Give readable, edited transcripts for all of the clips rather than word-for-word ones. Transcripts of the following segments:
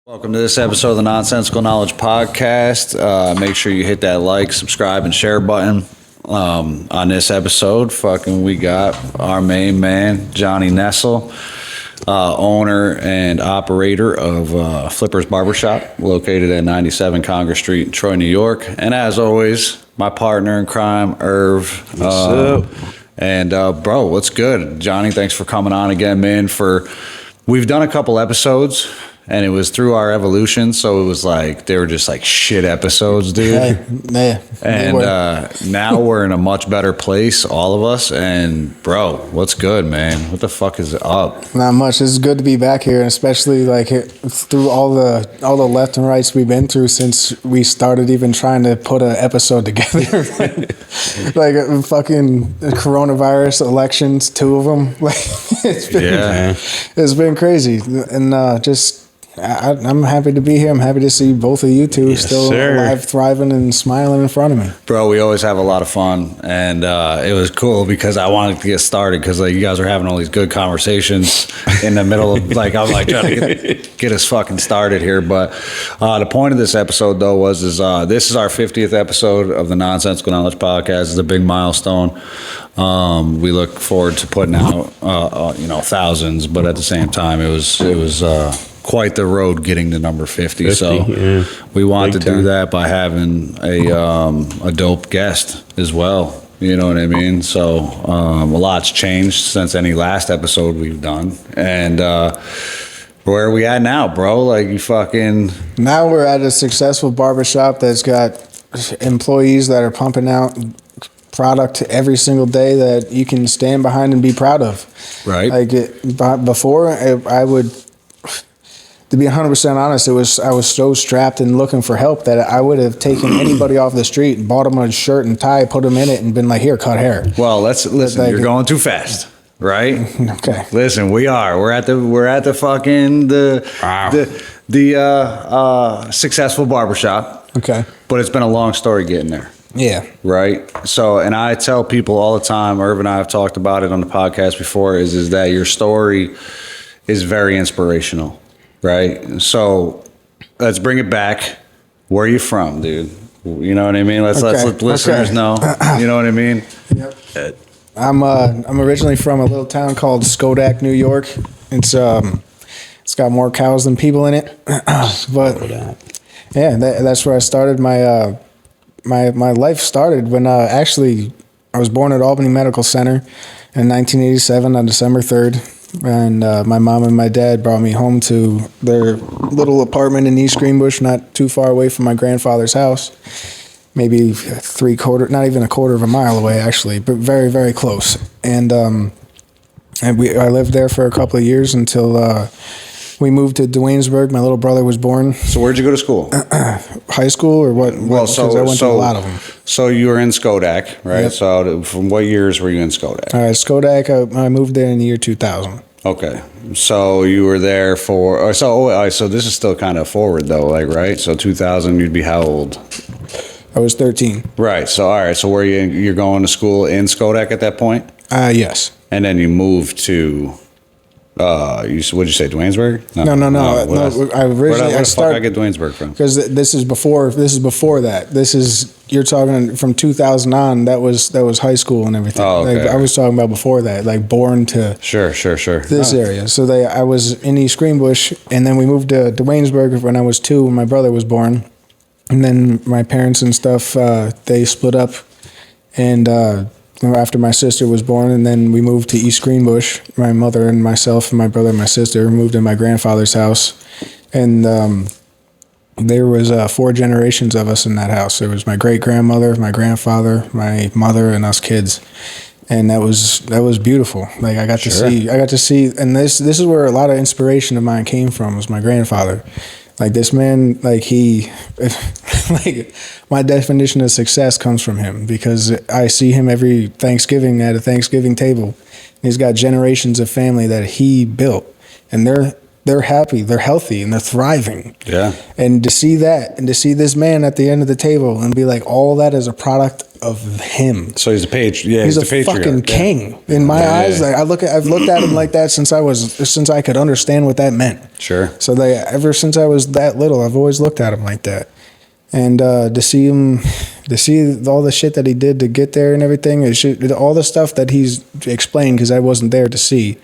Welcome to this episode of the Nonsensical Knowledge Podcast. Make sure you hit that like, subscribe, and share button. On this episode, we got our main man, Johnny Nesel, owner and operator of Flipper's Barbershop, located at 97 Congress Street, Troy, New York. And as always, my partner in crime, Irv. What's up? And bro, what's good? Johnny, thanks for coming on again, man. We've done a couple episodes. And it was through our evolution, so it was like they were just like shit episodes, dude. Yeah. And now we're in a much better place, all of us. And bro, what's good, man? What the fuck is up? Not much. It's good to be back here, especially like through all the left and rights we've been through since we started even trying to put an episode together. like fucking coronavirus elections, 2 of them. Like it's been crazy, and I'm happy to be here. I'm happy to see both of you two still alive, thriving, and smiling in front of me. Bro, we always have a lot of fun, and it was cool because I wanted to get started because like you guys are having all these good conversations in the middle of like I'm like trying to get us fucking started here. But the point of this episode though is this is our 50th episode of the Nonsensical Knowledge Podcast. It's a big milestone. We look forward to putting out thousands, but at the same time it was quite the road getting to number 50. So we want to do that by having a dope guest as well. You know what I mean? So a lot's changed since any last episode we've done. And where are we at now, bro? Like you fucking... Now we're at a successful barbershop that's got employees that are pumping out product every single day that you can stand behind and be proud of. Right. Like before, I would... To be 100% honest, I was so strapped and looking for help that I would have taken anybody off the street and bought them a shirt and tie, put them in it, and been like, "Here, cut hair." Well, listen. Like, you're going too fast, right? Okay. Listen, we're at the fucking successful barbershop. Okay. But it's been a long story getting there. Yeah. Right. So, and I tell people all the time. Irv and I have talked about it on the podcast before. Is that your story is very inspirational. Right. So let's bring it back. Where are you from, dude? You know what I mean? Let's let listeners know. You know what I mean? Yep. I'm originally from a little town called Schodack, New York. It's got more cows than people in it. But yeah, that's where I started. My life started when actually I was born at Albany Medical Center in 1987 on December 3rd. And my mom and my dad brought me home to their little apartment in East Greenbush, not too far away from my grandfather's house. Maybe not even a quarter of a mile away, actually, but very, very close. And I lived there for a couple of years until we moved to Duanesburg. My little brother was born. So where'd you go to school? High school or what? Well, I went to a lot of them. So you were in Schodack, right? Yep. So from what years were you in Schodack? Schodack, I moved there in the year 2000. Okay. So you were there for... So this is still kind of forward, though, like, right? So 2000, you'd be how old? I was 13. Right. So, all right. So you're going to school in Schodack at that point? Yes. And then you moved to... what'd you say, Duanesburg? No. Where the fuck I get Duanesburg from? Because this is before that. You're talking from 2000 on. That was high school and everything. Oh, okay. Like, I was talking about before that, like born to Sure. this area. So I was in East Greenbush, and then we moved to Duanesburg when I was 2 when my brother was born, and then my parents and stuff they split up, and after my sister was born, and then we moved to East Greenbush. My mother and myself and my brother and my sister moved in my grandfather's house, and there was 4 generations of us in that house. There was my great-grandmother, my grandfather, my mother, and us kids, and that was beautiful. Like I got to see, and this is where a lot of inspiration of mine came from, was my grandfather. Like this man, like my definition of success comes from him, because I see him every Thanksgiving at a Thanksgiving table. He's got generations of family that he built, and they're happy, they're healthy, and they're thriving. Yeah. And to see that, and to see this man at the end of the table and be like, all that is a product of him. So he's a patriot. He's a fucking king in my eyes. Like I've looked at him like that since I could understand what that meant. Sure. So ever since I was that little, I've always looked at him like that. And to see all the shit that he did to get there and everything, all the stuff that he's explained, because I wasn't there to see,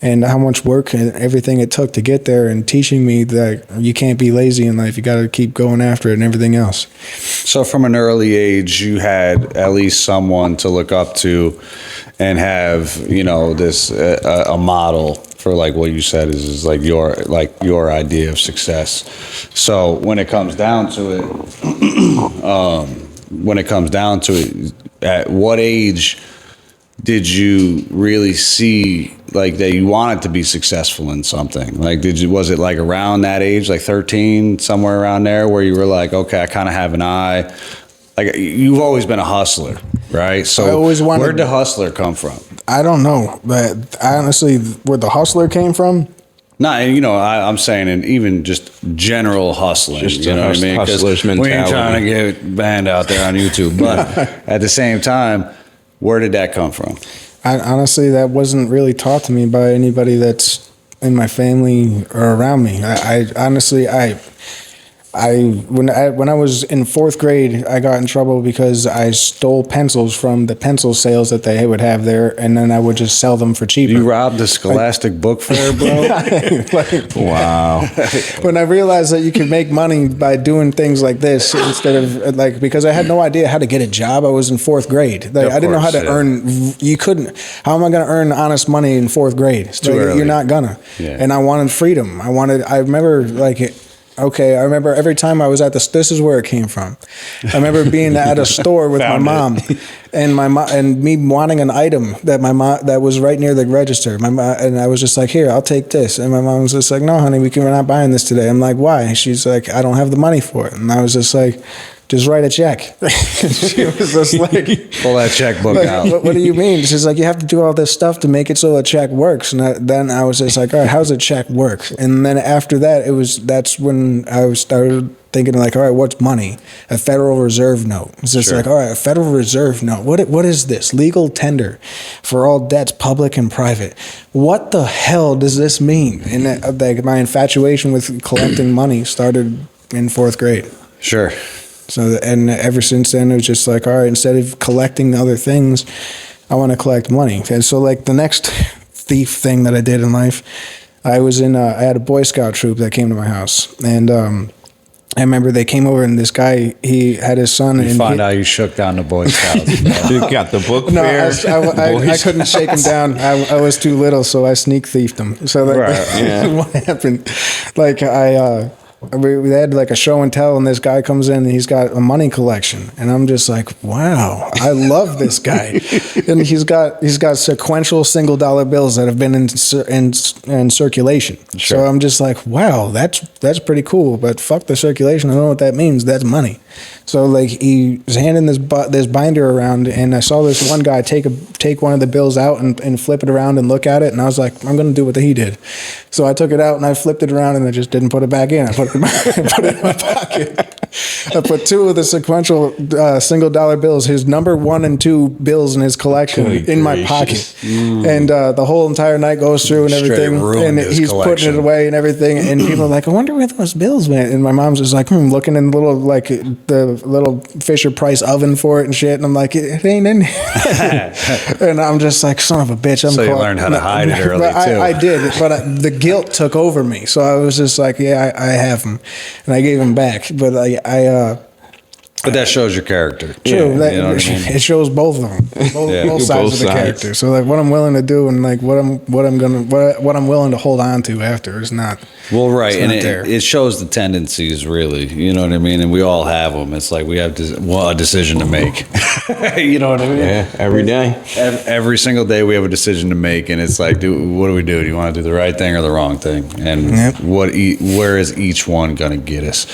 and how much work and everything it took to get there, and teaching me that you can't be lazy in life. You got to keep going after it and everything else. So from an early age, you had at least someone to look up to and have, this a model for like what you said is like your idea of success. So when it comes down to it, at what age did you really see like that you wanted to be successful in something? Like, was it like around that age, like 13, somewhere around there, where you were like, okay, I kind of have an eye? Like, you've always been a hustler, right? So where'd the hustler come from? I don't know, but honestly, where the hustler came from? I'm saying, and even just general hustling, just you know what I mean? Hustler's mentality. We ain't trying to get banned out there on YouTube, but at the same time, where did that come from? Honestly, that wasn't really taught to me by anybody that's in my family or around me. When I was in fourth grade, I got in trouble because I stole pencils from the pencil sales that they would have there, and then I would just sell them for cheaper. You robbed the Scholastic Book Fair, bro? Wow. When I realized that you could make money by doing things like this instead of because I had no idea how to get a job. I was in fourth grade. I didn't know how to earn. You couldn't. How am I going to earn honest money in fourth grade? It's too early. You're not gonna. Yeah. And I wanted freedom. I remember I remember every time I was this is where it came from. I remember being at a store with my mom, and me wanting an item that was right near the register. And I was just like, here, I'll take this. And my mom was just like, no, honey, we're not buying this today. I'm like, why? She's like, I don't have the money for it. And I was just like, just write a check. She was just like, pull that checkbook out. What do you mean? She's like, you have to do all this stuff to make it so a check works. And then I was just like, all right, how's a check work? And then after that, that's when I started thinking like, all right, what's money? A Federal Reserve note. It's just like, all right, a Federal Reserve note. What is this? Legal tender for all debts, public and private. What the hell does this mean? And my infatuation with collecting money started in fourth grade. Sure. So, and ever since then, it was just like, all right, instead of collecting other things, I want to collect money. And so, like, the next thief thing that I did in life, I had a Boy Scout troop that came to my house. And I remember they came over, and this guy, he had his son. You find out you shook down the Boy Scouts. You got the book fair. I couldn't shake him down. I was too little, so I sneak thiefed him. So what happened, like, we had like a show and tell, and this guy comes in and he's got a money collection, and I'm just like, wow, I love this guy. And he's got sequential $1 bills that have been in circulation. Sure. So I'm just like, wow, that's pretty cool. But fuck the circulation. I don't know what that means. That's money. So like he was handing this binder around, and I saw this one guy take one of the bills out and flip it around and look at it, and I was like, I'm gonna do what he did. So I took it out and I flipped it around, and I just didn't put it back in. I put it in my pocket. I put two of the sequential $1 bills, his number 1 and 2 bills in his collection, in my pocket. And the whole entire night goes through and everything, and he's putting it away and everything. And people are like, I wonder where those bills went. And my mom's just like, looking in the little Fisher Price oven for it and shit. And I'm like, it ain't in here. And I'm just like, son of a bitch. So you learned how to hide it early too. I did, but the guilt took over me. So I was just like, yeah, I have them, and I gave them back. But but that shows your character. True. Yeah, you know what I mean? It shows both of them, both sides of the character. So like what I'm willing to do and like what I'm willing to hold on to after is not. Well, right, and there. it shows the tendencies, really. You know what I mean? And we all have them. It's like we have a decision to make. You know what I mean? Yeah, every day. Every single day we have a decision to make, and it's like, what do we do? Do you want to do the right thing or the wrong thing? And where is each one going to get us?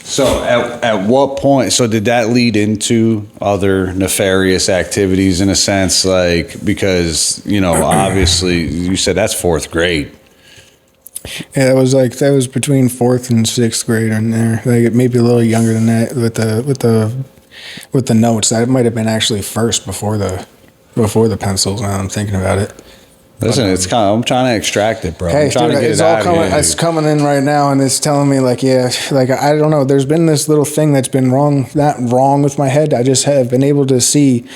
So at what point, so did that lead into other nefarious activities in a sense? Like, because, obviously you said that's fourth grade. Yeah, that was between 4th and 6th grade in there. Like maybe a little younger than that with the notes. That might have been actually first before the pencils. Now I'm thinking about it. Listen, I'm trying to extract it, bro. Hey, I'm trying dude, to get it's it all out coming. here. It's coming in right now, and it's telling me like, yeah, like I don't know. There's been this little thing that's been not wrong with my head. I just have been able to see.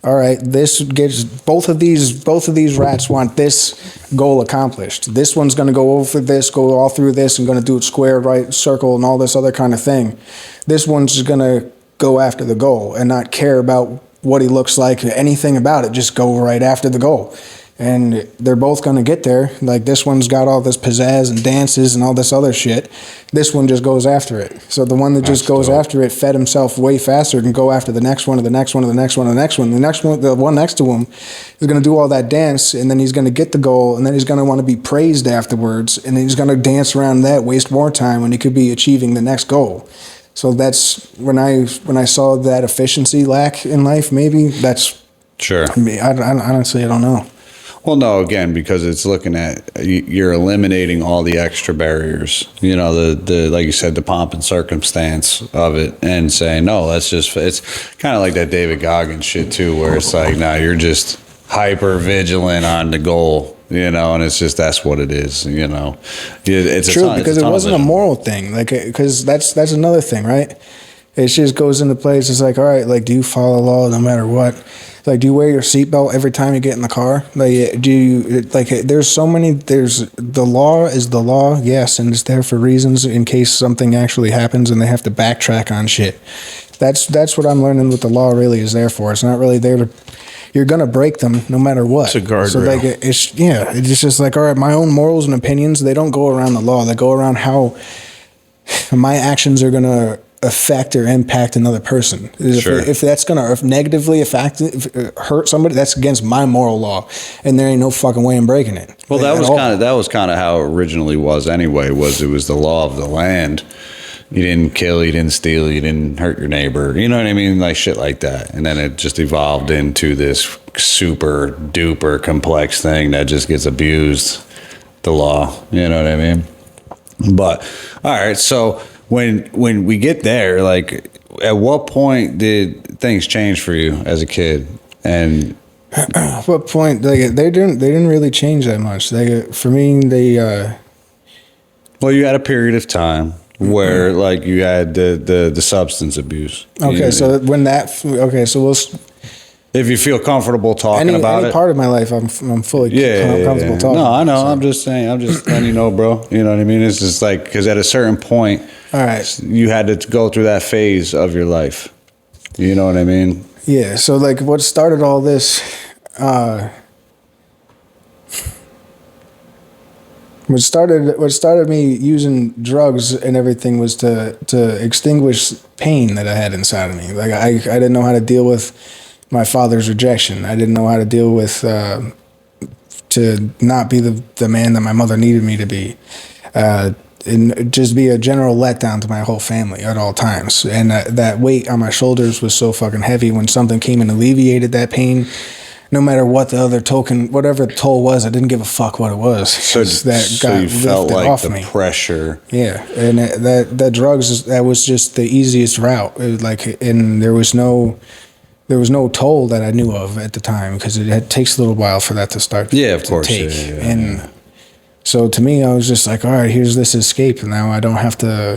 All right, this gets both of these rats want this goal accomplished. This one's going to go over this, go all through this, and going to do it square, right, circle, and all this other kind of thing. This one's just going to go after the goal and not care about what he looks like, anything about it. Just go right after the goal. And they're both going to get there. Like this one's got all this pizzazz and dances and all this other shit. This one just goes after it. So the one that just goes after it fed himself way faster and go after the next one, or the next one, or the next one, or the next one. The next one, the one next to him, is going to do all that dance, and then he's going to get the goal, and then he's going to want to be praised afterwards, and then he's going to dance around that, waste more time when he could be achieving the next goal. So that's when I saw that efficiency lack in life. Maybe that's Sure. I honestly, I don't know. Well, no, again, because it's looking at, you're eliminating all the extra barriers, you know, the like you said, the pomp and circumstance of it, and saying, no, it's kind of like that David Goggins shit too, where it's like, nah, you're just hyper vigilant on the goal, you know, and it's just, that's what it is, you know. It's true, because it wasn't a moral thing, like, because that's another thing, right? It just goes into place. It's like, all right, like, do you follow law no matter what? Like, do you wear your seatbelt every time you get in the car? Like, do you, like, there's the law is the law, yes, and it's there for reasons in case something actually happens and they have to backtrack on shit. That's what I'm learning what the law really is there for. It's not really there to, you're going to break them no matter what. It's a guardrail. So, like, it's just like, all right, my own morals and opinions, they don't go around the law. They go around how my actions are going to affect or impact another person. Sure. If that's going to negatively hurt somebody, that's against my moral law, and there ain't no fucking way I'm breaking it. Well, that was kind of how it originally was anyway. It was the law of the land. You didn't kill, you didn't steal, you didn't hurt your neighbor. You know what I mean? Like shit like that. And then it just evolved into this super duper complex thing that just gets abused, the law. You know what I mean? But all right, so when we get there, like, at what point did things change for you as a kid? And what point? Like, they didn't really change that much. For me, well, you had a period of time where like you had the substance abuse. Okay, so we'll. If you feel comfortable talking about any it, part of my life, I'm fully comfortable talking. No, I know. So. I'm just saying. I'm just letting you know, bro. You know what I mean? It's just like, because at a certain point, all right, you had to go through that phase of your life. You know what I mean? Yeah. So like, what started all this? What started me using drugs and everything was to extinguish pain that I had inside of me. Like I didn't know how to deal with my father's rejection. I didn't know how to deal with to not be the man that my mother needed me to be, and just be a general letdown to my whole family at all times. And that weight on my shoulders was so fucking heavy. When something came and alleviated that pain, no matter what whatever the toll was, I didn't give a fuck what it was. So you felt like the pressure. Yeah, and that drugs, that was just the easiest route. And there was no toll that I knew of at the time, because it takes a little while for that to start. Yeah, of course. Take. Yeah. And so to me, I was just like, all right, here's this escape. And now I don't have to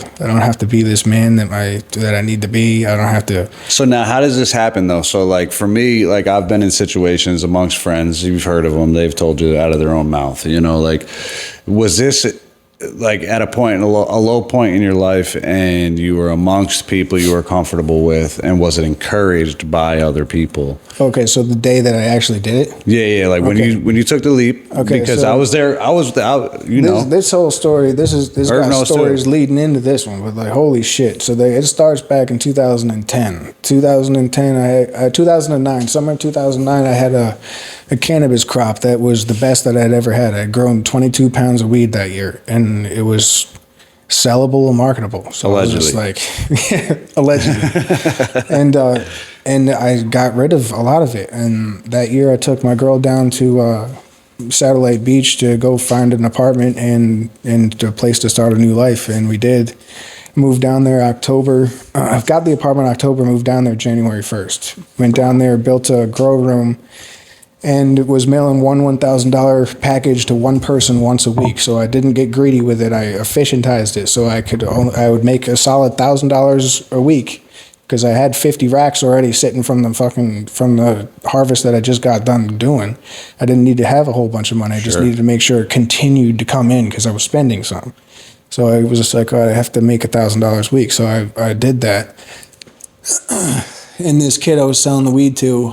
be this man that I need to be. I don't have to. So now, how does this happen though? So like for me, like I've been in situations amongst friends. You've heard of them. They've told you out of their own mouth. You know, like, was this like at a point, a low point in your life, and you were amongst people you were comfortable with, and was it encouraged by other people? Okay, so the day that I actually did it. Yeah, like when you took the leap. Okay, because so I was there. This whole story. This got stories leading into this one, but like, holy shit! So it starts back in 2010. 2009, summer 2009. I had a cannabis crop that was the best that I'd ever had. I'd grown 22 pounds of weed that year, and it was sellable and marketable. So allegedly. I was just like, allegedly. And I got rid of a lot of it. And that year I took my girl down to Satellite Beach to go find an apartment and a place to start a new life, and we did. Moved down there October. I got the apartment October, moved down there January 1st. Went down there, built a grow room, and was mailing one $1,000 package to one person once a week. So I didn't get greedy with it. I efficientized it so I would make a solid $1,000 a week because I had 50 racks already sitting from the harvest that I just got done doing. I didn't need to have a whole bunch of money. I just needed to make sure it continued to come in because I was spending some. So I was just like, I have to make $1,000 a week. So I did that. And this kid I was selling the weed to,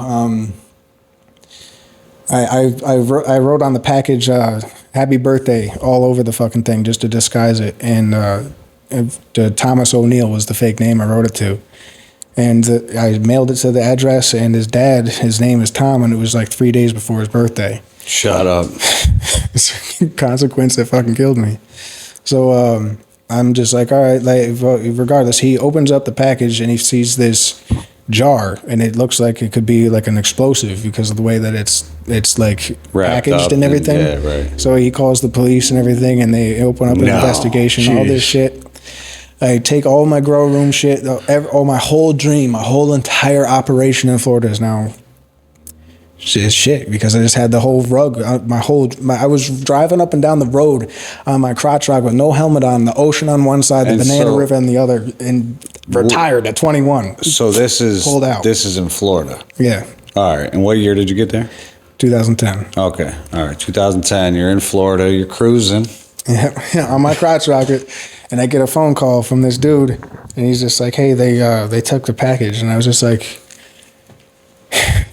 I wrote on the package, happy birthday all over the fucking thing just to disguise it. And Thomas O'Neill was the fake name I wrote it to. And I mailed it to the address, and his dad, his name is Tom, and it was like 3 days before his birthday. Shut up. It's a consequence that fucking killed me. So I'm just like, all right, like, regardless, he opens up the package and he sees this jar, and it looks like it could be like an explosive because of the way that it's like wrapped packaged and everything. Yeah, right. So he calls the police and everything, and they open up an investigation, all this shit. I take all my grow room shit, all my whole dream, my whole entire operation in Florida is now shit because I just had the whole rug. I was driving up and down the road on my crotch rock with no helmet on, the ocean on one side, the banana river on the other, and retired at 21. So this is pulled out. This is in Florida. Yeah. All right. And what year did you get there? 2010. Okay. All right. 2010. You're in Florida. You're cruising. Yeah, on my crotch rocket, and I get a phone call from this dude, and he's just like, "Hey, they took the package," and I was just like,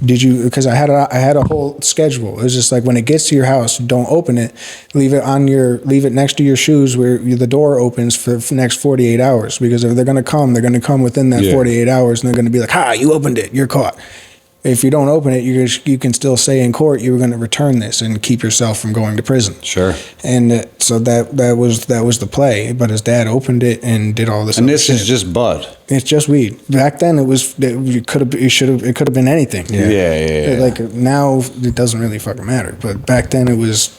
"Did you?" Because I had a whole schedule. It was just like, when it gets to your house, don't open it. Leave it next to your shoes where the door opens for the next 48 hours. Because if they're gonna come within that 48 hours, and they're gonna be like, "Ha, you opened it, you're caught." If you don't open it, you can still say in court you were going to return this and keep yourself from going to prison. Sure. And so that was the play. But his dad opened it and did all this. And this shit. is just bud. It's just weed. Back then it could have been anything. Yeah. Like now it doesn't really fucking matter. But back then it was.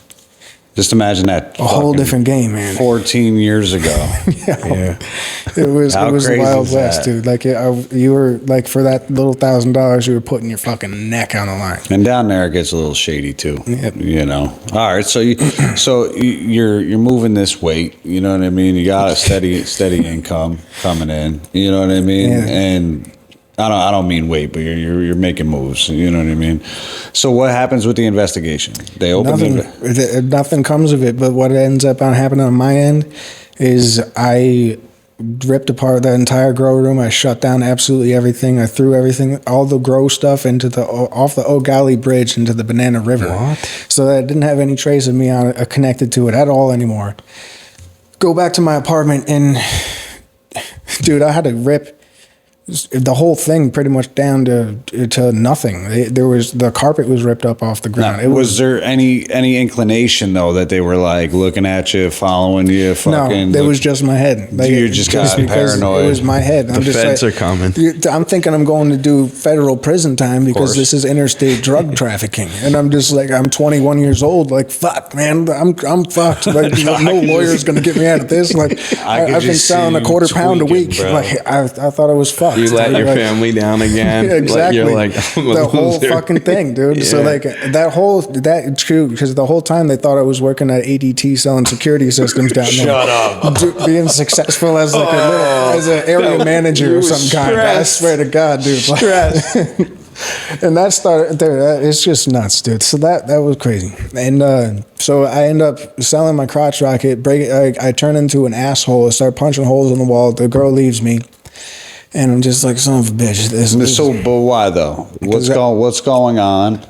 Just imagine that. A whole different game, man. 14 years ago. Yeah. It was the Wild West, dude. Like you were like, for that little $1,000, you were putting your fucking neck on the line. And down there it gets a little shady too. Yep. You know. All right. So you're moving this weight. You know what I mean. You got a steady income coming in. You know what I mean. Yeah. And I don't mean wait, but you're making moves. You know what I mean. So what happens with the investigation? They open nothing comes of it. But what ends up happening on my end is I ripped apart the entire grow room. I shut down absolutely everything. I threw everything, all the grow stuff, off the O'Galley Bridge into the Banana River. What? So that I didn't have any trace of me connected to it at all anymore. Go back to my apartment, and dude, I had to rip the whole thing pretty much down to nothing. The carpet was ripped up off the ground. Now, was there any inclination though that they were like looking at you, following you? No, it was just my head. Like, you just got paranoid. It was my head. The feds are coming. I'm thinking I'm going to do federal prison time because this is interstate drug trafficking, and I'm just like, I'm 21 years old. Like, fuck, man, I'm fucked. Like, no lawyer's gonna get me out of this. Like, I've been selling a quarter pound a week. Bro. Like, I thought I was fucked. You let your family down again. Exactly. You're like, the whole fucking thing, dude. Yeah. So like that's true, because the whole time they thought I was working at ADT selling security systems down there. Shut up. Being successful as like as an area manager or some kind. I swear to God, dude. Stress. And that started there. It's just nuts, dude. So that was crazy. And so I end up selling my crotch rocket. I turn into an asshole. I start punching holes in the wall. The girl leaves me. And I'm just like, son of a bitch. But why though? What's going on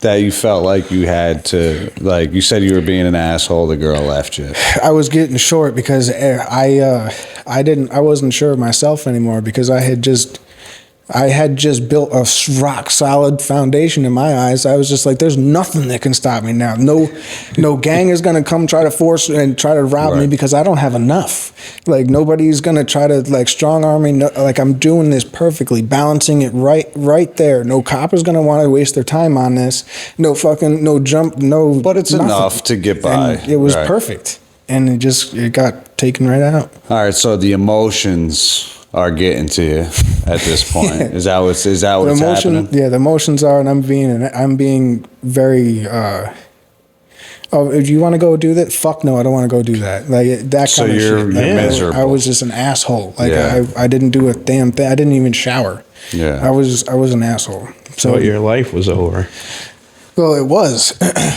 that you felt like you had to, like you said you were being an asshole, the girl left you? I was getting short because I wasn't sure of myself anymore, because I had just I had just built a rock solid foundation in my eyes. I was just like, there's nothing that can stop me now. No gang is going to come try to force and try to rob me because I don't have enough. Like, nobody's going to try to like strong arm me. No, like, I'm doing this perfectly, balancing it right there. No cop is going to want to waste their time on this. No jump, no. But it's nothing. Enough to get by. And it was perfect. And it got taken right out. All right. So the emotions are getting to you at this point. Is that what's happening? Yeah, the emotions are, and I'm being very. If you want to go do that, fuck no, I don't want to go do that. Like that kind of shit. You're miserable. I was just an asshole. Like I didn't do a damn thing. I didn't even shower. Yeah, I was an asshole. So your life was over. Well, it was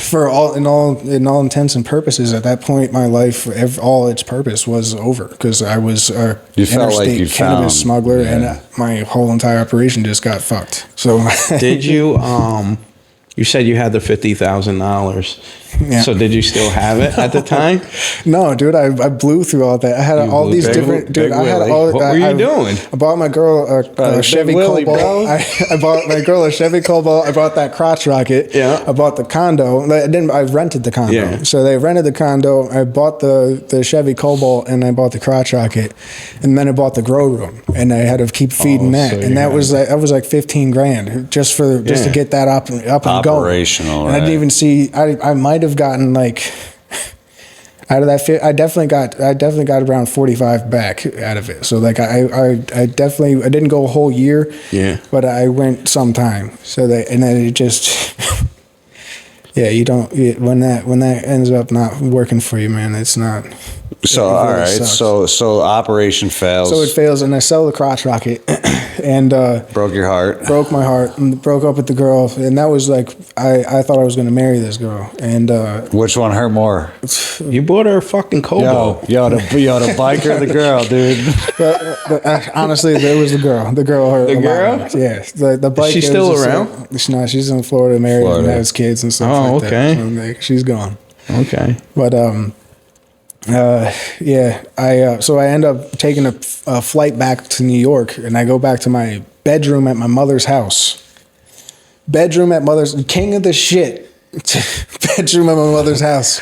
for all intents and purposes. At that point, my life, all its purpose was over because I was a interstate cannabis smuggler, and my whole entire operation just got fucked. So, did you? You said you had the $50,000. Yeah. So did you still have it at the time? No, dude. I blew through all that. I had all these different. Dude, I had all. What were you doing? I bought my girl a Chevy Cobalt. I bought my girl a Chevy Cobalt. I bought that crotch rocket. Yeah. I bought the condo. I rented the condo. Yeah. So they rented the condo. I bought the Chevy Cobalt and I bought the crotch rocket, and then I bought the grow room, and I had to keep feeding that, and that was like $15,000 just to get that up and going. Operational. And I didn't even see. I might have gotten like out of that. I definitely got around 45 back out of it. So like I didn't go a whole year. Yeah. But I went sometime. So and then it just. Yeah, you don't when that ends up not working for you, man. It's not. So all right, so operation fails. So it fails, and I sell the crotch rocket, and broke your heart. Broke my heart, and broke up with the girl, and that was like I thought I was going to marry this girl, and which one hurt more? You bought her a fucking Cobalt. Yo, the bike or the girl, dude? Honestly, there was the girl. The girl hurt. The girl? Yeah, the bike. Is she still around? No, she's in Florida, married, and has kids and stuff like that. Oh, okay. So, she's gone. Okay. But so I end up taking a flight back to New York, and I go back to my bedroom at my mother's house. King of the shit. Bedroom at my mother's house.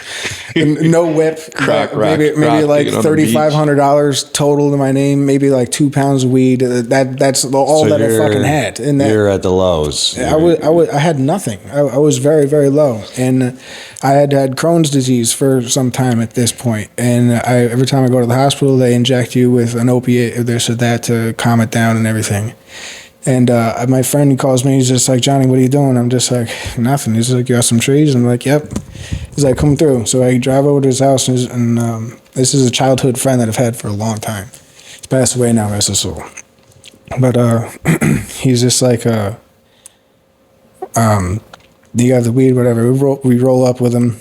No whip. Maybe like $3,500 total to my name. Maybe like 2 pounds of weed. That's all that I fucking had. And you're at the lows. I had nothing. I was very, very low, and I had Crohn's disease for some time at this point. And every time I go to the hospital, they inject you with an opiate or this or that to calm it down and everything. And my friend calls me. He's just like, Johnny, what are you doing? I'm just like, nothing. He's like, you got some trees? I'm like, yep. He's like, come through. So I drive over to his house, and this is a childhood friend that I've had for a long time. He's passed away now, rest his soul. But he's just like, you got the weed, whatever. We roll up with him.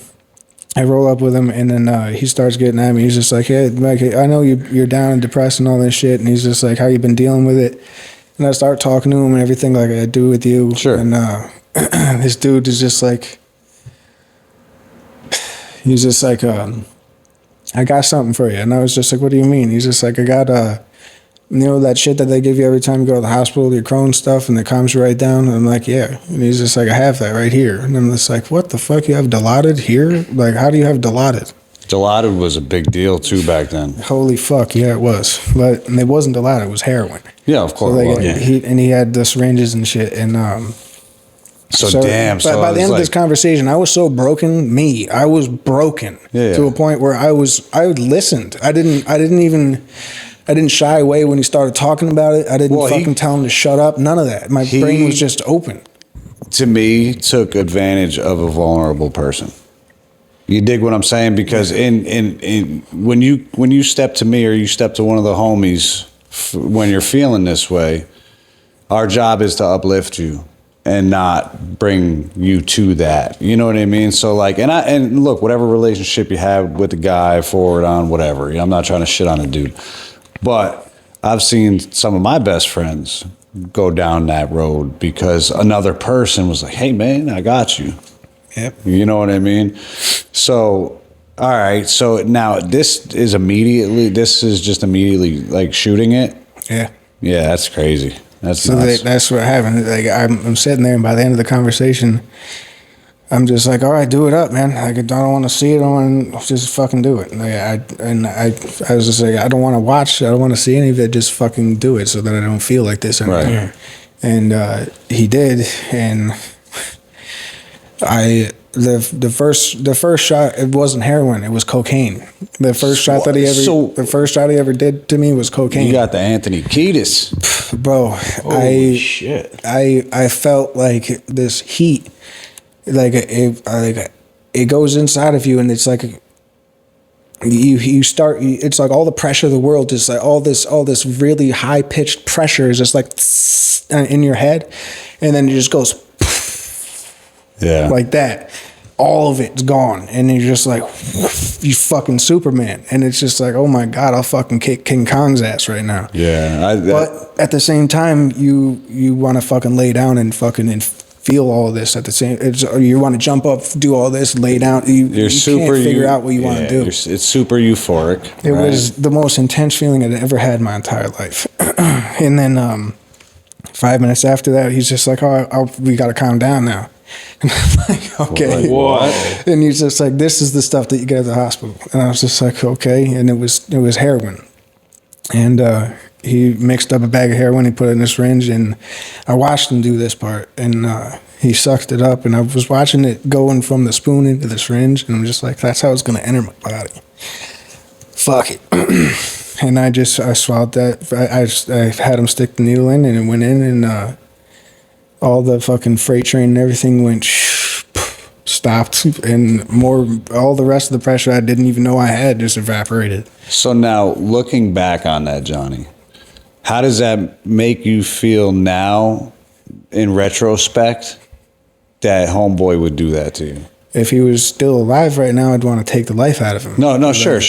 I roll up with him, and then he starts getting at me. He's just like, hey, Mike, I know you're down and depressed and all this shit. And he's just like, how you been dealing with it? And I start talking to him and everything like I do with you. Sure. And this dude is just like, he's just like, I got something for you. And I was just like, what do you mean? He's just like, I got, that shit that they give you every time you go to the hospital, your Crohn's stuff, and it calms you right down. And I'm like, yeah. And he's just like, I have that right here. And I'm just like, what the fuck? You have Dilaudid here? Like, how do you have Dilaudid? Dilaudid was a big deal too back then. Holy fuck, yeah, it was. But it wasn't Dilaudid, it was heroin. Yeah, of course. So he had the syringes and shit, and So by the end of this conversation, I was so broken. I was broken to a point where I listened. I didn't shy away when he started talking about it. I didn't tell him to shut up. None of that. My brain was just open. To me, took advantage of a vulnerable person. You dig what I'm saying? Because when you step to me or you step to one of the homies when you're feeling this way, our job is to uplift you and not bring you to that. You know what I mean? So like, and look, whatever relationship you have with the guy, forward on, whatever. I'm not trying to shit on a dude, but I've seen some of my best friends go down that road because another person was like, "Hey man, I got you." Yep. You know what I mean? So, all right. So now this is just immediately like shooting it. Yeah. Yeah, that's crazy. That's So nuts. that's what happened. Like I'm sitting there, and by the end of the conversation, I'm just like, all right, do it up, man. Like I don't want to see it. I don't want to just fucking do it. Like, I was just like, I don't want to watch. I don't want to see any of it. Just fucking do it so that I don't feel like this anymore. Right. And he did, and the first shot, it wasn't heroin, it was cocaine. The first shot that he ever did to me was cocaine. You got the Anthony Kiedis. Bro, Holy shit. I felt like this heat, like it goes inside of you, and it's like you start. It's like all the pressure of the world, just like all this really high pitched pressure is just like in your head, and then it just goes like that. All of it's gone, and you're just like, you fucking Superman, and it's just like, oh my God, I'll fucking kick King Kong's ass right now. Yeah, but at the same time, you want to fucking lay down and feel all of this at the same. You want to jump up, do all this, lay down. You can't figure out what you want to do. It's super euphoric. It was the most intense feeling I'd ever had in my entire life. And then 5 minutes after that, he's just like, we got to calm down now. And I'm like, okay. What? And he's just like, this is the stuff that you get at the hospital. And I was just like, okay. And it was heroin. And he mixed up a bag of heroin, he put it in a syringe, and I watched him do this part. And he sucked it up, and I was watching it going from the spoon into the syringe, and I'm just like, that's how it's going to enter my body. Fuck it. And I swallowed that. I had him stick the needle in, and it went in, and all the fucking freight train and everything went stopped, and all the rest of the pressure I didn't even know I had just evaporated. So now, looking back on that, Johnny, how does that make you feel now, in retrospect, that homeboy would do that to you? If he was still alive right now, I'd want to take the life out of him. No, sure.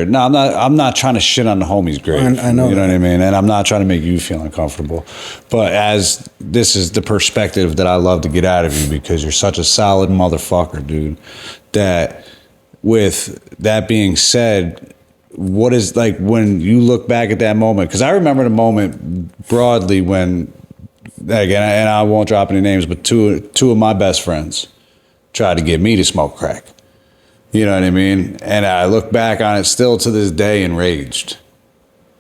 No, I'm not trying to shit on the homie's grave. I know. You know what I mean? And I'm not trying to make you feel uncomfortable. But as this is the perspective that I love to get out of you, because you're such a solid motherfucker, dude, that with that being said, what is, like, when you look back at that moment? Because I remember the moment broadly when, again, and I won't drop any names, but two of my best friends tried to get me to smoke crack. You know what I mean? And I look back on it still to this day enraged.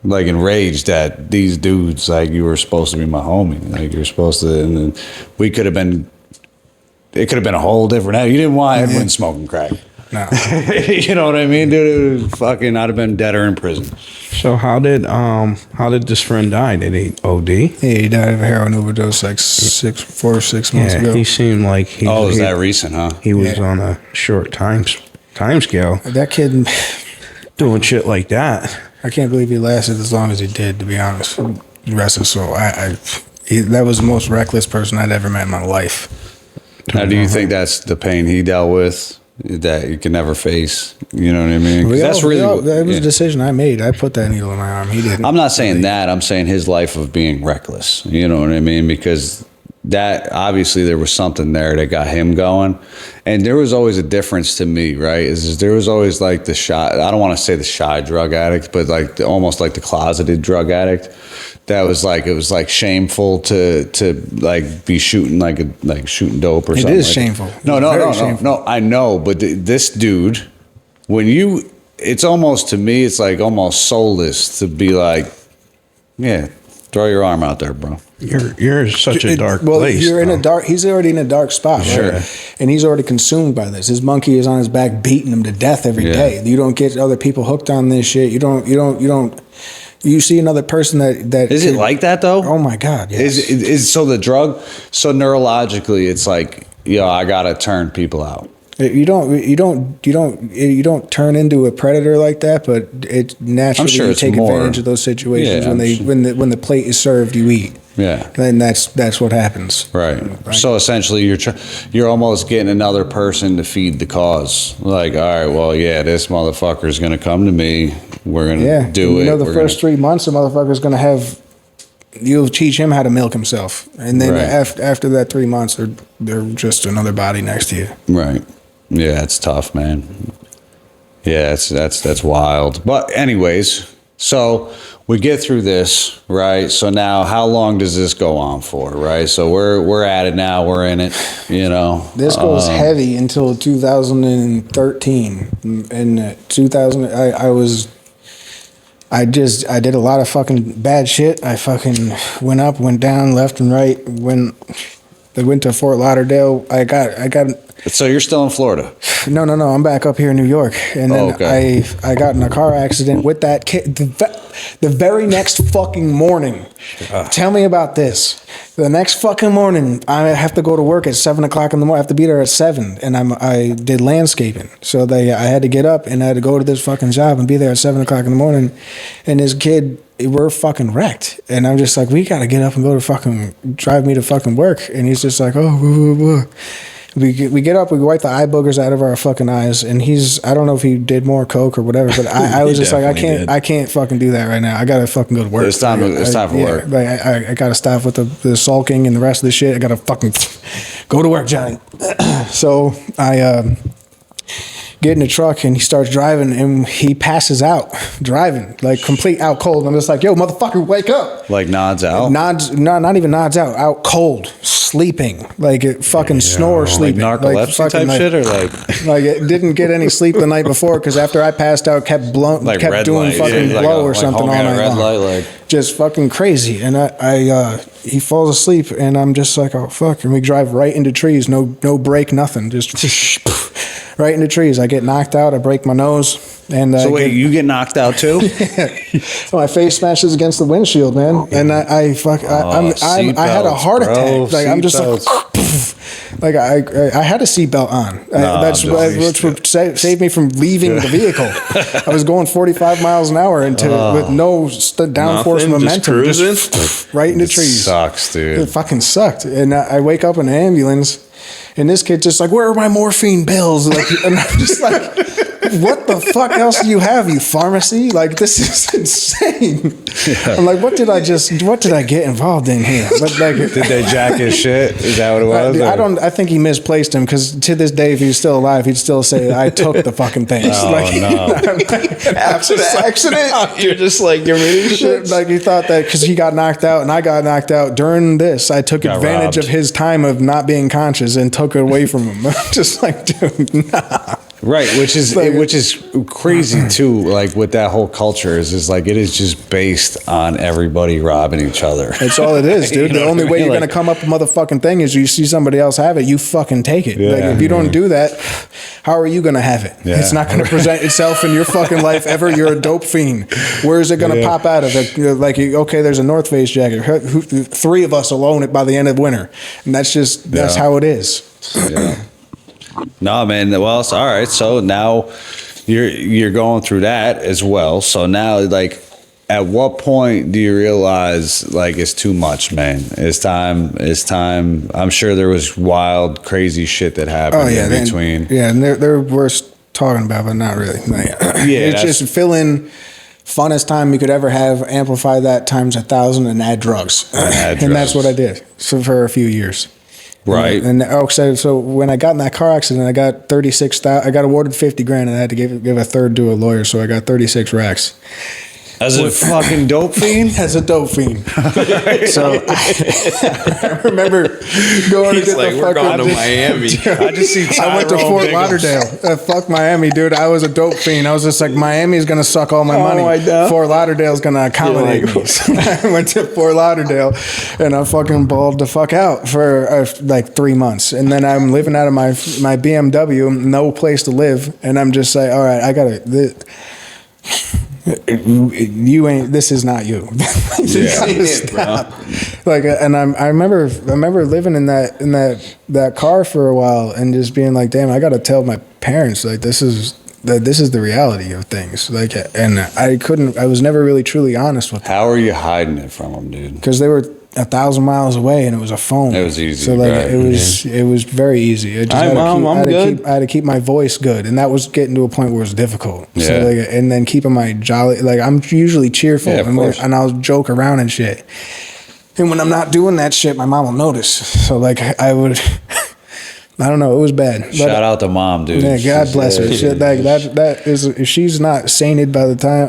Like, enraged that these dudes, like, you were supposed to be my homie. Like, you're supposed to, and then it could have been a whole different, you didn't want Edwin smoking crack. No. You know what I mean, dude? It was fucking, I'd have been dead or in prison. So how did this friend die? Did he OD? Yeah, he died of a heroin overdose like 4 or 6 months ago. He seemed like Is that recent, huh? He was on a short time scale. That kid, doing shit like that. I can't believe he lasted as long as he did, to be honest. Rest his soul. That was the most reckless person I'd ever met in my life. Now, do you think that's the pain he dealt with that you can never face? You know what I mean? That was a decision I made. I put that needle in my arm. He didn't. I'm not saying that. I'm saying his life of being reckless. You know what I mean? Because that, obviously, there was something there that got him going. And there was always a difference to me, right? There was always like the shy, I don't want to say the shy drug addict, but like almost like the closeted drug addict. That was like, it was like shameful to like be shooting like shooting dope or something. It is shameful. No, I know. But this dude, it's almost, to me, it's like almost soulless to be like, yeah, throw your arm out there, bro. You're in such a dark place. You're in a dark. He's already in a dark spot, Sure. Right? And he's already consumed by this. His monkey is on his back, beating him to death every day. You don't get other people hooked on this shit. You don't. You see another person that is it like that though? Oh my God! Yes. Is so the drug? So neurologically, it's like, I gotta turn people out. You don't turn into a predator like that, but it naturally you take advantage of those situations when the plate is served, you eat. Yeah, then that's what happens. Right. So essentially, you're almost getting another person to feed the cause. Like, all right, well, this motherfucker's gonna come to me. We're gonna do it. The first 3 months, the motherfucker's gonna have. You'll teach him how to milk himself, and then after that 3 months, they're just another body next to you. Right. Yeah, it's tough, man. Yeah, that's wild. But anyways, So we get through this, right? So now how long does this go on for, right? So we're at it now. We're in it, you know. This goes heavy until 2013. In 2000, I did a lot of fucking bad shit. I fucking went up, went down, left and right. When I went to Fort Lauderdale, I got. So you're still in Florida? No. I'm back up here in New York, and then I got in a car accident with that kid the very next fucking morning. Tell me about this. The next fucking morning, I have to go to work at 7:00 in the morning. I have to be there at 7, and I did landscaping, so I had to get up and I had to go to this fucking job and be there at 7:00 in the morning. And this kid, we're fucking wrecked, and I'm just like, we gotta get up and go to fucking drive me to fucking work. And he's just like, oh, blah, blah, blah. We get up, we wipe the eye boogers out of our fucking eyes, and I don't know if he did more coke or whatever, but I was just like, I can't fucking do that right now. I gotta fucking go to work. It's time for work. Like I gotta stop with the sulking and the rest of the shit. I gotta fucking go to work, Johnny. So I get in the truck and he starts driving and he passes out driving, like complete out cold. I'm just like, yo, motherfucker, wake up. Like nods out? No, not even nods out cold, sleeping, like it fucking snore sleeping. Like narcolepsy type shit, or like it didn't get any sleep the night before because after I passed out, kept doing fucking blow or something all night long. Just fucking crazy. And he falls asleep and I'm just like, oh fuck, and we drive right into trees, no brake, nothing, just right into trees. I get knocked out, I break my nose. And so wait, you get knocked out too? My face smashes against the windshield, man. And I had a heart attack. Like I'm just like I had a seatbelt on. That's what saved me from leaving the vehicle. I was going 45 miles an hour with no downforce momentum, just right into trees. Sucks, dude. It fucking sucked. And I wake up in an ambulance, and this kid's just like, "Where are my morphine pills?" Like, and I'm just like, what the fuck else do you have, you pharmacy? Like, this is insane. Yeah. I'm like, what did I get involved in here? But like, did they jack his shit? Is that what it was? I think he misplaced him, because to this day, if he was still alive, he'd still say, I took the fucking things. Oh, no. After the accident, you're just like, you're really shit. Like, he thought that because he got knocked out and I got knocked out during this, I took advantage of his time of not being conscious and took it away from him. Just like, dude, nah. Right, which is crazy too. Like, with that whole culture is like, it is just based on everybody robbing each other. That's all it is, dude. The only way you're gonna come up with a motherfucking thing is you see somebody else have it, you fucking take it. Yeah, like, if you don't do that, how are you gonna have it? Yeah. It's not gonna present itself in your fucking life ever. You're a dope fiend. Where is it gonna pop out of it? Like, okay, there's a North Face jacket. 3 of us will own it by the end of winter, and that's how it is. Yeah. No, man. Well, it's all right. So now you're going through that as well. So now, like, at what point do you realize, like, it's too much, man? It's time. I'm sure there was wild, crazy shit that happened in between. And they're worth talking about, but not really. It's just fill in funnest time you could ever have, amplify that times 1,000, and add drugs. And that's what I did for a few years. Right. And so when I got in that car accident, I got $36,000. I got awarded $50,000, and I had to give a third to a lawyer, so I got 36 racks. As a fucking dope fiend? As a dope fiend. So I remember going to get the fuck going to Miami. I went to Fort Lauderdale. Fuck Miami, dude. I was a dope fiend. I was just like, Miami's going to suck all my money. Fort Lauderdale's going to accommodate me. So I went to Fort Lauderdale, and I fucking balled the fuck out for like 3 months. And then I'm living out of my BMW, no place to live. And I'm just like, all right, I got to... You ain't. This is not you. Stop. Like, and I remember living in that car for a while and just being like, damn, I got to tell my parents, like, this is the reality of things. Like, and I was never really truly honest with them. How are you hiding it from them, dude? Because they were 1,000 miles away, and it was a phone. It was easy. So like, it was very easy. I had to keep my voice good, and that was getting to a point where it was difficult. Yeah. So like, and then keeping my jolly, like, I'm usually cheerful, and I'll joke around and shit. And when I'm not doing that shit, my mom will notice. So like, I I don't know. It was bad. But, Shout out to mom, dude. yeah, God bless her. That is, if she's not sainted by the time,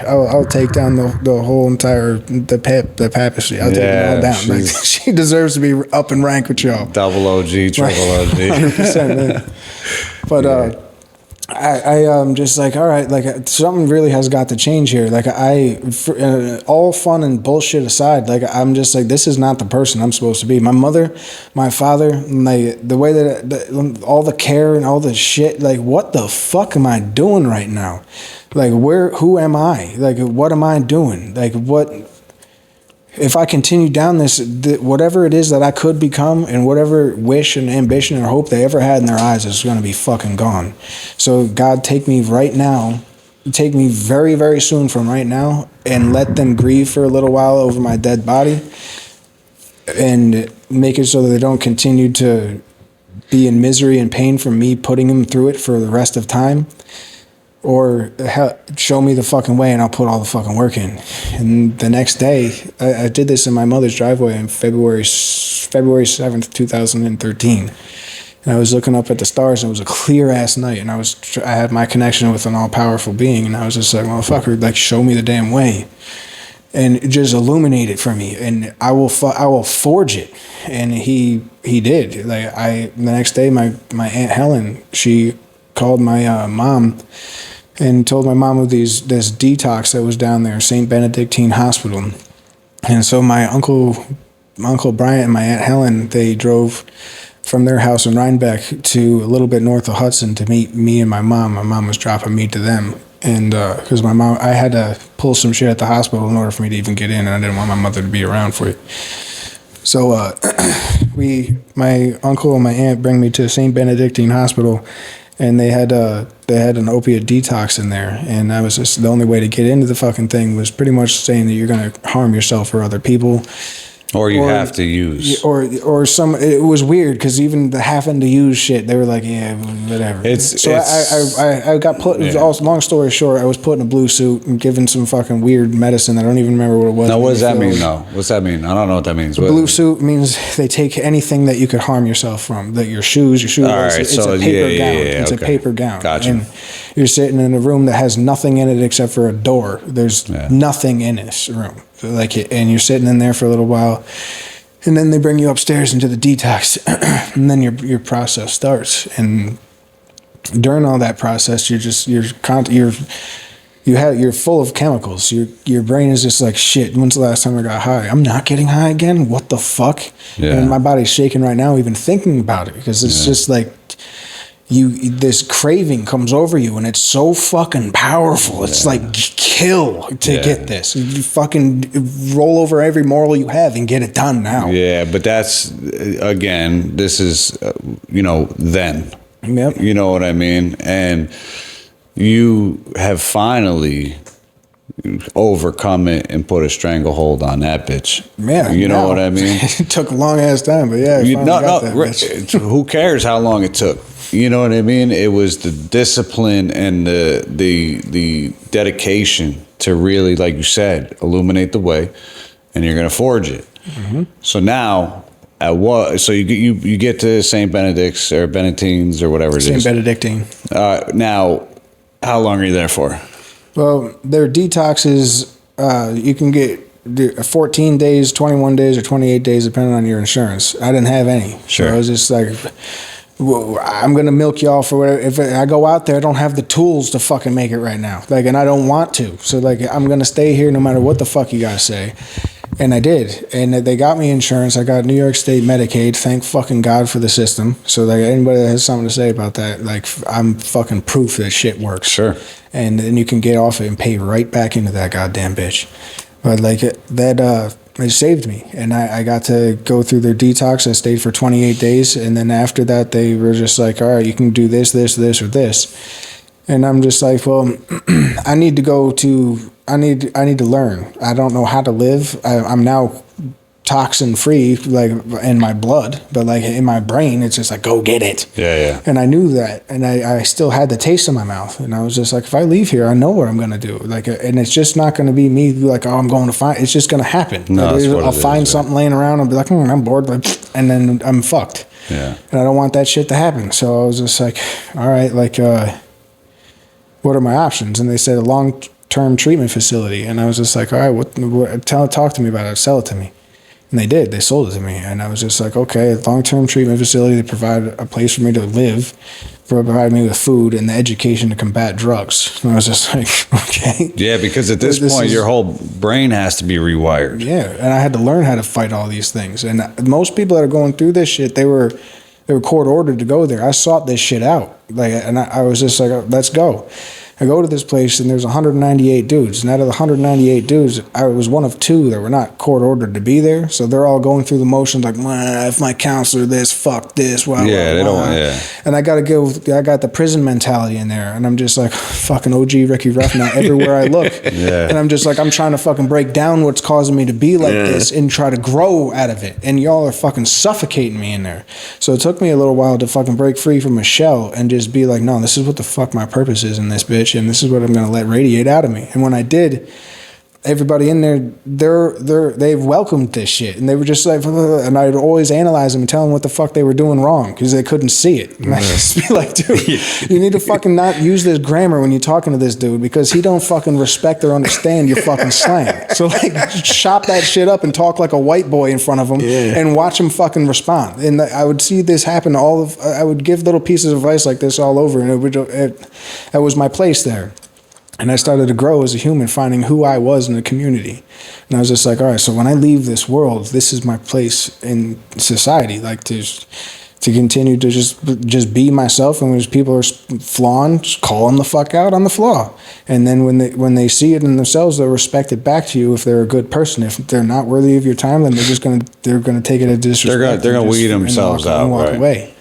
I'll take down the whole entire the papacy. I'll take it all down. Like, she deserves to be up in rank with y'all. Double OG, triple OG. 100%, man. But I'm just like, all right, like something really has got to change here. Like all fun and bullshit aside, like I'm just like, this is not the person I'm supposed to be. My mother, my father, the way that all the care and all the shit, like what the fuck am I doing right now? Like who am I? Like what am I doing? Like what? If I continue down this, whatever it is that I could become and whatever wish and ambition or hope they ever had in their eyes is going to be fucking gone. So God, take me right now, take me very, very soon from right now and let them grieve for a little while over my dead body and make it so that they don't continue to be in misery and pain from me putting them through it for the rest of time. Or show me the fucking way and I'll put all the fucking work in. And the next day, I did this in my mother's driveway on February 7th, 2013. And I was looking up at the stars and it was a clear ass night. And I had my connection with an all powerful being. And I was just like, motherfucker, like show me the damn way. And just illuminate it for me. And I will forge it. And he did. Like the next day, my Aunt Helen, she called my mom and told my mom of this detox that was down there, St. Benedictine Hospital. And so my uncle Bryant and my Aunt Helen, they drove from their house in Rhinebeck to a little bit north of Hudson to meet me and my mom. My mom was dropping me to them. And because I had to pull some shit at the hospital in order for me to even get in, and I didn't want my mother to be around for it. So my uncle and my aunt bring me to St. Benedictine Hospital, and they had an opiate detox in there, and I was just, the only way to get into the fucking thing was pretty much saying that you're gonna harm yourself or other people, or you have to use, or some. It was weird because even the having to use shit, they were like, yeah, whatever. I got put. Long story short, I was put in a blue suit and given some fucking weird medicine. I don't even remember what it was. Now, what does that mean? though? What's that mean? I don't know what that means. Blue suit means they take anything that you could harm yourself from, like your shoes. All right, it's a paper gown. It's a paper gown. Gotcha. And you're sitting in a room that has nothing in it except for a door. There's nothing in this room. And you're sitting in there for a little while, and then they bring you upstairs into the detox, and then your process starts. And during all that process, you're full of chemicals. Your brain is just like, shit, when's the last time I got high? I'm not getting high again? What the fuck? Yeah. And my body's shaking right now even thinking about it, because it's just like this craving comes over you, and it's so fucking powerful. It's like kill to get this. You fucking roll over every moral you have and get it done now. Yeah, but that's, again, this is, then. Yep. You know what I mean? And you have finally overcome it and put a stranglehold on that bitch. Yeah. You know what I mean? It took a long ass time, but yeah. Who cares how long it took? You know what I mean? It was the discipline and the dedication to really, like you said, illuminate the way, and you're going to forge it. Mm-hmm. So now, so you get to St. Benedict's or Benedictines or whatever it is. St. Benedictine. Now, how long are you there for? Well, their detoxes, you can get 14 days, 21 days, or 28 days, depending on your insurance. I didn't have any. Sure. So I was just like, well, I'm going to milk y'all for whatever. If I go out there, I don't have the tools to fucking make it right now. And I don't want to. So, I'm going to stay here no matter what the fuck you guys say. And I did. And they got me insurance. I got New York State Medicaid. Thank fucking God for the system. So, anybody that has something to say about that, I'm fucking proof that shit works. Sure. And then you can get off it and pay right back into that goddamn bitch. But, it saved me, and I got to go through their detox. I stayed for 28 days, and then after that, they were just like, all right, you can do this, this, this, or this. And I'm just like, well, I need to learn. I don't know how to live. I'm now toxin free, in my blood, but in my brain, it's just like, go get it. Yeah. And I knew that, and I still had the taste in my mouth, and I was just like, if I leave here, I know what I'm gonna do. And it's just not gonna be me I'm going to find. It's just gonna happen. No, I'll find something laying around and be like, I'm bored, and then I'm fucked. Yeah. And I don't want that shit to happen. So I was just like, all right, like, what are my options? And they said a long-term treatment facility. And I was just like, all right, talk to me about it. Sell it to me. And they did. They sold it to me. And I was just like, okay, long-term treatment facility. They provide a place for me to live, provide me with food and the education to combat drugs. And I was just like, okay. Yeah, because at this point, your whole brain has to be rewired. Yeah, and I had to learn how to fight all these things. And most people that are going through this shit, they were court ordered to go there. I sought this shit out. Like, and I was just like, let's go. I go to this place and there's 198 dudes. And out of the 198 dudes, I was one of 2 that were not court ordered to be there. So they're all going through the motions like, if my counselor this, fuck this. Blah, yeah, blah, they blah. don't, yeah. And I got the prison mentality in there. And I'm just like, fucking OG Ricky Ruff now everywhere I look. Yeah. And I'm just like, I'm trying to fucking break down what's causing me to be like this and try to grow out of it. And y'all are fucking suffocating me in there. So it took me a little while to fucking break free from a shell and just be like, no, this is what the fuck my purpose is in this bitch. And this is what I'm going to let radiate out of me. And when I did, everybody in there, they've welcomed this shit. And they were just like, and I'd always analyze them and tell them what the fuck they were doing wrong because they couldn't see it. And I'd just be like, dude, you need to fucking not use this grammar when you're talking to this dude because he don't fucking respect or understand your fucking slang. So like, chop that shit up and talk like a white boy in front of him and watch him fucking respond. And I would see this happen I would give little pieces of advice like this all over, and it was my place there. And I started to grow as a human, finding who I was in the community. And I was just like, all right, so when I leave this world, this is my place in society, like to continue to just be myself. And when people are flawing, just call them the fuck out on the flaw. And then when they see it in themselves, they'll respect it back to you if they're a good person. If they're not worthy of your time, then they're gonna take it as disrespect. They're gonna weed themselves out, and walk right? Away.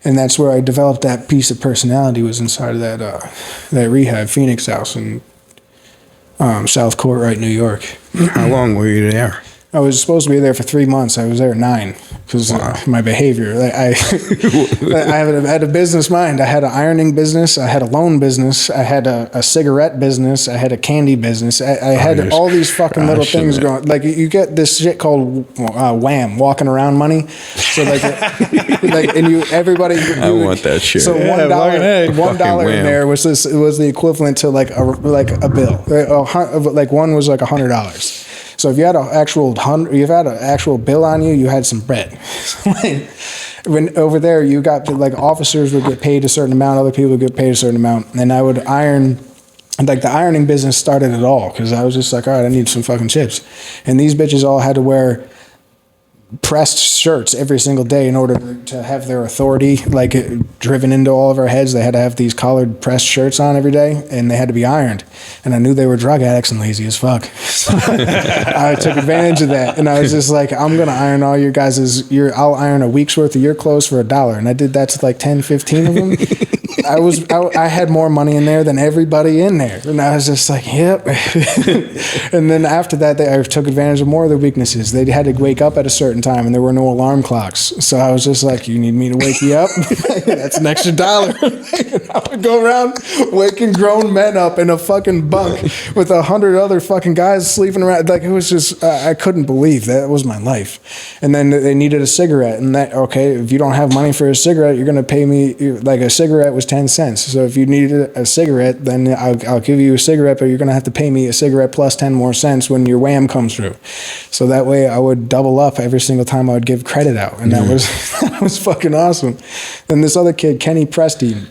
And that's where I developed that piece of personality, was inside of that rehab, Phoenix House in South Courtright, New York. How long were you there? I was supposed to be there for 3 months. I was there 9 because my behavior. I had a business mind. I had an ironing business. I had a loan business. I had a cigarette business. I had a candy business. I had all these fucking little things going. Like you get this shit called wham, walking around money. So everybody. I want that shit. So $1 in there was the equivalent to like a bill. Like one was like $100. So if you had an actual bill on you, you had some bread. When over there, you got like officers would get paid a certain amount, other people would get paid a certain amount, and I would iron. Like the ironing business started it all because I was just like, all right, I need some fucking chips, and these bitches all had to wear pressed shirts every single day in order to have their authority like driven into all of our heads. They had to have these collared pressed shirts on every day, and they had to be ironed. And I knew they were drug addicts and lazy as fuck. So I took advantage of that, and I was just like, I'm gonna iron all your guys' I'll iron a week's worth of your clothes for $1. And I did that to like 10, 15 of them. I had more money in there than everybody in there, and I was just like, yep. And then after that, I took advantage of more of their weaknesses. They had to wake up at a certain time, and there were no alarm clocks. So I was just like, you need me to wake you up? That's an extra $1. I would go around waking grown men up in a fucking bunk with 100 other fucking guys sleeping around. Like, it was just, I couldn't believe that was my life. And then they needed a cigarette, and okay, if you don't have money for a cigarette, you're going to pay me, like a cigarette was 10 cents. So if you needed a cigarette, then I'll give you a cigarette, but you're going to have to pay me a cigarette plus 10 more cents when your wham comes through. So that way I would double up every single time I would give credit out. And that was fucking awesome. Then this other kid, Kenny Presti,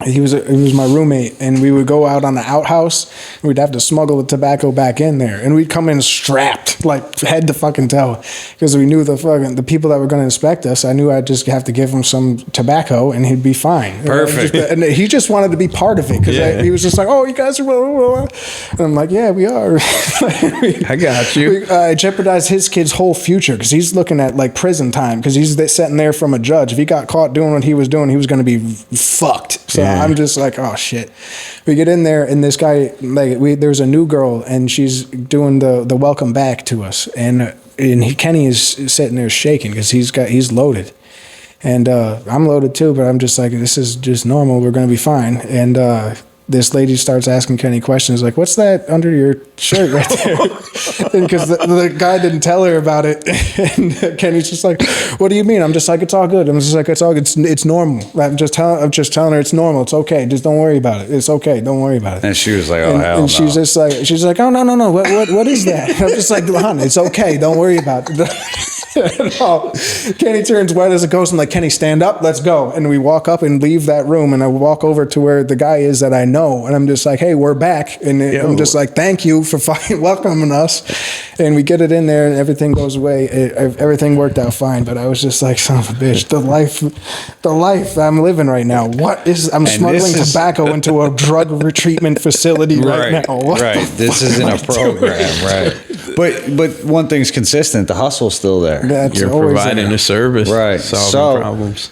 he was my roommate, and we would go out on the outhouse, and we'd have to smuggle the tobacco back in there, and we'd come in strapped, like head to fucking toe, because we knew the people that were going to inspect us. I knew I'd just have to give him some tobacco, and he'd be fine. Perfect. And he just wanted to be part of it, because he was just like, "Oh, you guys are," and I'm like, "Yeah, we are." I got you. I jeopardized his kid's whole future because he's looking at like prison time because he's sitting there from a judge. If he got caught doing what he was doing, he was going to be fucked. So I'm just like, oh shit. We get in there, and this guy, there's a new girl, and she's doing the welcome back to us, and Kenny is sitting there shaking because he's loaded, and I'm loaded too, but I'm just like, this is just normal. We're gonna be fine. And this lady starts asking Kenny questions like, "What's that under your shirt right there?" Because the guy didn't tell her about it, and Kenny's just like, "What do you mean?" I'm just like, "It's all good." I'm just like, "It's all good. It's normal." I'm just telling her it's normal. It's okay. Just don't worry about it. It's okay. Don't worry about it. And she was like, "Oh, hell and she's like, "Oh, no. What is that?" I'm just like, "Hon, it's okay. Don't worry about it." No. Kenny turns white as a ghost. I'm like, "Kenny, stand up. Let's go." And we walk up and leave that room, and I walk over to where the guy is that I know, and I'm just like, "Hey, we're back." And I'm just like, "Thank you for fucking welcoming us." And we get it in there, and everything goes away. Everything worked out fine. But I was just like, "Son of a bitch, the life I'm living right now. I'm smuggling tobacco into a drug retreatment facility right now." Right. This isn't a program, right? But one thing's consistent: the hustle's still there. You're providing a service, right? Solving problems.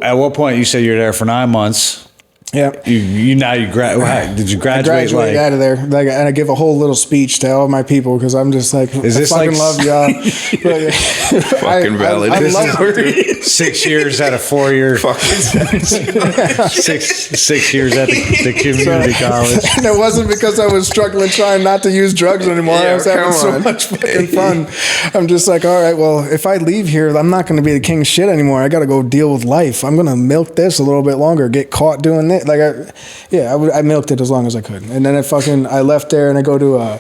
At what point you said you're there for 9 months? Yeah. Did you graduate? I graduated out of there, and I give a whole little speech to all my people because I'm just like, I fucking love y'all. Fucking valid. I love it. 6 years at a 4-year. 6 years at the community college. And it wasn't because I was struggling trying not to use drugs anymore. I was having so much fucking fun. I'm just like, all right, well, if I leave here, I'm not going to be the king of shit anymore. I got to go deal with life. I'm going to milk this a little bit longer, get caught doing this. Like, I milked it as long as I could. And then I left there and I go to a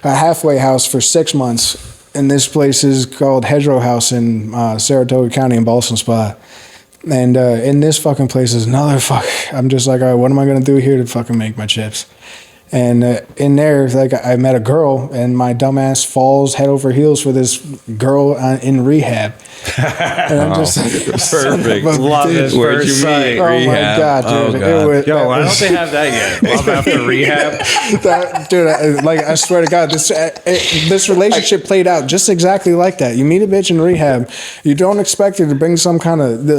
halfway house for 6 months. And this place is called Hedgerow House in Saratoga County in Ballston Spa. And in this fucking place is another I'm just like, all right, what am I going to do here to fucking make my chips? And in there, like, I met a girl, and my dumbass falls head over heels for this girl in rehab. And I'm just like, perfect. Love it. Where'd you meet? Oh Rehab. my god, dude! Yo, why don't they have that yet? Love after rehab. I swear to God, this relationship played out just exactly like that. You meet a bitch in rehab, you don't expect her to bring some kind of.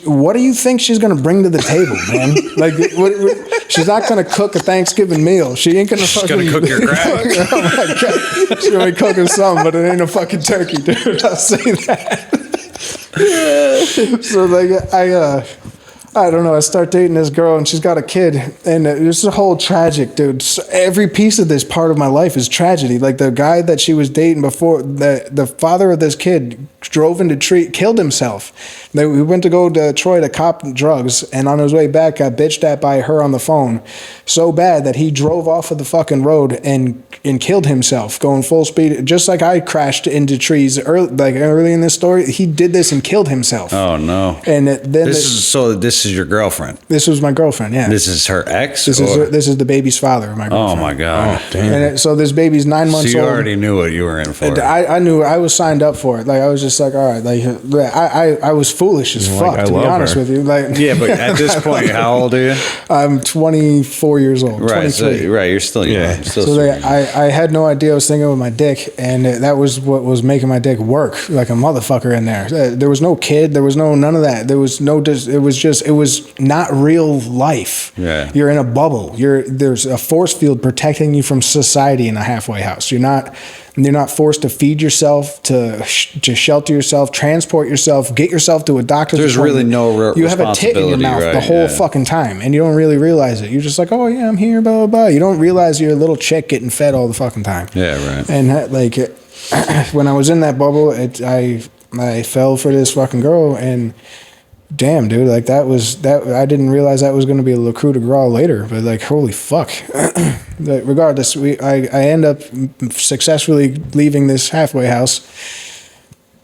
What do you think she's gonna bring to the table, man? Like, she's not gonna cook a Thanksgiving meal. She ain't gonna fucking cook your crab. Oh my god, she's gonna be cooking something, but it ain't a fucking turkey, dude. I'll say that. So like I don't know. I start dating this girl, and she's got a kid, and it's a whole tragic, dude. So every piece of this part of my life is tragedy. Like, the guy that she was dating before, the father of this kid drove into killed himself. We went to go to Troy to cop drugs, and on his way back, got bitched at by her on the phone so bad that he drove off of the fucking road and killed himself, going full speed, just like I crashed into trees early in this story. He did this and killed himself. Oh no! And then this is your girlfriend. This was my girlfriend. Yeah. This is her ex. This is the baby's father. My girlfriend. Oh my god! Oh, damn. And so this baby's 9 months old. So you already knew what you were in for. I knew. I was signed up for it. Like, I was just like, all right. Like, I was foolish as fuck, to be honest with you. Like, yeah, but at this point, how old are you? I'm 24 years old. Right. 23. Right. You're still young. Yeah. I had no idea I was thinking with my dick, and that was what was making my dick work like a motherfucker in there. There was no kid. There was none of that. There was no. It was not real life. Yeah. You're in a bubble. There's a force field protecting you from society in a halfway house. You're not forced to feed yourself, to shelter yourself, transport yourself, get yourself to a doctor's There's appointment. really no You have a tit in your mouth the whole fucking time, and you don't really realize it. You're just like, oh yeah, I'm here, blah blah blah. You don't realize you're a little chick getting fed all the fucking time. Yeah, right. And when I was in that bubble, I fell for this fucking girl, and damn, dude, like that. I didn't realize that was going to be a le coup de grace later, but like, holy fuck. Regardless, I end up successfully leaving this halfway house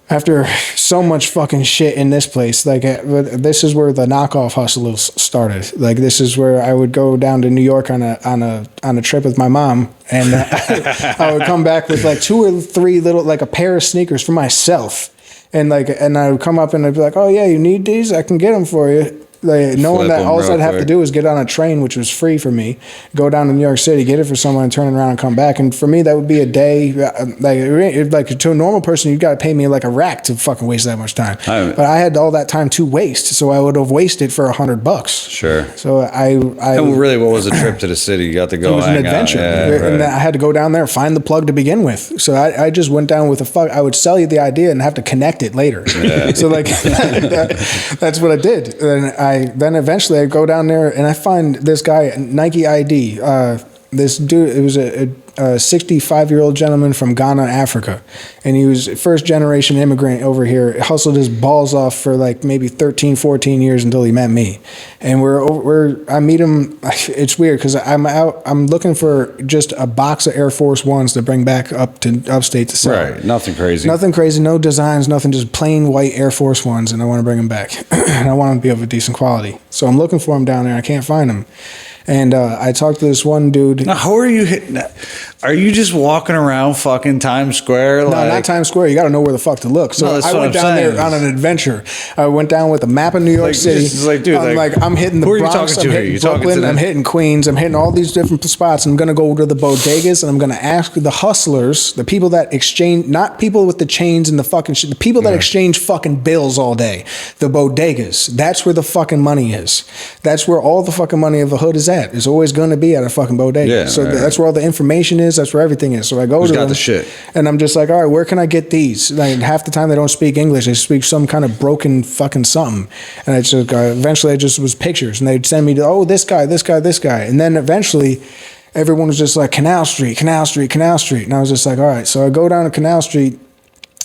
after so much fucking shit in this place. Like, this is where the knockoff hustle started. Like, this is where I would go down to New York on a trip with my mom, and I would come back with like 2 or 3 little, like a pair of sneakers for myself. And I would come up and I'd be like, oh yeah, you need these? I can get them for you. Like, knowing that all I'd have to do is get on a train, which was free for me, go down to New York City, get it for someone, and turn it around and come back. And for me, that would be a day. Like to a normal person, you've got to pay me like a rack to fucking waste that much time. But I had all that time to waste, so I would have wasted for $100. Sure. So And really, what was the trip to the city? You got to go. It was an adventure, and I had to go down there, find the plug to begin with. So I just went down with I would sell you the idea and have to connect it later. Yeah. So like that's what I did, and then eventually I go down there and I find this guy, Nike ID. This dude, it was a 65-year-old gentleman from Ghana, Africa. And he was first generation immigrant over here, hustled his balls off for like maybe 13, 14 years until he met me. And I meet him. It's weird because I'm looking for just a box of Air Force Ones to bring back up to upstate to sell. Right. Nothing crazy. Nothing crazy, no designs, nothing, just plain white Air Force Ones. And I want to bring them back. And I want them to be of a decent quality. So I'm looking for him down there. I can't find him. And I talked to this one dude. Now, how are you hitting that? Are you just walking around fucking Times Square? No, not Times Square. You got to know where the fuck to look. So I went down there on an adventure. I went down with a map of New York City. I'm hitting the Bronx. I'm hitting Brooklyn. I'm hitting Queens. I'm hitting all these different spots. I'm going to go to the bodegas and I'm going to ask the hustlers, the people that exchange, not people with the chains and the fucking shit, the people that exchange fucking bills all day. The bodegas. That's where the fucking money is. That's where all the fucking money of the hood is at. It's always going to be at a fucking bodega. Yeah, so that's where all the information is. That's where everything is. So I go to them, the shit? And I'm just like, all right, where can I get these? Like half the time they don't speak English. They speak some kind of broken fucking something. And I just eventually I just was pictures, and they'd send me to this guy, this guy, this guy, and then eventually everyone was just like Canal Street, Canal Street, Canal Street, and I was just like, all right. So I go down to Canal Street.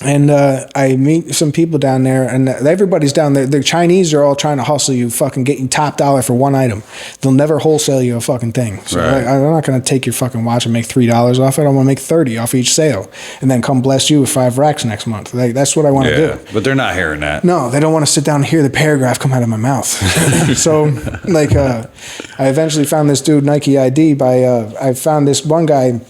And I meet some people down there, and everybody's down there. The Chinese are all trying to hustle you, fucking get you top dollar for one item. They'll never wholesale you a fucking thing. So right. I'm not going to take your fucking watch and make $3 off it. I want to make $30 off each sale, and then come bless you with 5 racks next month. Like, that's what I want to do. But they're not hearing that. No, they don't want to sit down and hear the paragraph come out of my mouth. So, I eventually found this dude, Nike ID, I found this one guy.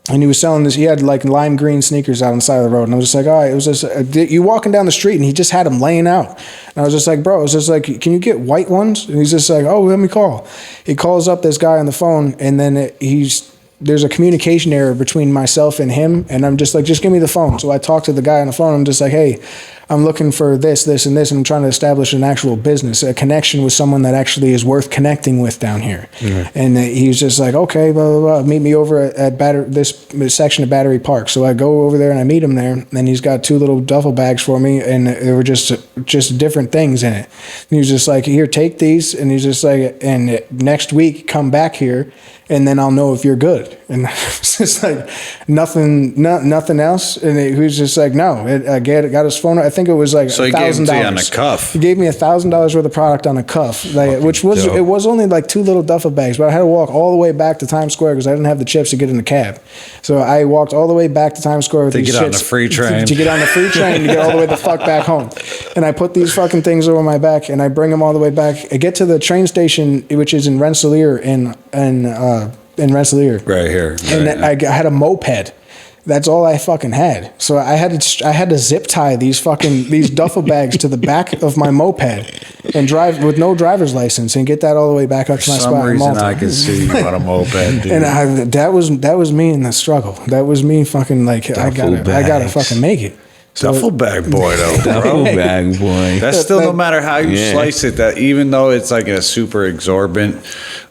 And he was selling this. He had like lime green sneakers out on the side of the road, and I was just like, all right. It was just you walking down the street, and he just had them laying out. And I was just like, bro, I was just like, can you get white ones? And he's just like, oh, let me call. He calls up this guy on the phone, and then there's a communication error between myself and him, and I'm just like, just give me the phone. So I talk to the guy on the phone. I'm just like, hey, I'm looking for this, this, and this, and I'm trying to establish an actual business, a connection with someone that actually is worth connecting with down here. Mm-hmm. And he was just like, okay, blah, blah, blah. Meet me over at this section of Battery Park. So I go over there and I meet him there, and he's got 2 little duffel bags for me, and they were just different things in it. And he was just like, here, take these, and he's just like, and next week come back here, and then I'll know if you're good. And it's just like nothing else. And he was just like, no. I got his phone. I think it was like $1,000. So he gave it to you on a cuff. He gave me $1,000 worth of product on a cuff, which was dope. It was only like 2 little duffel bags, but I had to walk all the way back to Times Square because I didn't have the chips to get in the cab. So I walked all the way back to Times Square with these shits. To get on the free train. To get on the free train to get all the way the fuck back home. And I put these fucking things over my back, and I bring them all the way back. I get to the train station, which is in Rensselaer, in Rensselaer. Right here. And I had a moped. That's all I fucking had. So I had to zip tie these duffel bags to the back of my moped and drive with no driver's license and get that all the way back up to my spot. For some reason, I can see you on a moped, dude. And that was me in the struggle. That was me fucking like I gotta fucking make it. So, duffel bag boy, though, bro. Duffel bag boy. That's still, no matter how you slice it, that even though it's like a super exorbitant,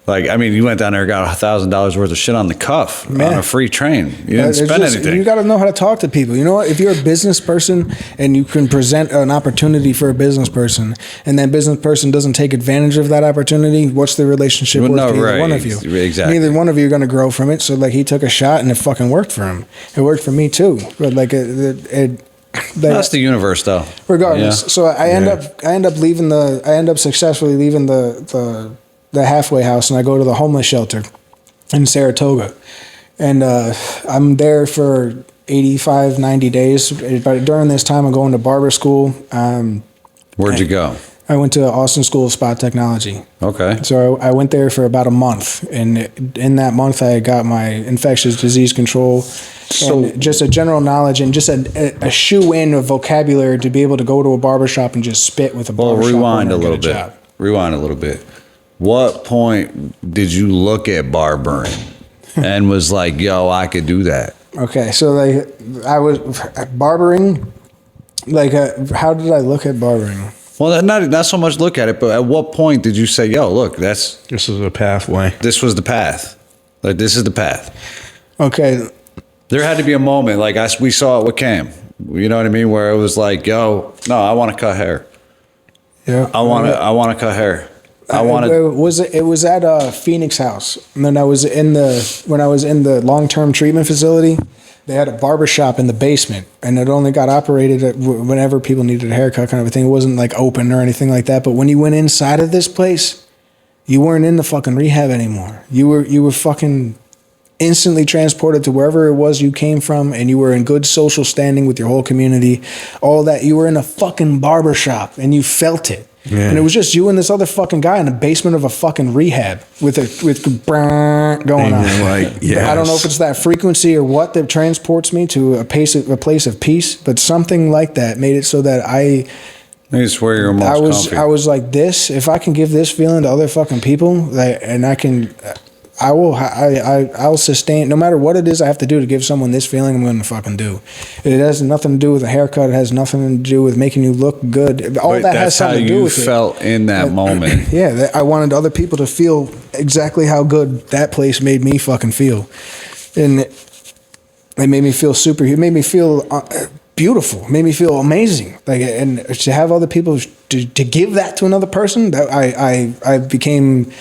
like, I mean, you went down there and got $1,000 worth of shit on the cuff on a free train. You didn't spend anything. You got to know how to talk to people. You know what? If you're a business person and you can present an opportunity for a business person, and that business person doesn't take advantage of that opportunity, what's the relationship with either one of you? Exactly. Neither one of you are going to grow from it. So, like, he took a shot and it fucking worked for him. It worked for me too. But like that's the universe, though. Regardless, so I end up successfully leaving the halfway house, and I go to the homeless shelter in Saratoga, and I'm there for 85, 90 days. But during this time, I'm going to barber school. Where'd you go? I went to Austin School of Spot Technology. Okay. So I went there for about a month, and in that month, I got my infectious disease control. So just a general knowledge and just a shoe-in of vocabulary to be able to go to a barbershop and just spit with a barbershop. Rewind a little bit. Rewind a little bit. What point did you look at barbering and was like, yo, I could do that? Okay, so I was barbering. How did I look at barbering? Well, not so much look at it, but at what point did you say, yo, look, this is a pathway. This was the path. Like, this is the path. Okay. There had to be a moment, like we saw it with Cam. You know what I mean? Where it was like, yo, no, I want to cut hair. Yeah. I want to cut hair. I want to. It was at Phoenix House. And then when I was in the long-term treatment facility, they had a barbershop in the basement, and it only got operated whenever people needed a haircut, kind of a thing. It wasn't like open or anything like that. But when you went inside of this place, you weren't in the fucking rehab anymore. You were fucking instantly transported to wherever it was you came from, and you were in good social standing with your whole community. All that, you were in a fucking barbershop, and you felt it. Yeah. And it was just you and this other fucking guy in the basement of a fucking rehab with going on. Like, yes. I don't know if it's that frequency or what that transports me to a place of peace, but something like that made it so that it's where you're most comfy. I was like, this, if I can give this feeling to other fucking people, and I'll sustain, no matter what it is I have to do to give someone this feeling, I'm going to fucking do. It has nothing to do with a haircut. It has nothing to do with making you look good. All that has something to do with it. That's how you felt in that moment. Yeah, I wanted other people to feel exactly how good that place made me fucking feel. And it made me feel it made me feel beautiful, it made me feel amazing. Like, and to have other people to give that to another person, that I became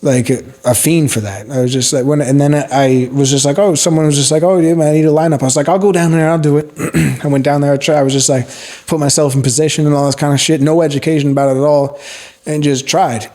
like a fiend for that. I was just like, and then I was just like, oh, someone was just like, oh, yeah, man, I need a lineup. I was like, I'll go down there, I'll do it. I went down there, I was just like, put myself in position and all this kind of shit. No education about it at all, and just tried.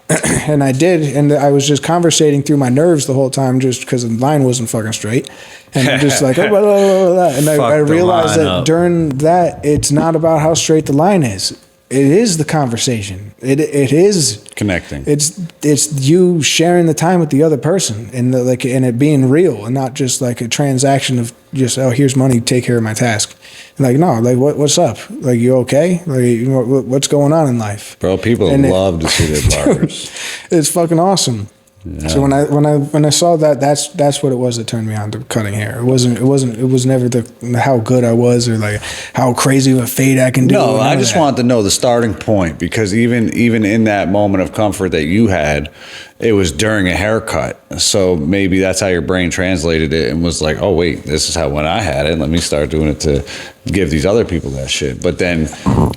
And I did, and I was just conversating through my nerves the whole time, just because the line wasn't fucking straight. And I'm just like, oh, blah, blah, blah, blah. And I realized that during that, it's not about how straight the line is. It is the conversation. It is connecting. It's you sharing the time with the other person, and and it being real, and not just like a transaction of just, oh, here's money, take care of my task. And like, no, like what's up? Like, you okay? Like, what's going on in life? Bro, people love to see their barbers. It's fucking awesome. Yeah. So when I saw that, that's what it was that turned me on to cutting hair. It was never how good I was or like how crazy of a fade I can do. No, I just wanted to know the starting point, because even in that moment of comfort that you had, it was during a haircut. So maybe that's how your brain translated it and was like, oh wait, this is how when I had it, let me start doing it to give these other people that shit. But then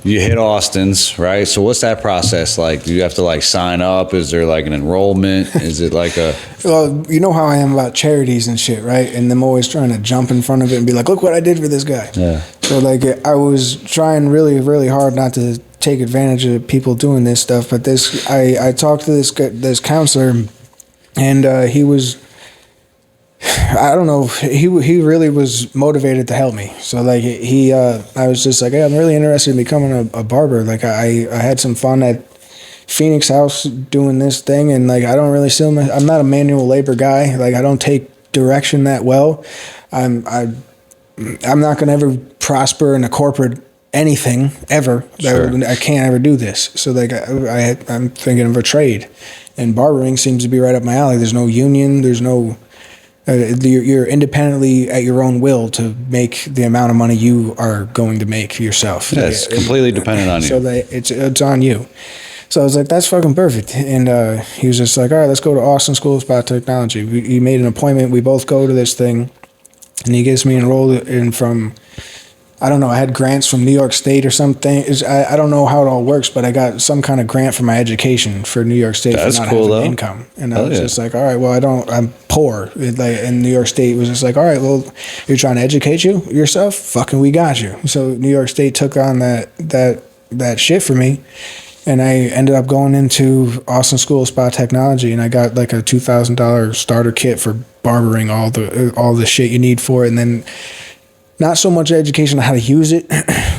you hit Austin's, right? So what's that process like? Do you have to like sign up? Is there like an enrollment? Is it like a... Well, you know how I am about charities and shit, right? And I'm always trying to jump in front of it and be like, look what I did for this guy. Yeah. So like I was trying really, really hard not to take advantage of people doing this stuff, but I talked to this counselor, and he was, I don't know, he really was motivated to help me. So like I was just like, hey, I'm really interested in becoming a barber. Like I had some fun at Phoenix House doing this thing, and like I don't really see I'm not a manual labor guy. Like I don't take direction that well. I'm not gonna ever prosper in a corporate anything ever. Sure. I can't ever do this. So like I'm thinking of a trade, and barbering seems to be right up my alley. There's no union. There's no. You're independently at your own will to make the amount of money you are going to make yourself. Yeah, it's completely dependent on you. So it's on you. So I was like, that's fucking perfect. And he was just like, all right, let's go to Austin School of Biotechnology. He made an appointment. We both go to this thing, and he gets me enrolled in from, I don't know, I had grants from New York State or something. I don't know how it all works, but I got some kind of grant for my education for New York State. That's for not cool, having income. And I was just like, all right, well, I'm poor. And New York State was just like, all right, well, you're trying to educate yourself? Fucking we got you. So New York State took on that shit for me. And I ended up going into Austin School of Spa Technology, and I got like a $2,000 starter kit for barbering, all the shit you need for it, and then not so much education on how to use it,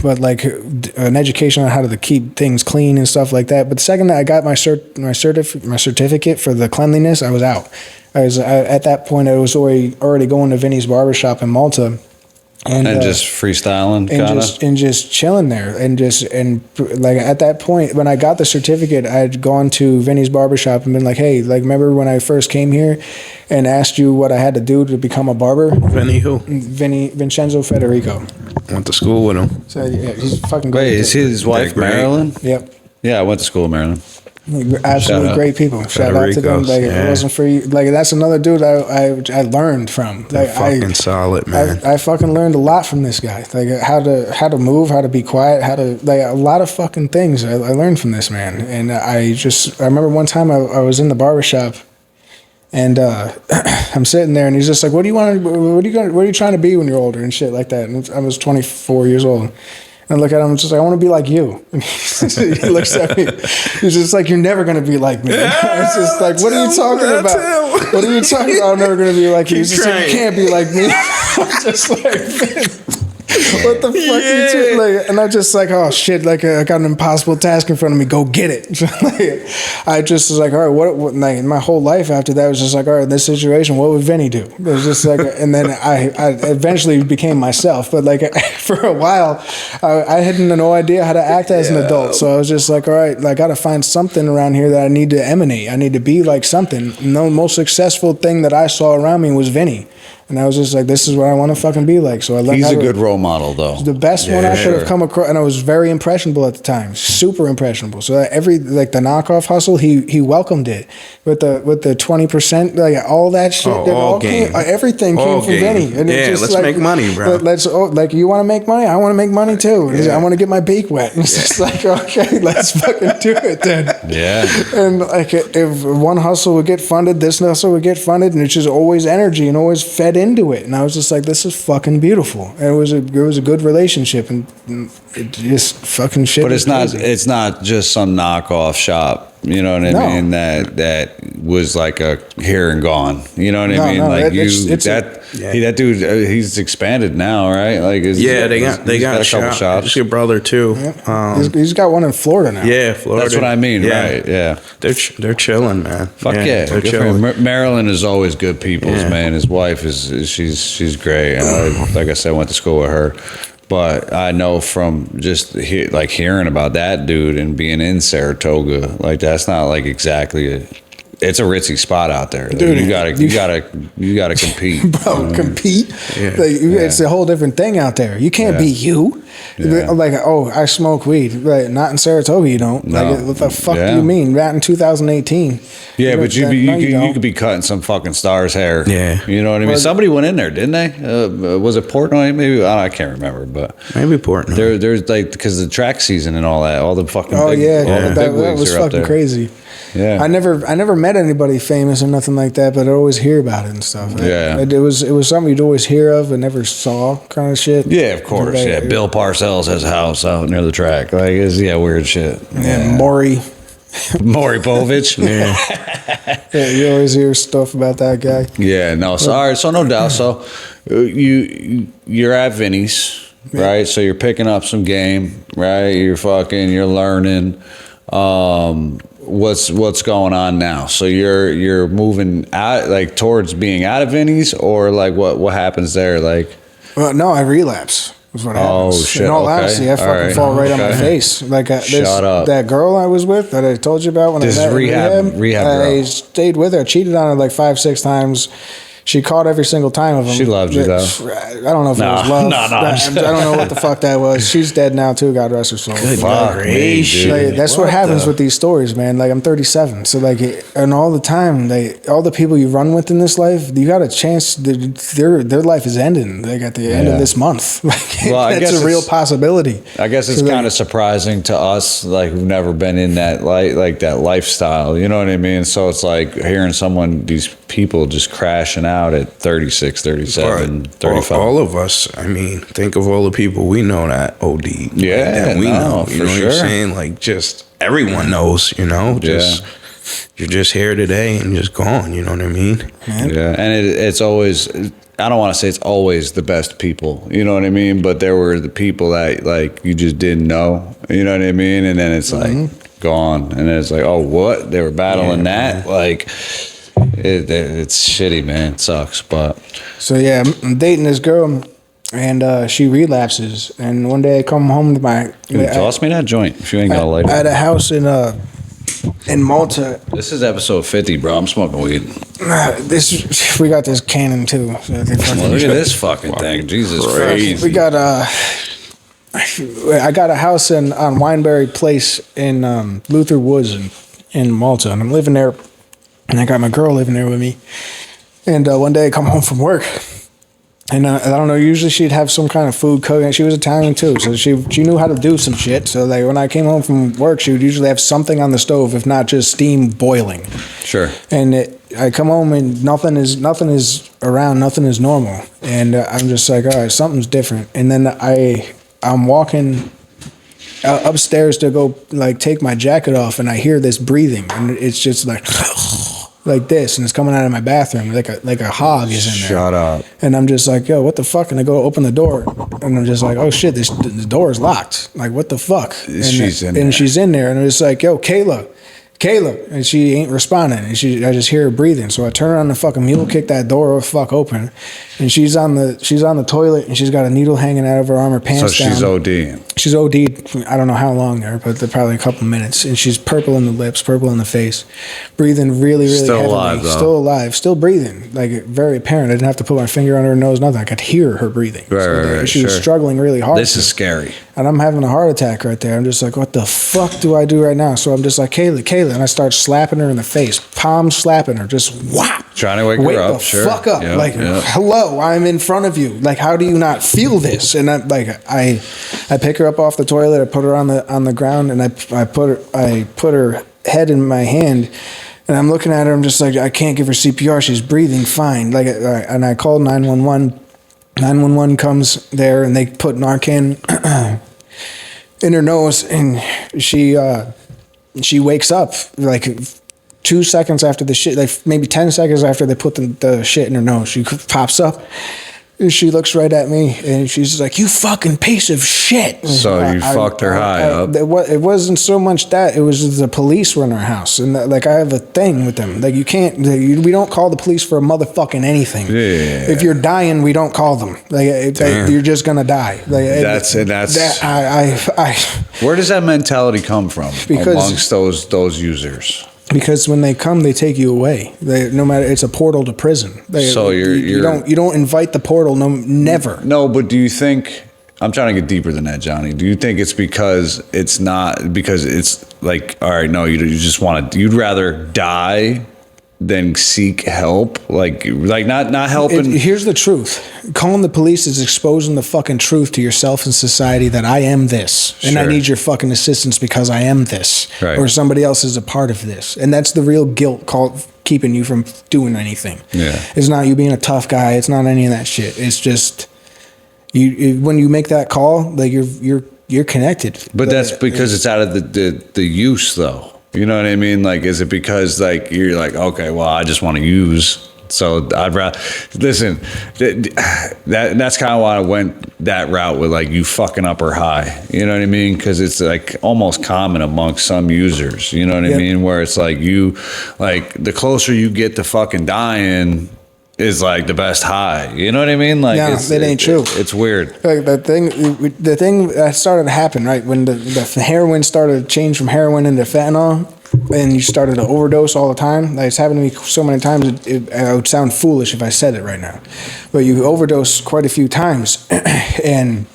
but like an education on how to keep things clean and stuff like that. But the second that I got my certificate for the cleanliness, I was out. At that point I was already going to Vinny's Barbershop in Malta. And just freestyling, and just chilling there, and like at that point when I got the certificate, I had gone to Vinny's Barbershop and been like, hey, like remember when I first came here and asked you what I had to do to become a barber? Vinny who? Vincenzo Federico. Went to school with him. So yeah, he's fucking great. Wait, is his wife Marilyn? Yep. Yeah, I went to school in Maryland. Absolutely great people. Shout out to them. Like, if it wasn't for you, like, that's another dude I learned from. Like, fucking solid, man. I fucking learned a lot from this guy. Like, how to move, how to be quiet, how to, like, a lot of fucking things I learned from this man. And I remember one time I was in the barbershop, and I'm sitting there, and he's just like, "What are you trying to be when you're older?" and shit like that. And I was 24 years old. And I look at him and just like, "I want to be like you." And he looks at me. He's just like, "You're never going to be like me." It's just like, "What are you talking about? What are you talking about? I'm never going to be like you." He's just like, "You can't be like me." I'm just like, what the fuck are you doing? Like, and I'm just like, "Oh shit, like, I got an impossible task in front of me, go get it." Like, I just was like, all right, what like, my whole life after that was just like, all right, in this situation, what would Vinny do? It was just like, and then I eventually became myself, but like, for a while, I had no idea how to act as an adult. So I was just like, all right, like, I got to find something around here that I need to emanate. I need to be like something. And the most successful thing that I saw around me was Vinny. And I was just like, this is what I want to fucking be like. So I learned. He's a good role model, though. The best one I could have come across, and I was very impressionable at the time, super impressionable. So every, like, the knockoff hustle, he welcomed it with the 20%, like, all that shit. Everything came from Vinny. And let's make money, bro. Like, you want to make money? I want to make money too. I want to get my beak wet. It's just like, okay, let's fucking do it then. Yeah. And like, if one hustle would get funded, this hustle would get funded, and it's just always energy and always fed into it. And I was just like, this is fucking beautiful. And it was a good relationship, and it just fucking shit. But it's not just some knockoff shop. You know what I mean? That was like a here and gone. You know what I mean? Like, that dude, he's expanded now, right? Like, they got a couple shops. It's your brother too. Yeah. He's got one in Florida now. Yeah, Florida. That's what I mean, right? Yeah, they're chilling, man. Fuck yeah, they're chilling. Maryland is always good people's man. His wife she's great. Like I said, I went to school with her. But I know from just hearing about that dude and being in Saratoga, like, that's not like exactly it's a ritzy spot out there. Dude, you gotta compete, bro. Compete. Yeah. Like, it's a whole different thing out there. You can't be you. Yeah. Like, oh, I smoke weed. Like, not in Saratoga, you don't. No. Like, what the fuck do you mean? Not in 2018. Yeah, but you could be cutting some fucking star's hair. Yeah, you know what I mean. Somebody went in there, didn't they? Was it Portnoy? Maybe I can't remember, but maybe Portnoy. There's like, because the track season and all that, all the fucking that was fucking crazy. Yeah, I never met anybody famous or nothing like that, but I always hear about it and stuff. It was something you'd always hear of and never saw, kind of shit. Yeah, of course. Yeah, Bill Parcells has a house out near the track. Like, it's weird shit. Yeah, Maury Povich. Yeah, you always hear stuff about that guy. Yeah, no. So all right, so no doubt. So you're at Vinny's, right? So you're picking up some game, right? You're learning. What's going on now? So you're moving out, like, towards being out of Vinny's, or like what happens there? Like, well, no, I relapse. Was what happens. Oh shit! In all honesty, I fucking fall right on my face. Like, that girl I was with that I told you about when I met rehab. I stayed with her, cheated on her like 5-6 times. She caught every single time of them. She loved you, though. I don't know if it was love. No. I don't know what the fuck that was. She's dead now, too. God rest her soul. Good fuck, like, that's what happens with these stories, man. Like, I'm 37. So, like, and all the time, all the people you run with in this life, you got a chance. Their life is ending, like, at the end of this month. Like, that's a real possibility. I guess it's kind of surprising to us, like, who've never been in that, that lifestyle. You know what I mean? So it's like hearing these people just crashing out at 36, 37, 35. All of us. I mean, think of all the people we know that OD. Yeah, that we know. You know what I'm saying? Like, just everyone knows. You know, you're just here today and just gone. You know what I mean? Yeah, and it's always. I don't want to say it's always the best people. You know what I mean? But there were the people that, like, you just didn't know. You know what I mean? And then it's like gone, and then it's like, oh, what? They were battling that, like. It's shitty, man. It sucks, but so yeah, I'm dating this girl, and she relapses. And one day I come home to my. Toss me that joint if you ain't got a light. I had a house in Malta. This is episode 50, bro. I'm smoking weed. We got this Canon too. So look at this fucking thing. Jesus Christ. We got I got a house on Wineberry Place in Luther Woods, and in Malta, and I'm living there, and I got my girl living there with me. And one day I come home from work, and I don't know, usually she'd have some kind of food cooking. She was Italian too, so she knew how to do some shit. So like when I came home from work, she would usually have something on the stove, if not just steam boiling. Sure. And I come home and nothing is around, nothing is normal, and I'm just like, all right, something's different. And then I'm walking upstairs to go like take my jacket off, and I hear this breathing, and it's just like this, and it's coming out of my bathroom like a hog is in there. Shut up. And I'm just like, yo, what the fuck? And I go open the door, and I'm just like, oh shit, the door is locked. Like, what the fuck? She's in there. And she's in there, and I'm just like, yo, Kayla, and she ain't responding, and I just hear her breathing. So I turn around and fucking mule kick that door the fuck open, and she's on the toilet, and she's got a needle hanging out of her arm, her pants down. So she's ODing. She's OD'd, I don't know how long there, but probably a couple minutes. And she's purple in the lips, purple in the face, breathing really, really Still heavily. alive, though. Still alive, still breathing. Like, very apparent. I didn't have to put my finger on her nose, nothing. I could hear her breathing. Right, she was struggling really hard. This is scary. And I'm having a heart attack right there. I'm just like, what the fuck do I do right now? So I'm just like, Kayla. And I start slapping her in the face, palm slapping her, just whap. Trying to wake her up, the sure. fuck up. Yep, like, yep. Hello, I'm in front of you. Like, how do you not feel this? And I pick her up off the toilet, I put her on the ground, and I put her head in my hand, and I'm looking at her, I'm just like, I can't give her CPR, she's breathing fine. Like, and I called 911. 911 comes there, and they put Narcan in her nose, and she wakes up like 2 seconds after the shit, like maybe 10 seconds after they put the shit in her nose. She pops up, and she looks right at me, and she's like, you fucking piece of shit. So you fucked her high up. It wasn't so much that, it was the police were in our house, and like I have a thing with them. Like, we don't call the police for a motherfucking anything. Yeah. If you're dying, we don't call them. Like, you're just gonna die. Like, That's where does that mentality come from amongst those users? Because when they come, they take you away. No matter, it's a portal to prison. So you don't invite the portal. No, never. No, but do you think? I'm trying to get deeper than that, Johnny. Do you think it's because it's like, all right, no, you just want to. You'd rather die than seek help, like not helping. Here's the truth. Calling the police is exposing the fucking truth to yourself and society that I am this, and I need your fucking assistance because I am this, right. Or somebody else is a part of this, and that's the real guilt keeping you from doing anything. Yeah, it's not you being a tough guy. It's not any of that shit. It's just when you make that call, like you're connected. But that's because it's out of the use, though. You know what I mean? Like, is it because like you're like, okay, well, I just want to use, so I'd rather listen. That's kind of why I went that route with like you fucking up or high. You know what I mean? Because it's like almost common amongst some users. You know what I mean? Where it's like the closer you get to fucking dying is like the best high. You know what I mean? Like, it ain't true. It's weird. Like the thing that started to happen, right, when the heroin started to change from heroin into fentanyl, and you started to overdose all the time. Like, it's happened to me so many times, it would sound foolish if I said it right now, but you overdose quite a few times, and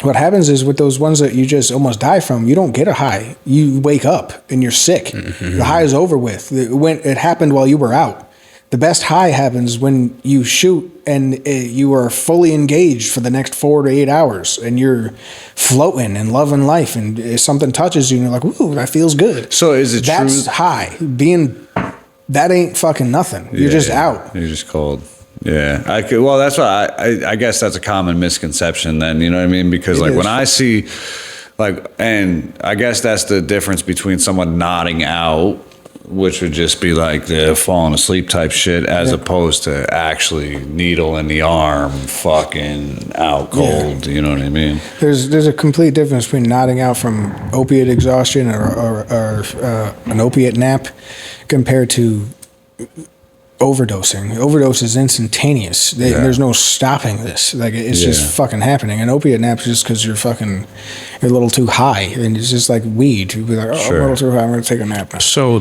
what happens is with those ones that you just almost die from, you don't get a high. You wake up and you're sick. Mm-hmm. The high is over with. It happened while you were out. The best high happens when you shoot and you are fully engaged for the next 4 to 8 hours, and you're floating and loving life, and if something touches you and you're like, ooh, that feels good. So is it That's true? high. That ain't fucking nothing. You're just out. You're just cold. Yeah. Well, that's why I guess that's a common misconception then, you know what I mean? Because like when I see and I guess that's the difference between someone nodding out, which would just be like the falling asleep type shit, as opposed to actually needle in the arm, fucking out cold. Yeah. You know what I mean? There's a complete difference between nodding out from opiate exhaustion or an opiate nap compared to overdosing. Overdose is instantaneous. There's no stopping this. Like, it's just fucking happening. An opiate nap is just because you're a little too high, and it's just like weed. You'd be like, I'm a little too high, I'm gonna take a nap now. So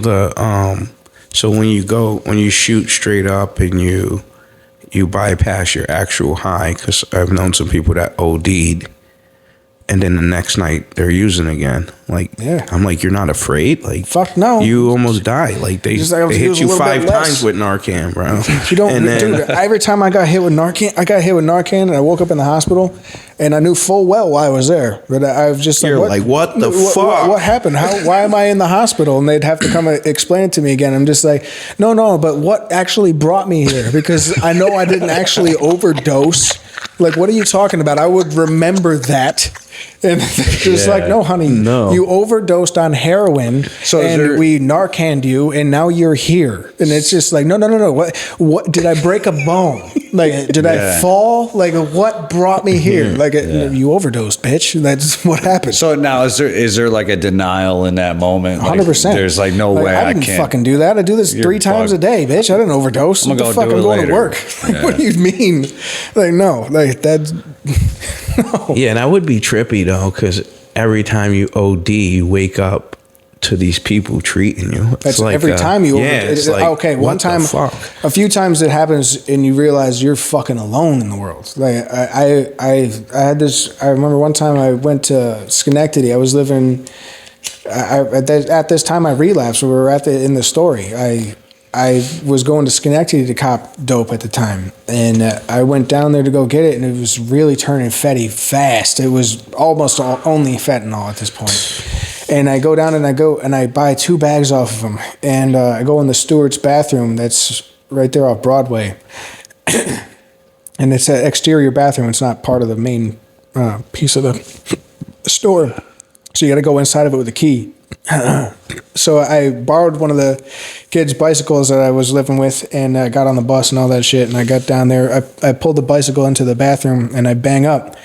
so when you shoot straight up and you bypass your actual high, because I've known some people that OD'd, and then the next night they're using again. Like, I'm like, you're not afraid? Like, fuck no. You almost die. Like they hit you 5 times with Narcan, bro. You don't, dude. Every time I got hit with Narcan, and I woke up in the hospital, and I knew full well why I was there. But I was just like, what the fuck? What happened? Why am I in the hospital? And they'd have to come and explain it to me again. I'm just like, no, but what actually brought me here? Because I know I didn't actually overdose. Like, what are you talking about? I would remember that. And it's like, no, honey, you overdosed on heroin, and we Narcaned you, and now you're here. And it's just like, no. What did I break a bone? Like, did I fall? Like, what brought me here? Like, you overdosed, bitch. That's what happened. So now, is there like a denial in that moment? 100%. There's like no way I can't fucking do that. I do this 3 times a day, bitch. I didn't overdose. What the fuck? I'm going to work. Like, what do you mean? Like, no, like that's. No. Yeah, and that would be trippy though, because every time you OD, you wake up to these people treating you. That's like every time you. It's like, okay, one time, a few times it happens, and you realize you're fucking alone in the world. Like I had this. I remember one time I went to Schenectady. I was living. At this time I relapsed. We were in the story. I was going to Schenectady to cop dope at the time, and I went down there to go get it, and it was really turning fetty fast. It was almost only fentanyl at this point. And I go down and I buy 2 bags off of them, and I go in the steward's bathroom that's right there off Broadway, and it's an exterior bathroom. It's not part of the main piece of the store, so you got to go inside of it with a key. So I borrowed one of the kids' bicycles that I was living with, and I got on the bus and all that shit, and I got down there. I pulled the bicycle into the bathroom, and I bang up.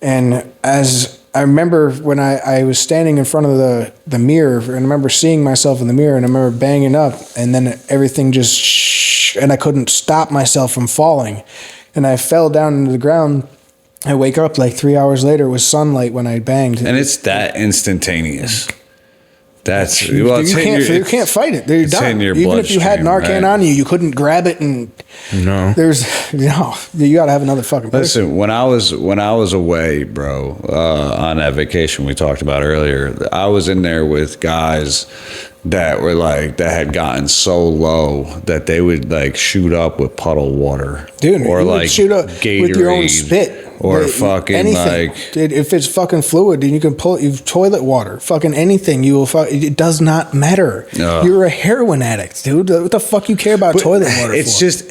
And as I remember when I was standing in front of the mirror, and I remember seeing myself in the mirror, and I remember banging up, and then everything just and I couldn't stop myself from falling. And I fell down into the ground. I wake up like 3 hours later with sunlight when I banged. And it's that instantaneous. That's you can't fight it. You're done. Even if you had Narcan on you, you couldn't grab it, and you got to have another fucking person. Listen, when I was away, bro, on that vacation we talked about earlier, I was in there with guys that were like that had gotten so low that they would like shoot up with puddle water, dude, or like shoot up Gatorade, with your own spit. Or fucking anything. Like, if it's fucking fluid, then you can pull it. You toilet water, fucking anything. You will. It does not matter. You're a heroin addict, dude. What the fuck you care about toilet water? It's just,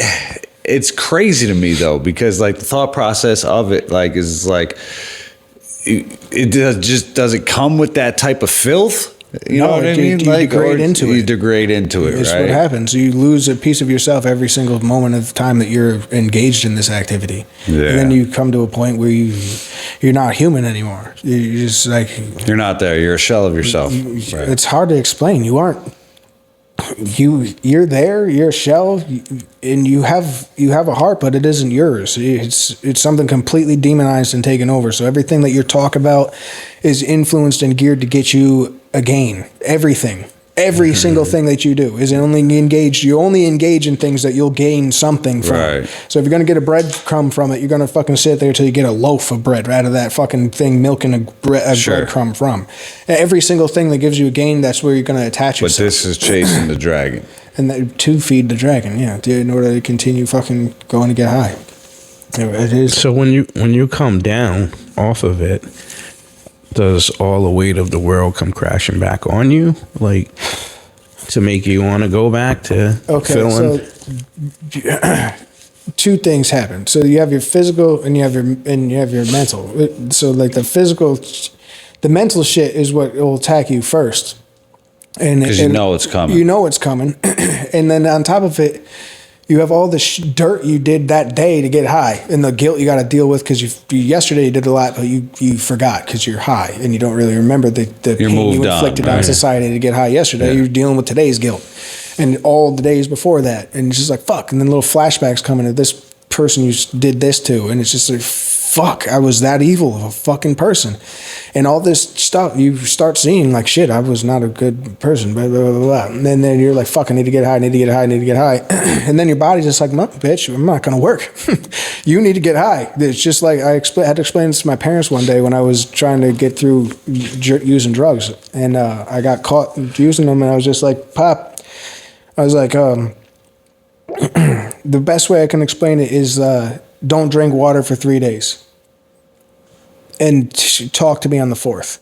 it's crazy to me though, because like the thought process of it, like is like, does it come with that type of filth? You know what I mean? You degrade into it. You degrade into it, That's right? what happens. You lose a piece of yourself every single moment of the time that you're engaged in this activity. Yeah. And then you come to a point where you're not human anymore. You're just like... You're not there. You're a shell of yourself. Right. It's hard to explain. You aren't... You're there. You're a shell, and you have a heart, but it isn't yours. It's something completely demonized and taken over. So everything that you're talking about is influenced and geared to get you a gain. Everything. Every single thing that you do is only engaged. You only engage in things that you'll gain something from. Right. So if you're going to get a breadcrumb from it, you're going to fucking sit there till you get a loaf of bread out of that fucking thing, milking a breadcrumb from. Every single thing that gives you a gain, that's where you're going to attach yourself. But this is chasing the dragon. And to feed the dragon, in order to continue fucking going to get high. It is. So when you come down off of it, does all the weight of the world come crashing back on you, like to make you want to go back to feeling? So 2 things happen. So you have your physical and you have your mental. So like the mental shit is what will attack you first, and because you know it's coming. You know it's coming, and then on top of it, you have all the dirt you did that day to get high, and the guilt you got to deal with because yesterday you did a lot, but you forgot because you're high and you don't really remember the pain you inflicted on society to get high yesterday. Yeah. You're dealing with today's guilt and all the days before that, and it's just like fuck. And then little flashbacks coming to this person you did this to, and it's just like fuck, I was that evil of a fucking person. And all this stuff, you start seeing like, shit, I was not a good person, blah, blah, blah, blah. And then you're like, fuck, I need to get high, and then your body's just like, bitch, I'm not going to work. You need to get high. It's just like, I had to explain this to my parents one day when I was trying to get through using drugs. And I got caught using them, and I was just like, Pop, I was like, the best way I can explain it is don't drink water for 3 days. And talk to me on the 4th,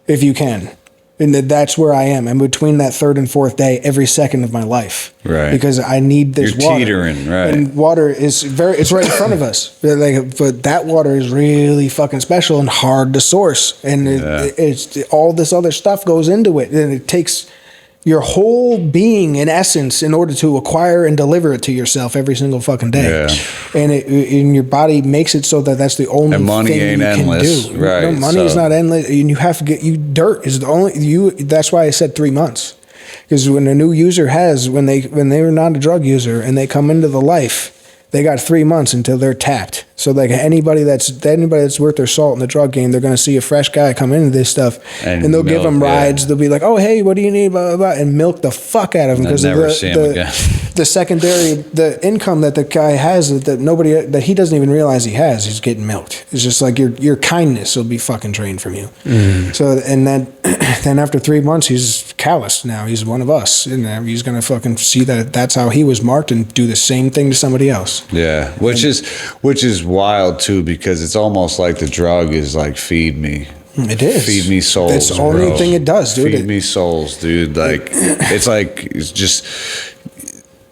if you can. And that's where I am. I'm between that 3rd and 4th day every second of my life. Right. Because I need this You're water. teetering, right. And water is it's right in front of us. But that water is really fucking special and hard to source. And it's all this other stuff goes into it. And it takes your whole being in essence in order to acquire and deliver it to yourself every single fucking day. Yeah. And your body makes it so that that's the only and money thing ain't you endless. can do. Right. No, money is not endless. And you have to get, dirt is the only, that's why I said 3 months. Because when a new user when they're not a drug user and they come into the life, they got 3 months until they're tapped. So like anybody that's worth their salt in the drug game, they're going to see a fresh guy come into this stuff, and they'll give them rides. Yeah. They'll be like, "Oh, hey, what do you need?" Blah, blah, blah, and milk the fuck out of him because the secondary income that the guy has that he doesn't even realize he has. He's getting milked. It's just like your kindness will be fucking drained from you. So and then after 3 months, he's callous. Now he's one of us, and he's going to fucking see that that's how he was marked and do the same thing to somebody else. Yeah, which is wild too, because it's almost like the drug is like feed me. It is. Feed me souls. That's the only thing it does, dude. Feed me souls, dude. Like it's just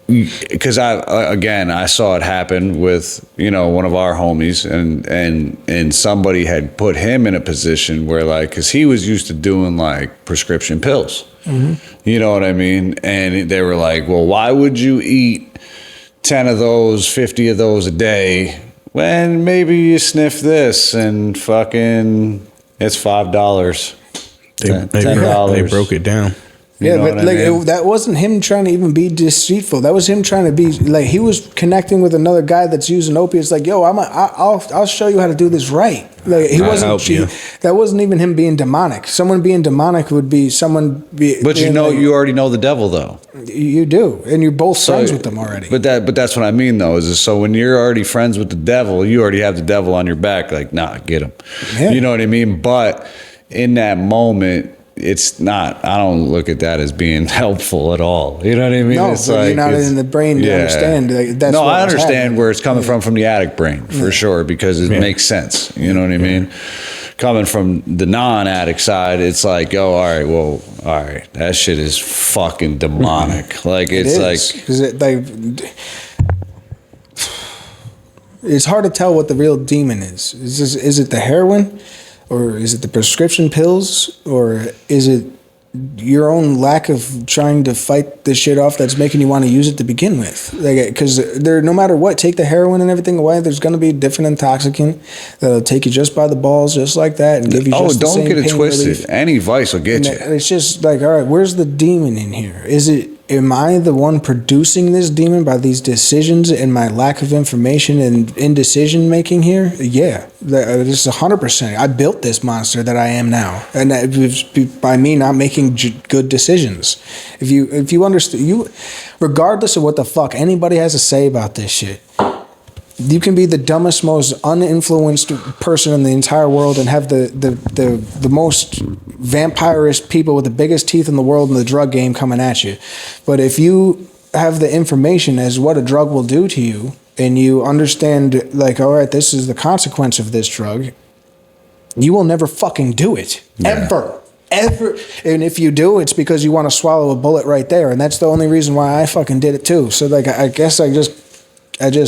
because I saw it happen with one of our homies, and somebody had put him in a position where like, because he was used to doing like prescription pills. Mm-hmm. You know what I mean? And they were like, well, why would you eat 10 of those, 50 of those a day when maybe you sniff this and fucking it's $5. $10. They broke it down. Yeah, but like that wasn't him trying to even be deceitful. That was him trying to be like, he was connecting with another guy that's using opiates. Like, yo, I'll show you how to do this right. Like he wasn't. That wasn't even him being demonic. Someone being demonic would be someone. But you already know the devil though. You do, and you're both friends with them already. But that's what I mean though. Is so when you're already friends with the devil, you already have the devil on your back. Like, nah, get him. Yeah. You know what I mean? But in that moment, it's not, I don't look at that as being helpful at all. You know what I mean? No, it's like, you're not in the brain to understand. That's I understand where it's coming from the addict brain, for sure, because it makes sense. You know what I mean? Coming from the non-addict side, it's like, oh, all right, that shit is fucking demonic. Like, it's it's hard to tell what the real demon is. Is it the heroin? Or is it the prescription pills? Or is it your own lack of trying to fight the shit off that's making you want to use it to begin with? Like, because no matter what, take the heroin and everything away, there's going to be a different intoxicant that'll take you just by the balls, just like that, and give you just the same pain relief. Don't get it twisted. Any vice will get you. It's just like, all right, where's the demon in here? Am I the one producing this demon by these decisions and my lack of information and indecision making here? Yeah, this is 100%. I built this monster that I am now, and that was by me not making good decisions. If you understand, regardless of what the fuck anybody has to say about this shit, you can be the dumbest, most uninfluenced person in the entire world and have the most vampirish people with the biggest teeth in the world in the drug game coming at you. But if you have the information as what a drug will do to you, and you understand, like, all right, this is the consequence of this drug, you will never fucking do it. Yeah. Ever. And if you do, it's because you want to swallow a bullet right there. And that's the only reason why I fucking did it too. So like, I guess I just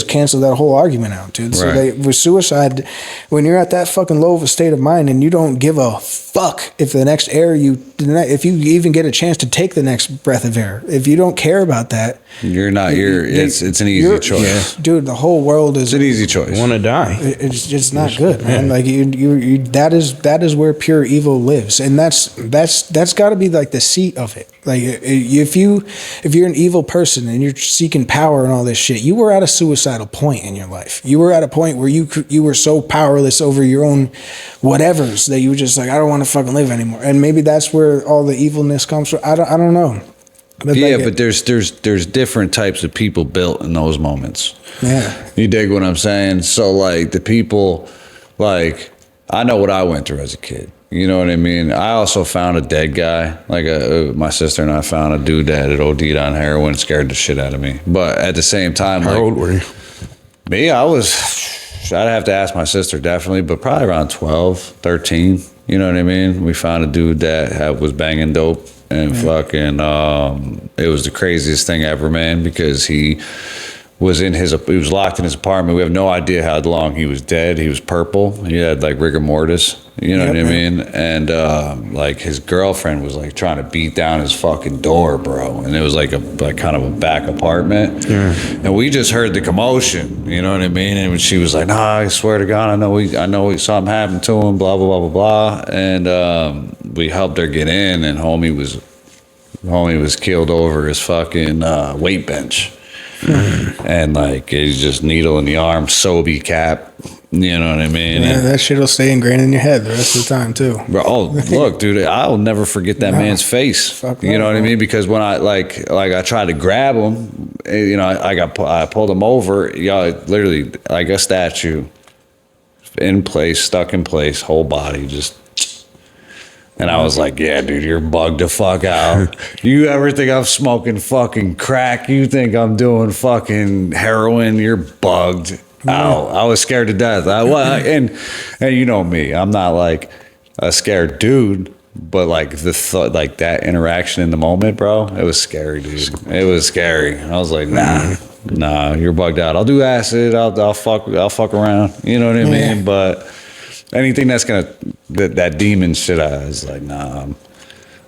canceled that whole argument out, dude. Right. So with suicide, when you're at that fucking low of a state of mind and you don't give a fuck if if you even get a chance to take the next breath of air, if you don't care about that, it's an easy choice. Dude, the whole world is an easy choice. You want to die. It's just not good, man. Like that is where pure evil lives. And that's got to be like the seat of it. Like if you're an evil person and you're seeking power and all this shit, you were at a suicidal point in your life. You were at a point where you were so powerless over your own whatevers that you were just like, I don't want to fucking live anymore. And maybe that's where all the evilness comes from. I don't know. But yeah, but there's different types of people built in those moments. Yeah. You dig what I'm saying? So like the people, like I know what I went through as a kid. You know what I mean? I also found a dead guy. Like my sister and I found a dude that had OD'd on heroin, scared the shit out of me. But at the same time, How old were you? Me, I'd have to ask my sister definitely, but probably around 12, 13. You know what I mean? We found a dude that was banging dope. And fucking, it was the craziest thing ever, man, because he was locked in his apartment. We have no idea how long he was dead. He was purple. He had like rigor mortis, you know what I mean? And like his girlfriend was like trying to beat down his fucking door, bro. And it was like kind of a back apartment. Yeah. And we just heard the commotion, you know what I mean? And she was like, nah, I swear to God, I know something happened to him, blah, blah, blah, blah, blah. And we helped her get in, and homie was killed over his fucking weight bench. And like he's just needle in the arm, Sobe cap, you know what I mean? Yeah, that shit'll stay ingrained in your head the rest of the time too. Bro, look, dude, I'll never forget that man's face. You know what I mean? Because when I I tried to grab him, you know, I pulled him over, literally like a statue, in place, stuck in place, whole body just. And I was like, yeah, dude, you're bugged the fuck out. You ever think I'm smoking fucking crack? You think I'm doing fucking heroin? You're bugged out. I was scared to death. And you know me, I'm not like a scared dude, but like the thought, like that interaction in the moment, bro, it was scary, dude. It was scary. I was like, nah, you're bugged out. I'll do acid. I'll fuck around. You know what I mean? But anything that's that demon shit, I was like, nah.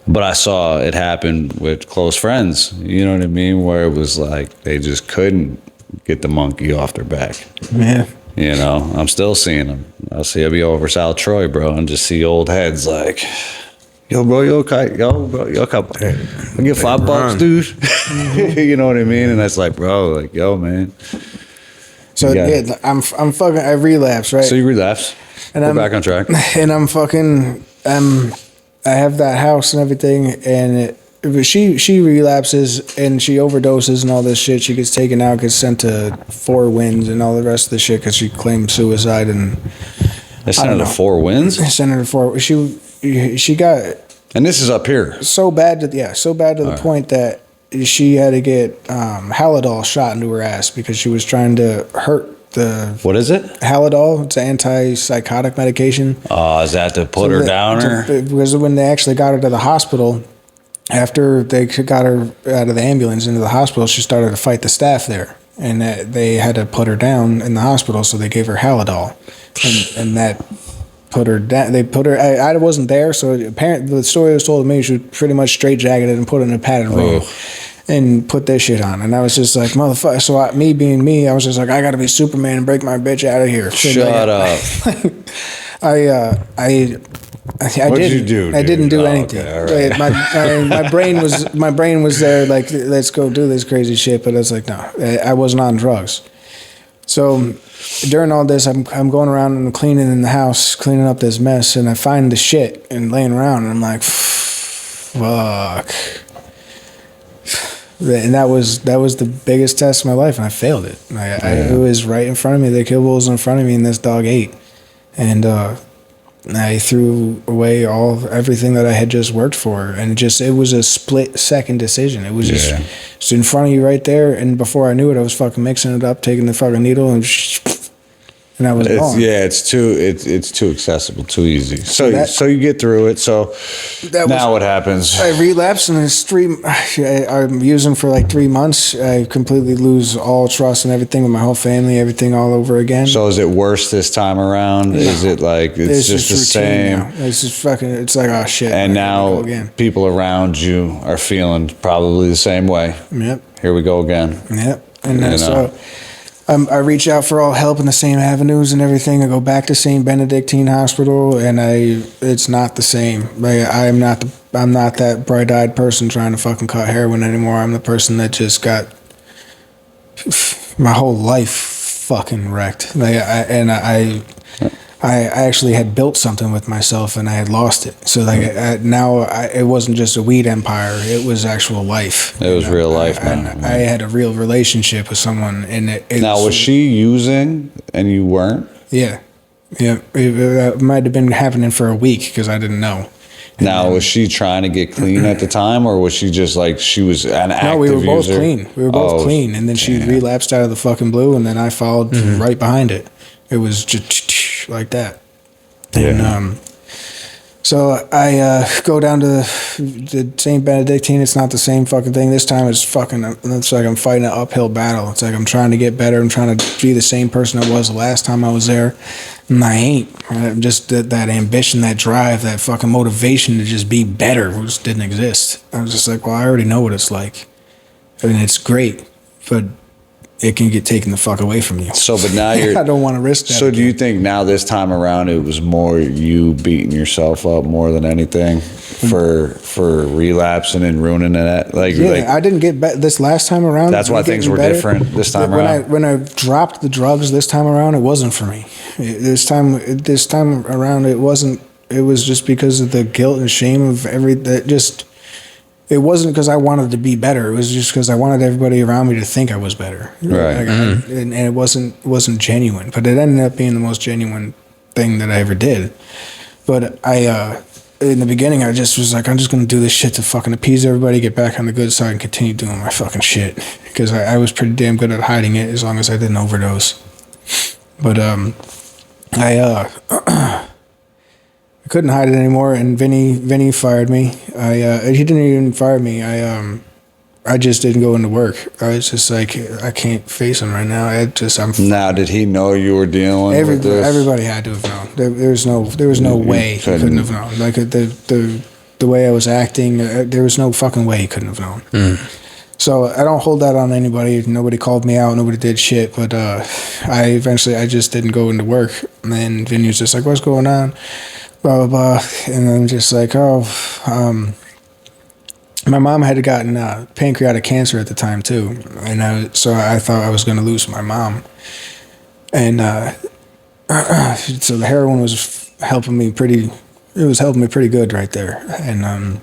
But I saw it happen with close friends, you know what I mean? Where it was like, they just couldn't get the monkey off their back. Yeah. You know, I'm still seeing them. I'll be over South Troy, bro, and just see old heads like, yo, bro, I'll get $5, dude. You know what I mean? And that's like, bro, like, yo, man. So yeah, I relapsed, right? So you relapse. And we're back on track. And I have that house and everything, and she relapses and she overdoses and all this shit. She gets taken out, gets sent to Four Winds and all the rest of the shit because she claimed suicide. And they sent her to Four Winds. Sent her to Four. She got. And this is up here. So bad to the point that she had to get Halidol shot into her ass because she was trying to hurt. What is it? Halidol. It's an antipsychotic medication. Is that to put her down? Because when they actually got her to the hospital, after they got her out of the ambulance into the hospital, she started to fight the staff there. And they had to put her down in the hospital, so they gave her Halidol. And that put her down. They put her... I wasn't there, so apparently the story was told to me, she was pretty much straight-jacketed and put in a padded room. And put this shit on. And I was just like, motherfucker. So me being me, I was just like, I got to be Superman and break my bitch out of here. Shut up. What did you do? I didn't do anything. Okay, right. My brain was there like, let's go do this crazy shit. But I was like, no, I wasn't on drugs. So during all this, I'm going around and I'm cleaning in the house, cleaning up this mess. And I find the shit and laying around. And I'm like, fuck. And that was the biggest test of my life, and I failed it. It was right in front of me. The kill bull was in front of me, and this dog ate. And I threw away everything that I had just worked for, and it was a split-second decision. It was just in front of you right there, and before I knew it, I was fucking mixing it up, taking the fucking needle, and I was gone. Yeah, it's too accessible, too easy. So you get through it. So now what happens? I relapse, and I'm using for like 3 months. I completely lose all trust and everything with my whole family, everything all over again. So is it worse this time around? No. Is it like it's just the same? Now. It's just fucking. It's like, oh shit. And now people around you are feeling probably the same way. Yep. Here we go again. Yep. And then so. I reach out for all help in the same avenues and everything. I go back to St. Benedictine Hospital, and it's not the same. Like, I'm not that bright-eyed person trying to fucking cut heroin anymore. I'm the person that just got my whole life fucking wrecked. Like I actually had built something with myself and I had lost it. So like it wasn't just a weed empire. It was actual life. It was real life, man. I had a real relationship with someone, and Now, was she using and you weren't? Yeah. It might have been happening for a week because I didn't know. Now, was she trying to get clean at the time, or was she just like she was an active user? No, we were both clean. We were both clean, and then she relapsed out of the fucking blue, and then I followed right behind it. It was just like that. Yeah. And so I go down to the St. Benedictine. It's not the same fucking thing. This time it's like I'm fighting an uphill battle. It's like I'm trying to get better. I'm trying to be the same person I was the last time I was there. And I ain't. Just that ambition, that drive, that fucking motivation to just be better just didn't exist. I was just like, well, I already know what it's like. I mean, it's great, but it can get taken the fuck away from you. So, but now you're... I don't want to risk that. So do you think now this time around it was more you beating yourself up more than anything for relapsing and ruining it? I didn't get better this last time around. That's why things were different this time around. When I dropped the drugs this time around, it wasn't for me. This time around, it wasn't. It was just because of the guilt and shame of it wasn't because I wanted to be better. It was just because I wanted everybody around me to think I was better. Right. And it wasn't genuine. But it ended up being the most genuine thing that I ever did. But in the beginning, I just was like, I'm just going to do this shit to fucking appease everybody, get back on the good side, and continue doing my fucking shit. Because I was pretty damn good at hiding it as long as I didn't overdose. But I couldn't hide it anymore, and Vinny fired me. He didn't even fire me. I just didn't go into work. I was just like, I can't face him right now. Now, did he know you were dealing with this? Everybody had to have known. There was no way he couldn't have known. Like the way I was acting, there was no fucking way he couldn't have known. So I don't hold that on anybody. Nobody called me out. Nobody did shit. But I just didn't go into work. And then Vinny was just like, what's going on? Blah, blah, blah. And I'm just like, my mom had gotten pancreatic cancer at the time too. And so I thought I was going to lose my mom. And so the heroin was helping me pretty good right there. And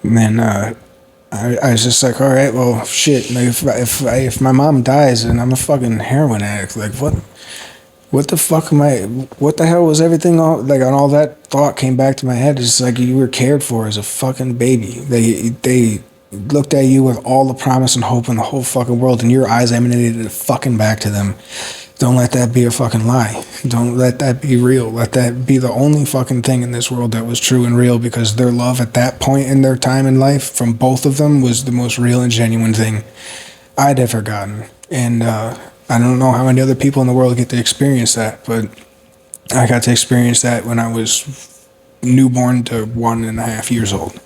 then I was just like, all right, well, shit. Like if my mom dies and I'm a fucking heroin addict, like what the fuck what the hell was everything on all that thought came back to my head. It's like you were cared for as a fucking baby. They looked at you with all the promise and hope in the whole fucking world, and your eyes emanated it fucking back to them. Don't let that be a fucking lie. Don't let that be real. Let that be the only fucking thing in this world that was true and real, because their love at that point in their time in life from both of them was the most real and genuine thing I'd ever gotten. And I don't know how many other people in the world get to experience that, but I got to experience that when I was newborn to 1.5 years old.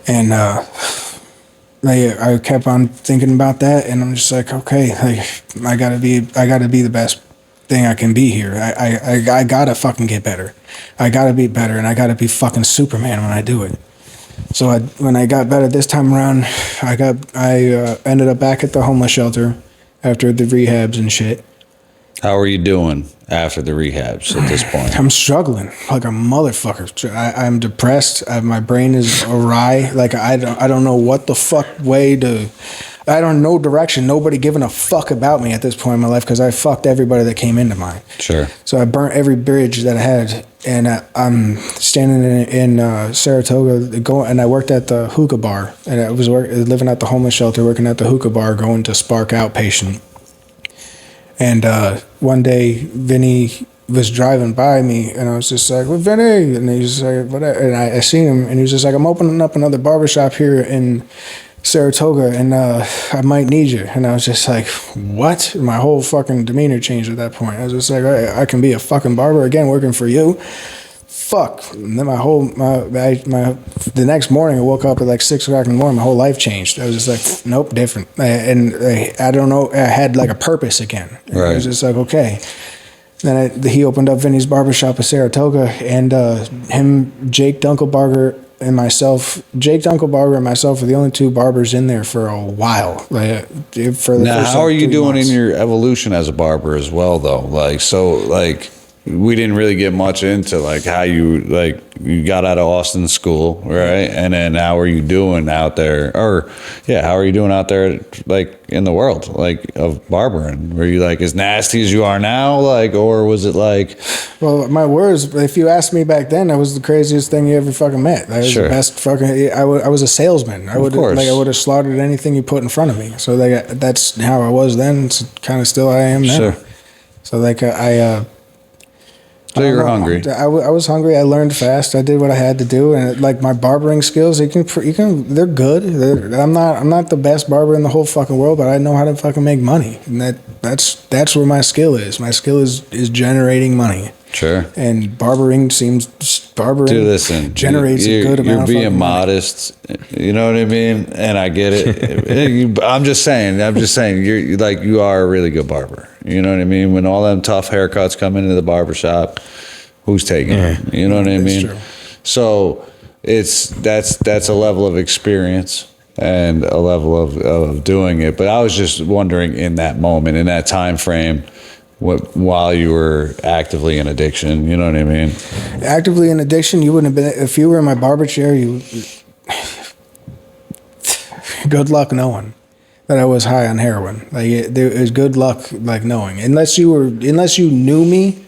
And I kept on thinking about that, and I'm just like, okay, I gotta be the best thing I can be here. I gotta fucking get better. I gotta be better, and I gotta be fucking Superman when I do it. So when I got better this time around, I ended up back at the homeless shelter after the rehabs and shit. How are you doing after the rehabs at this point? I'm struggling like a motherfucker. I'm depressed. My brain is awry. Like I don't know what the fuck way to. I don't know direction. Nobody giving a fuck about me at this point in my life because I fucked everybody that came into mine. Sure. So I burnt every bridge that I had, and I'm standing in Saratoga, and I worked at the hookah bar, and I was living at the homeless shelter, working at the hookah bar, going to Spark Outpatient. And one day, Vinny was driving by me, and I was just like, "Well, Vinny," and he was like, "What?" And I seen him, and he was just like, "I'm opening up another barbershop here in Saratoga, and I might need you." And I was just like, "What?" My whole fucking demeanor changed at that point. I was just like, "I can be a fucking barber again, working for you." Fuck. And then the next morning, I woke up at like 6 o'clock in the morning. My whole life changed. I was just like, nope, different. And I don't know. I had like a purpose again. Right. I was just like, okay. Then he opened up Vinny's Barbershop in Saratoga, and Jake Dunkelbarger and myself, Jake Uncle Barber and myself were the only two barbers in there for a while. Like for the Now, first, how are you 3 doing months. in your evolution as a barber as well, though? Like, so, like, we didn't really get much into, like, how you got out of Austin school, right? And then how are you doing out there? Or, yeah, how are you doing out there, like, in the world, like, of barbering? Were you, like, as nasty as you are now? Like, or was it, like... Well, my words, if you asked me back then, that was the craziest thing you ever fucking met. That was Sure. the best fucking... I was a salesman. I would have slaughtered anything you put in front of me. So like, that's how I was then. It's kind of still I am now. Sure. So like So you were hungry. I was hungry. I learned fast. I did what I had to do, and like my barbering skills, they're good. I'm not the best barber in the whole fucking world, but I know how to fucking make money, and that's where my skill is. My skill is generating money. Sure. And barbering Dude, listen, generates a good amount. You're of being fucking money. modest. You know what I mean? And I get it. I'm just saying. You're like, you are a really good barber. You know what I mean? When all them tough haircuts come into the barbershop, who's taking them? You know what I mean? True. So that's a level of experience and a level of doing it. But I was just wondering, in that moment, in that time frame, while you were actively in addiction, you know what I mean? Actively in addiction, you wouldn't have been, if you were in my barber chair, good luck knowing that I was high on heroin. Like it was good luck, like knowing, unless you knew me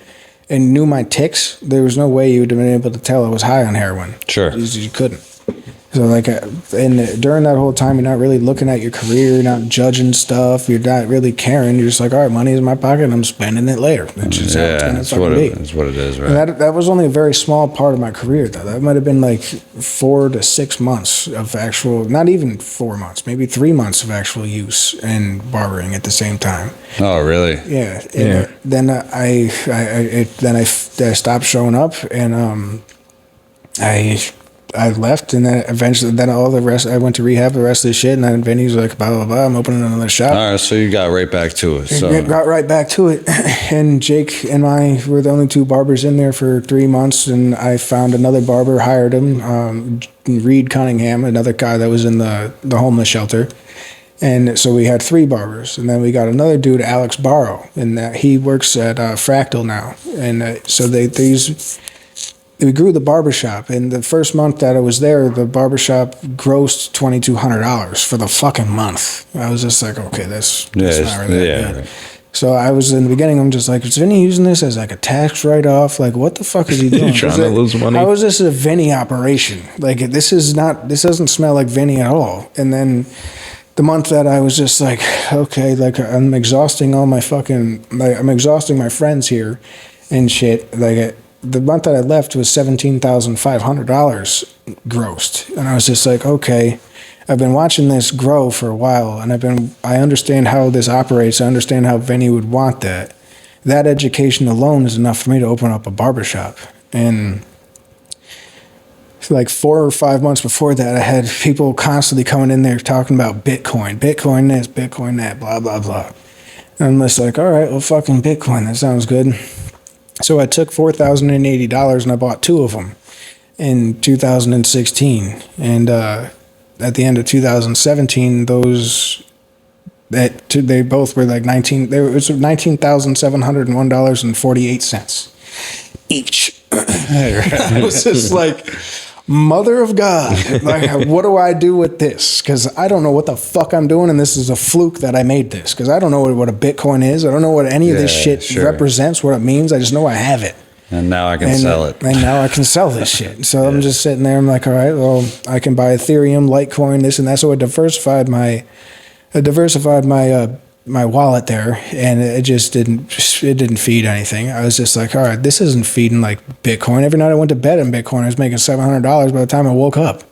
and knew my tics, there was no way you would have been able to tell I was high on heroin. Sure. You couldn't. So like, and during that whole time, you're not really looking at your career, you're not judging stuff, you're not really caring. You're just like, all right, money's in my pocket, and I'm spending it later. That's just how it's That's gonna what fucking it, be. that's what it is, right? And that was only a very small part of my career, though. That might have been like 4 to 6 months of actual, not even 4 months, maybe 3 months of actual use and barbering at the same time. Oh, really? Yeah. And then I stopped showing up, and I left, and then eventually, all the rest, I went to rehab, the rest of the shit, and then Vinny's like, blah, blah, blah, I'm opening another shop. All right, so you got right back to it. So Got right back to it. And Jake and I were the only two barbers in there for 3 months, and I found another barber, hired him, Reed Cunningham, another guy that was in the homeless shelter. And so we had 3 barbers, and then we got another dude, Alex Barrow, and he works at Fractal now. And so we grew the barbershop, and the first month that I was there, the barbershop grossed $2,200 for the fucking month. I was just like, okay, that's not really that good. Right. So I was, in the beginning, I'm just like, is Vinny using this as like a tax write-off? Like, what the fuck is he doing? Trying to lose money? How is this a Vinny operation? Like, this doesn't smell like Vinny at all. And then the month that I was just like, okay, like I'm exhausting my friends here and shit. Like, the month that I left was $17,500 grossed. And I was just like, okay, I've been watching this grow for a while, and I understand how this operates. I understand how Vinny would want that. That education alone is enough for me to open up a barbershop. And like 4 or 5 months before that, I had people constantly coming in there talking about Bitcoin this, Bitcoin that, blah, blah, blah. And I'm just like, all right, well, fucking Bitcoin, that sounds good. So I took $4,080 and I bought 2 of them in 2016. And at the end of 2017, they both were like $19,701.48 each. I was just like, mother of God, like, what do I do with this? Because I don't know what the fuck I'm doing, and this is a fluke that I made this, because I don't know what a Bitcoin is. I don't know what any of this shit represents, what it means. I just know I have it. And now I can sell it. And now I can sell this shit. So I'm just sitting there, I'm like, all right, well, I can buy Ethereum, Litecoin, this and that. So I diversified my wallet there, and it just didn't feed anything. I was just like, all right, this isn't feeding like Bitcoin. Every night I went to bed in Bitcoin, I was making $700 by the time I woke up.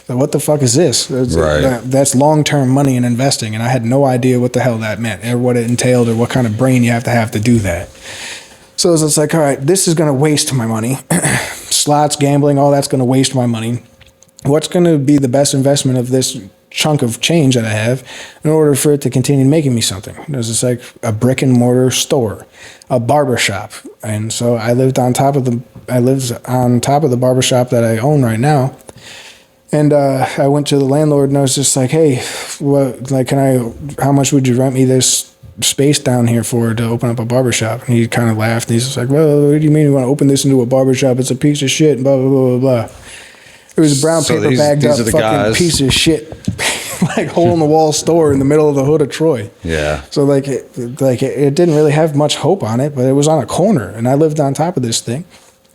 So what the fuck is this? Right. That's long-term money in investing, and I had no idea what the hell that meant or what it entailed or what kind of brain you have to do that. So I was just like, all right, this is going to waste my money. Slots, gambling, all that's going to waste my money. What's going to be the best investment of this chunk of change that I have in order for it to continue making me something? It was just like a brick and mortar store, a barbershop. And so I lived on top of the barbershop that I own right now. And I went to the landlord and I was just like, hey, how much would you rent me this space down here for to open up a barbershop? And he kind of laughed. And he's just like, well, what do you mean you want to open this into a barbershop? It's a piece of shit, and blah, blah, blah, blah, blah. It was a brown paper bagged up fucking guys. Piece of shit, like hole in the wall store in the middle of the hood of Troy. Yeah. So it didn't really have much hope on it, but it was on a corner, and I lived on top of this thing.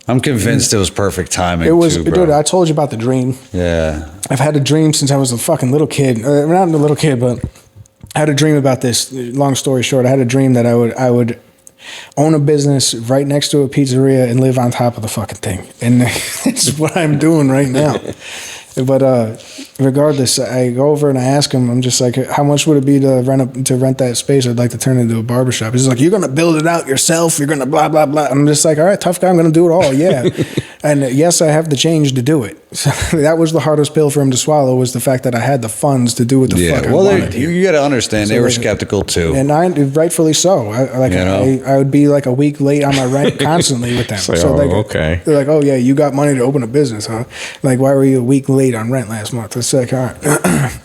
I'm convinced it was perfect timing. It was, too, bro. Dude. I told you about the dream. Yeah. I've had a dream since I was a fucking little kid. Not a little kid, but I had a dream about this. Long story short, I had a dream that I would own a business right next to a pizzeria and live on top of the fucking thing. And it's what I'm doing right now. But regardless, I go over and I ask him, I'm just like, how much would it be to rent that space? I'd like to turn it into a barbershop. He's like, you're going to build it out yourself. You're going to blah, blah, blah. I'm just like, all right, tough guy. I'm going to do it all. Yeah. And yes, I have the change to do it. So that was the hardest pill for him to swallow, was the fact that I had the funds to do what the fuck I wanted. You got to understand, they were skeptical too. And rightfully so. I would be like a week late on my rent constantly with them. Okay. They're like, oh yeah, you got money to open a business, huh? Like, why were you a week late on rent last month? It's like, all right.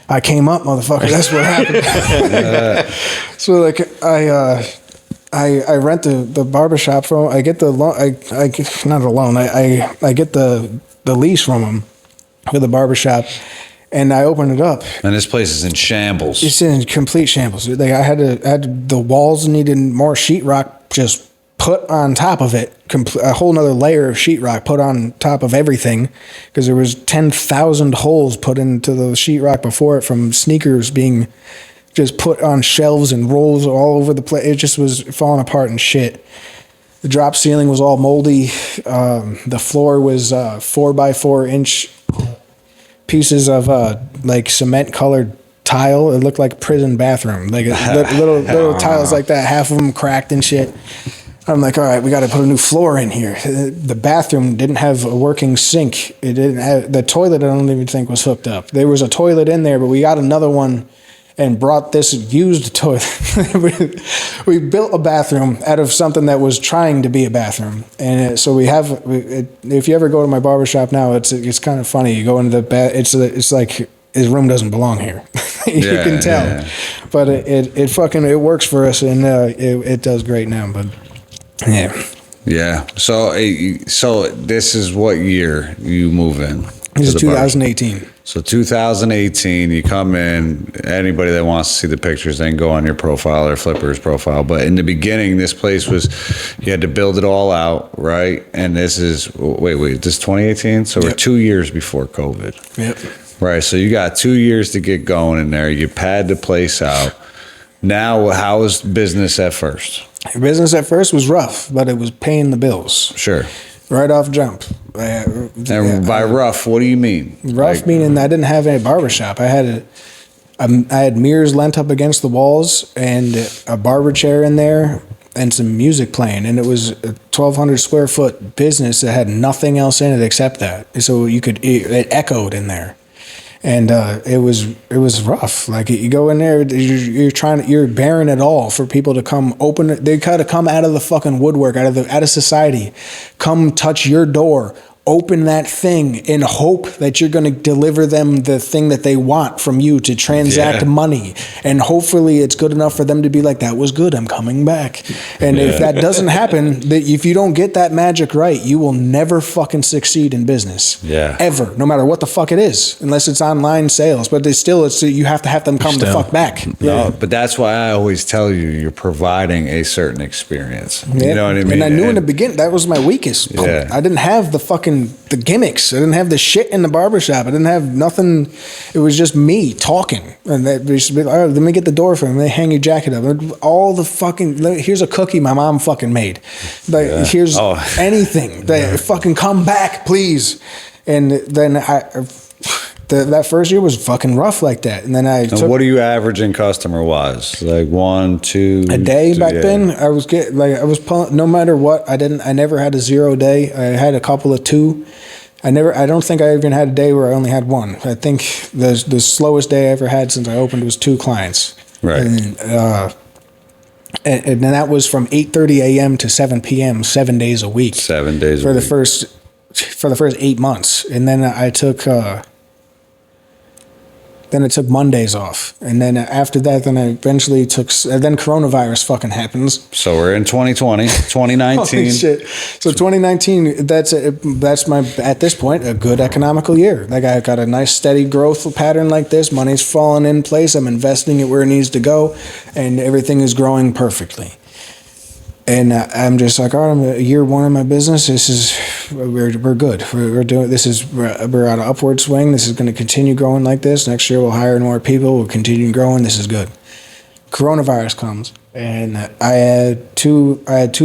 I came up, motherfucker. That's what happened. So like, I rent the barbershop from. I get the loan. Not a loan. I get the lease from him for the barbershop, and I open it up. And this place is in shambles. It's in complete shambles. Like I had the walls needed more sheetrock just put on top of it, a whole nother layer of sheetrock put on top of everything, because there was 10,000 holes put into the sheetrock before it from sneakers being just put on shelves and rolls all over the place. It just was falling apart and shit. The drop ceiling was all moldy. The floor was 4x4 inch pieces of like cement colored tile. It looked like a prison bathroom, like little tiles like that. Half of them cracked and shit. I'm like, all right, we got to put a new floor in here. The bathroom didn't have a working sink. It didn't have the toilet. I don't even think was hooked up. There was a toilet in there, but we got another one and brought this used toilet. We built a bathroom out of something that was trying to be a bathroom. And so we have, if you ever go to my barbershop now, it's kind of funny. You go into the it's like his room doesn't belong here. You can tell. Yeah. But it works for us, and it does great now. But yeah. Yeah. So this is what year you move in? This is 2018. So 2018, you come in. Anybody that wants to see the pictures, then go on your profile or Flipper's profile. But in the beginning, this place was, you had to build it all out, right? And this is, this is 2018? So we're 2 years before COVID. Yep. Right. So you got 2 years to get going in there. You pad the place out. Now, how was business at first? Business at first was rough, but it was paying the bills. Sure. Right off jump. And by rough, what do you mean? Rough meaning I didn't have any barbershop. I had mirrors lent up against the walls and a barber chair in there and some music playing. And it was a 1,200 square foot business that had nothing else in it except that. So it echoed in there. And it was rough. Like you go in there, you're bearing it all for people to come open it. They gotta come out of the fucking woodwork, out of society, come touch your door, open that thing, and hope that you're going to deliver them the thing that they want from you to transact money. And hopefully it's good enough for them to be like, that was good, I'm coming back. And if that doesn't happen, if you don't get that magic right, you will never fucking succeed in business. Yeah. Ever. No matter what the fuck it is. Unless it's online sales. But you have to have them come the fuck back. No, but that's why I always tell you, you're providing a certain experience. Yeah. You know what I mean? And I knew in the beginning, that was my weakest point. I didn't have the gimmicks. I didn't have the shit in the barbershop. I didn't have nothing. It was just me talking. And they used to be like, all right, let me get the door for him. They hang your jacket up. All the fucking, here's a cookie my mom fucking made. Like, here's anything. Fucking come back, please. And then that first year was fucking rough like that. And then what are you averaging customer wise? Like 1, 2 a day back then? I was pulling, no matter what. I never had a 0 day. I had a couple of 2. I don't think I even had a day where I only had 1. I think the slowest day I ever had since I opened was 2 clients. Right. And then that was from 8:30 a.m. to 7 p.m. 7 days a week. 7 days for the first for the first 8 months, and then I took Mondays off, and then after that, then I eventually took. Then coronavirus fucking happens. So we're in 2020, 2019. Holy shit! So 2019, that's my at this point a good economical year. Like I got a nice steady growth pattern like this. Money's falling in place. I'm investing it where it needs to go, and everything is growing perfectly. And I'm just like, all right, I'm year one of my business. We're good. We're doing this. We're on an upward swing. This is going to continue growing like this. Next year we'll hire more people. We'll continue growing. This is good. Coronavirus comes, and I had two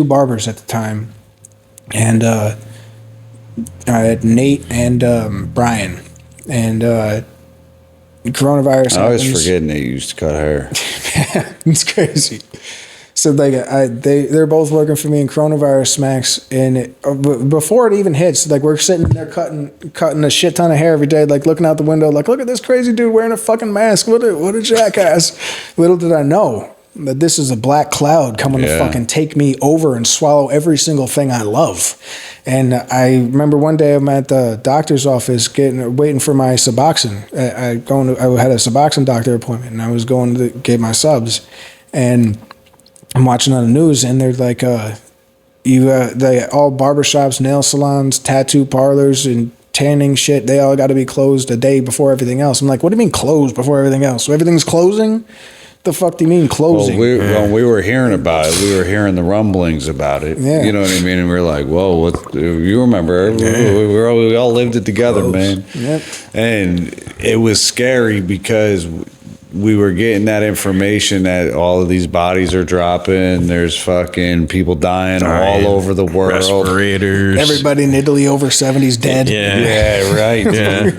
barbers at the time, and I had Nate and Brian, and coronavirus. I always happens. forget Nate used to cut hair. It's crazy. So they're both working for me, and coronavirus smacks, and before it even hits, like we're sitting there cutting a shit ton of hair every day, like looking out the window, like look at this crazy dude wearing a fucking mask. What a jackass! Little did I know that this is a black cloud coming to fucking take me over and swallow every single thing I love. And I remember one day I'm at the doctor's office waiting for my Suboxone. I had a Suboxone doctor appointment, and I was going to get my subs, and I'm watching on the news, and they're like, all barbershops, nail salons, tattoo parlors, and tanning shit, they all got to be closed a day before everything else. I'm like, what do you mean closed before everything else? So everything's closing? The fuck do you mean closing? When we were hearing about it, we were hearing the rumblings about it. Yeah. You know what I mean? And we were like, whoa, what? You remember, we all lived it together, man. Yep. And it was scary because we were getting that information that all of these bodies are dropping. There's fucking people dying all over the world. Respirators. Everybody in Italy over 70's dead. Yeah, right. Yeah.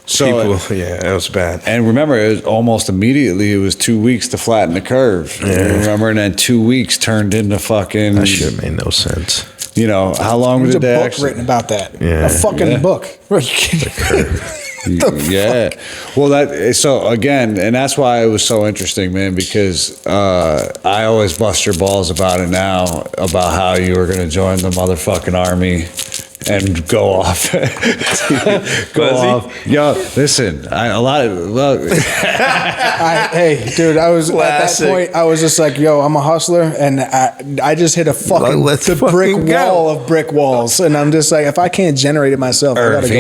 So that was bad. And remember, it was almost immediately. It was 2 weeks to flatten the curve. Yeah. Remember, and then 2 weeks turned into fucking. That shit made no sense. You know how long There's did a they book actually? written about that. Yeah. A fucking book. Are you kidding? Yeah. Well, so again, and that's why it was so interesting, man, because I always bust your balls about it now, about how you were going to join the motherfucking army and go off. Yo, listen, Hey, dude, I was Classic. at that point. I was just like, "Yo, I'm a hustler," and I just hit a fucking Let's brick fucking go. wall of brick walls, and I'm just like, if I can't generate it myself, I gotta go.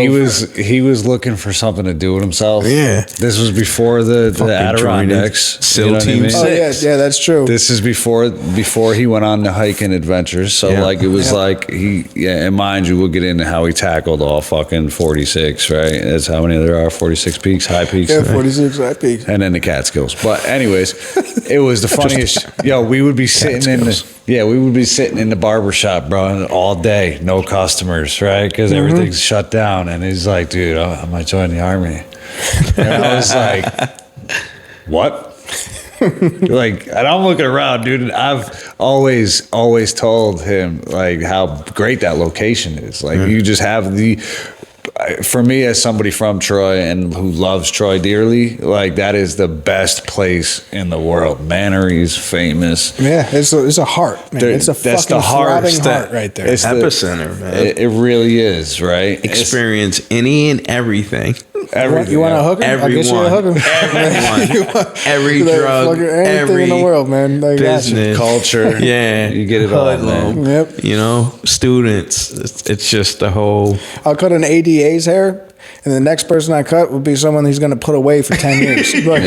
he was looking for something to do with himself. Yeah. This was before the Adirondacks. SEAL you know what I Team mean? Oh yeah, yeah, that's true. This is before he went on the hiking adventures. So like it was like and mind you, we'll get into how he tackled all fucking 46, right? That's how many there are, 46 peaks, high peaks. Yeah, 46 high peak. And then the Catskills. But anyways, it was the funniest. Yo, we would be sitting in the barbershop, bro, all day, no customers, right? Because everything's shut down. And he's like, dude, I might join the army. And I was like, what? Like, and I'm looking around, dude, and I've always told him like how great that location is. Like you just have for me as somebody from Troy and who loves Troy dearly, like that is the best place in the world. Mannery's famous. Yeah, it's a heart, man. It's a That's fucking the heart. throbbing heart right there. It's Epicenter, man. It really is, right? Experience any and everything. You want a hooker? I'll get you a hooker. Everyone. Every Like, drug. fucking anything Every in the world, man. Like, business. Culture. Yeah. You get it all, man. Yep. You know, students. It's just the whole. I'll cut an ADA's hair, and the next person I cut will be someone he's going to put away for 10 years. Like,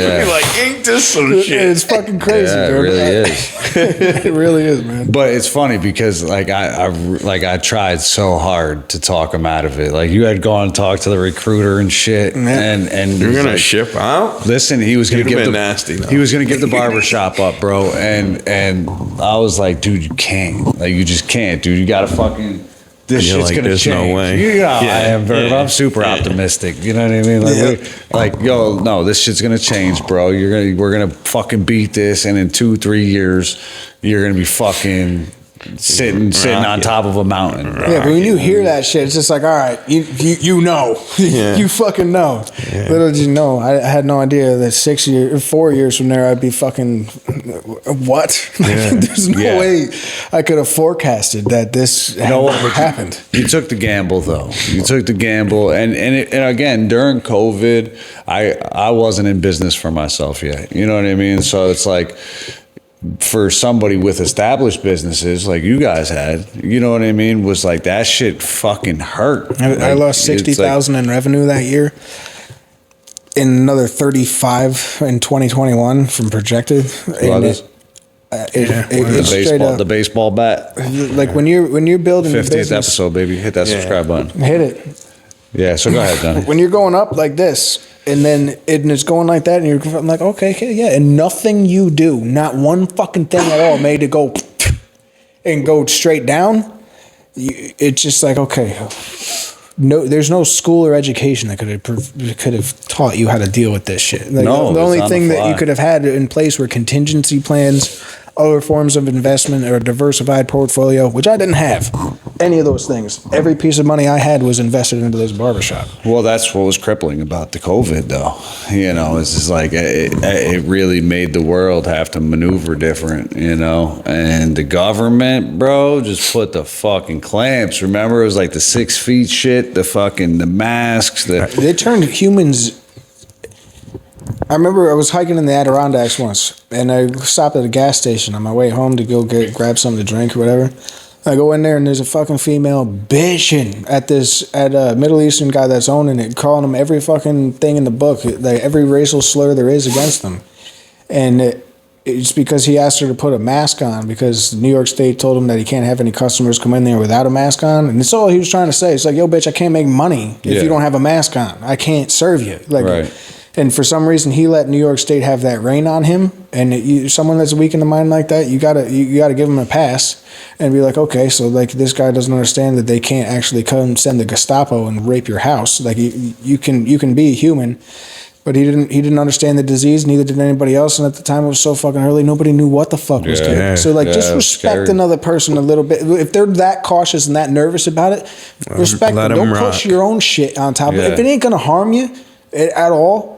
ain't this some It's fucking crazy, Yeah, it dude. really is. It really is, man. But it's funny because like I tried so hard to talk him out of it. Like you had gone and talked to the recruiter and shit, and You're he's gonna like, ship out? listen, he was gonna You'd give have the been nasty, though. he was gonna give the barbershop up, bro. And I was like, dude, you can't. Like you just can't, dude. You gotta fucking. This You're shit's like, gonna there's change. no way. You know, Yeah, I am. yeah, I'm super yeah. optimistic. You know what I mean? Like, yo, no, this shit's gonna change, bro. We're gonna fucking beat this, and in 2-3 years, you're gonna be fucking sitting on top of a mountain. Yeah, but when you hear that shit, it's just like, all right, you know, you fucking know. Yeah. Little did you know, I had no idea that 4 years from there, I'd be fucking what? Yeah. There's no way I could have forecasted that this happened. You took the gamble, though. You took the gamble, and again, during COVID, I wasn't in business for myself yet. You know what I mean? So it's like, for somebody with established businesses like you guys had, you know what I mean, was like that shit fucking hurt. I lost 60,000 in revenue that year, and another 35 in 2021 from projected. And it's straight up the baseball bat. Like when you're building 50th business, episode, baby. Hit that subscribe button. hit it. Yeah, so go ahead, Johnny. When you're going up like this, and then it's going like that, and you're like, okay, yeah, and nothing you do, not one fucking thing at all, made it go and go straight down. It's just like, okay, no, there's no school or education that could have taught you how to deal with this shit. Like, No, the only it's on thing the that you fly. could have had in place were contingency plans, other forms of investment, or a diversified portfolio, which I didn't have. Any of those things. Every piece of money I had was invested into this barbershop. Well, that's what was crippling about the COVID, though. You know, it's just like it really made the world have to maneuver different, you know. And the government, bro, just put the fucking clamps. Remember, it was like the 6 feet shit, the masks. They turned humans. I remember I was hiking in the Adirondacks once, and I stopped at a gas station on my way home to go grab something to drink or whatever. I go in there, and there's a fucking female bitching at a Middle Eastern guy that's owning it, calling him every fucking thing in the book, like every racial slur there is against them. And it's because he asked her to put a mask on because New York State told him that he can't have any customers come in there without a mask on. And that's all he was trying to say. It's like, yo, bitch, I can't make money if you don't have a mask on. I can't serve you. Like, Right. And for some reason, he let New York State have that reign on him. And someone that's weak in the mind like that, you gotta give him a pass and be like, okay, so like this guy doesn't understand that they can't actually come send the Gestapo and rape your house. Like you can be human, but he didn't understand the disease. Neither did anybody else. And at the time, it was so fucking early, nobody knew what the fuck was going on. So like, just respect scary. another person a little bit. If they're that cautious and that nervous about it, respect them. Don't push your own shit on top of it. If it ain't gonna harm you at all,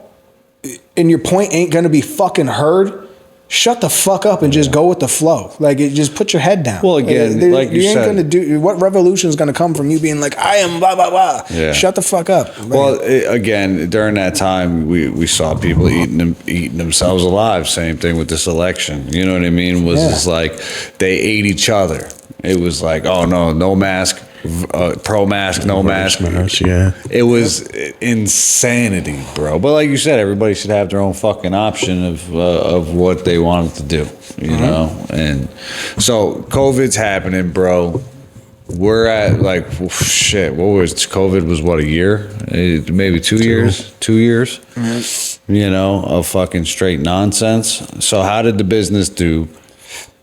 and your point ain't gonna be fucking heard, shut the fuck up and just go with the flow. Like, just put your head down. Well, again, like you ain't said, gonna do what revolution is gonna come from you being like, I am blah blah blah. Yeah. Shut the fuck up. Well, again, during that time, we saw people eating themselves alive. Same thing with this election. You know what I mean? Was just like they ate each other. It was like, oh no mask. Pro mask, no mask. Yeah, it was insanity, bro. But like you said, everybody should have their own fucking option of what they wanted to do, you know. And so COVID's happening, bro. We're at like shit. What was COVID? Was what, a year? Maybe 2 years. 2 years. Mm-hmm. You know, of fucking straight nonsense. So how did the business do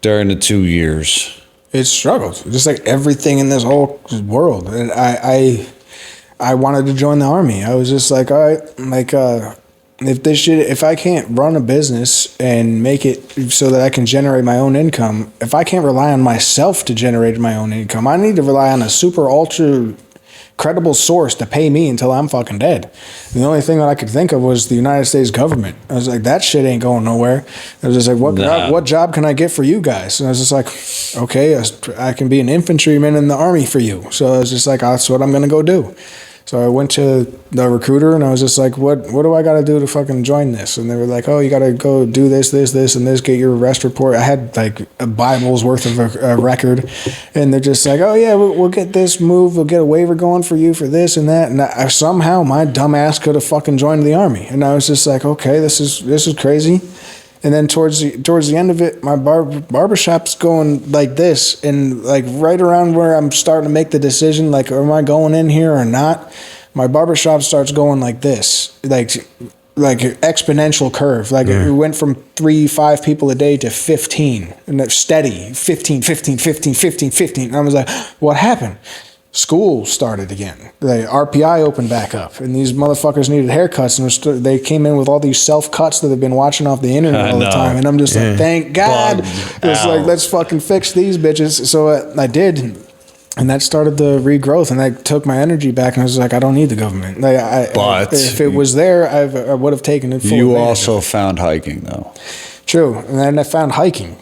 during the 2 years? It struggled, just like everything in this whole world. And I wanted to join the army. I was just like, all right, like if I can't run a business and make it so that I can generate my own income, if I can't rely on myself to generate my own income, I need to rely on a super ultra credible source to pay me until I'm fucking dead. And the only thing that I could think of was the United States government. I was like, that shit ain't going nowhere. I was just like, what job can I get for you guys? And I was just like, okay, I can be an infantryman in the army for you. So I was just like, that's what I'm going to go do. So I went to the recruiter and I was just like, what do I got to do to fucking join this? And they were like, oh, you got to go do this, and this, get your arrest report. I had like a Bible's worth of a record. And they're just like, oh yeah, we'll get this move. We'll get a waiver going for you for this and that. And somehow my dumb ass could have fucking joined the army. And I was just like, okay, this is crazy. And then towards the end of it, my barbershop's going like this, and like right around where I'm starting to make the decision, like, am I going in here or not? My barbershop starts going like this, like exponential curve. Like it went from 3-5 people a day to 15, and it's steady, 15. And I was like, what happened? school started again. The RPI opened back up, and these motherfuckers needed haircuts, and they came in with all these self-cuts that they've been watching off the internet all the time. And I'm just like, thank God. It's like, let's fucking fix these bitches. So I did. And that started the regrowth, and I took my energy back, and I was like, I don't need the government. But if it was there, I would have taken it. You also found hiking, though. True, and then I found hiking.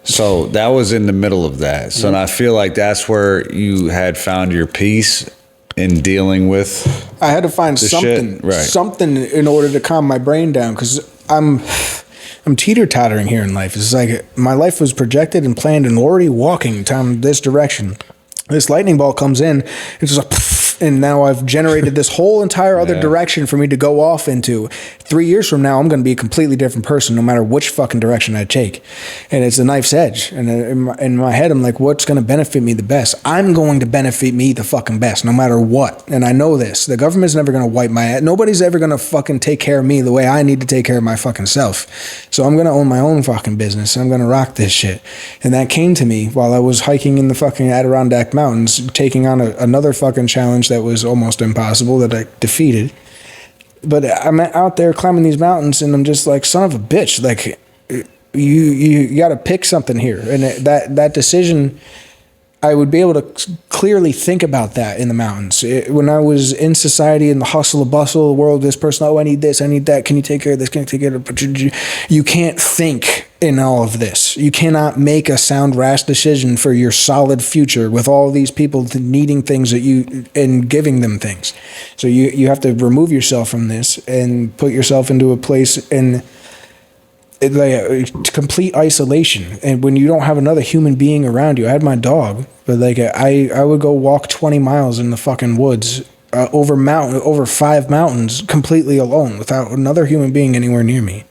So that was in the middle of that. So I feel like that's where you had found your peace in dealing with. I had to find something, something in order to calm my brain down, because I'm teeter-tottering here in life. It's like my life was projected and planned and already walking down this direction. This lightning bolt comes in, it's just like, and now I've generated this whole entire other direction for me to go off into. 3 years from now, I'm going to be a completely different person, no matter which fucking direction I take. And it's a knife's edge. And in my head, I'm like, what's going to benefit me the best? I'm going to benefit me the fucking best, no matter what. And I know this. The government's never going to wipe my ass. Nobody's ever going to fucking take care of me the way I need to take care of my fucking self. So I'm going to own my own fucking business, and I'm going to rock this shit. And that came to me while I was hiking in the fucking Adirondack Mountains, taking on another fucking challenge that was almost impossible that I defeated. But I'm out there climbing these mountains, and I'm just like, son of a bitch, like you got to pick something here. And that decision, I would be able to clearly think about that in the mountains. When I was in society, in the hustle and bustle of the world, this person, oh, I need this, I need that. Can you take care of this? Can you take care of it? You can't think in all of this. You cannot make a sound, rash decision for your solid future with all these people needing things and giving them things. So you have to remove yourself from this and put yourself into a place in complete isolation. And when you don't have another human being around you, I had my dog, but I would go walk 20 miles in the fucking woods over 5 mountains completely alone without another human being anywhere near me.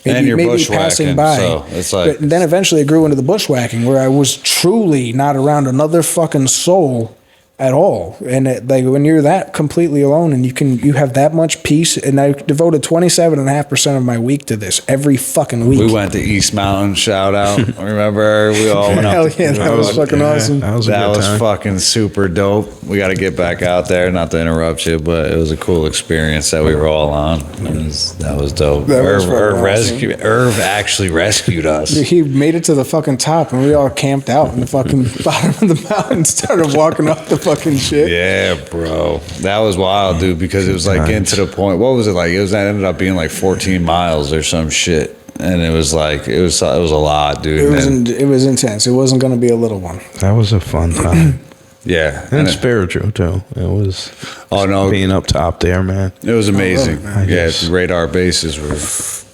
Maybe passing by. So it's like, but then eventually it grew into the bushwhacking, where I was truly not around another fucking soul at all. And when you're that completely alone, and you have that much peace. And I devoted 27.5% of my week to this every fucking week. We went to East Mountain, shout out. Remember, we all went up. Hell yeah, that was fucking awesome. That was fucking super dope. We got to get back out there, not to interrupt you, but it was a cool experience that we were all on. That was dope. Irv actually rescued us. Dude, he made it to the fucking top, and we all camped out in the fucking bottom of the mountain, started walking up the fucking shit. Yeah, bro. That was wild, dude, because it was like getting to the point. What was it like? That ended up being like 14 miles or some shit. And it was like, it was a lot, dude. It was intense. It wasn't going to be a little one. That was a fun time. Yeah. And spiritual, too. It was being up top there, man. It was amazing. The radar bases were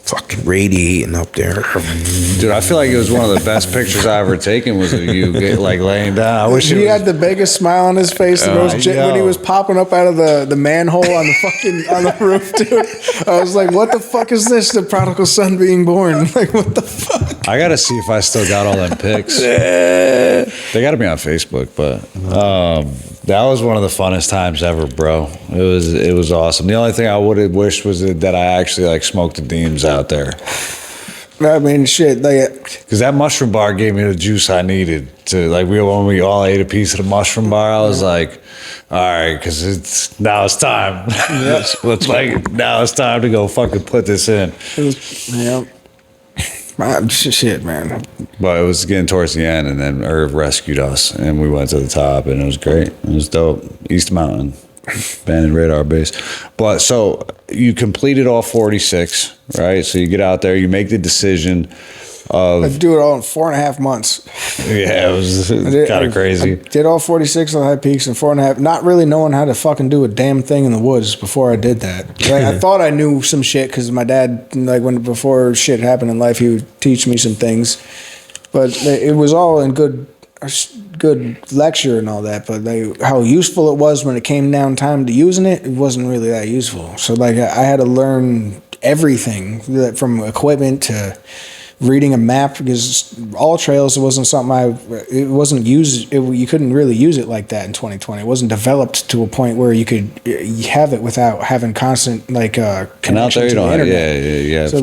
fucking radiating up there. Dude, I feel like it was one of the best pictures I ever taken was of you laying down. I wish he had the biggest smile on his face when he was popping up out of the manhole on the roof, dude. I was like, what the fuck is this? The prodigal son being born. Like, what the fuck? I gotta see if I still got all them pics. They gotta be on Facebook, but that was one of the funnest times ever, bro. It was awesome. The only thing I would have wished was that I actually smoked the Deems out there. I mean, shit. Because that mushroom bar gave me the juice I needed to when we all ate a piece of the mushroom bar. I was like, all right, because now it's time. Now it's time to go fucking put this in. Shit, man. But it was getting towards the end, and then Irv rescued us, and we went to the top, and it was great. It was dope. East Mountain, abandoned radar base. But so you completed all 46, right? So you get out there, you make the decision of... I do it all in 4.5 months. Yeah, it was kind of crazy. I did all 46 on high peaks in 4.5, not really knowing how to fucking do a damn thing in the woods before I did that. I thought I knew some shit because my dad, before shit happened in life, he would teach me some things. But it was all in good lecture and all that, but how useful it was when it came down time to using it, it wasn't really that useful. So I had to learn everything from equipment to reading a map, because all trails wasn't something it wasn't used. You couldn't really use it like that in 2020. It wasn't developed to a point where you could have it without having constant connection out there, to the internet. yeah. So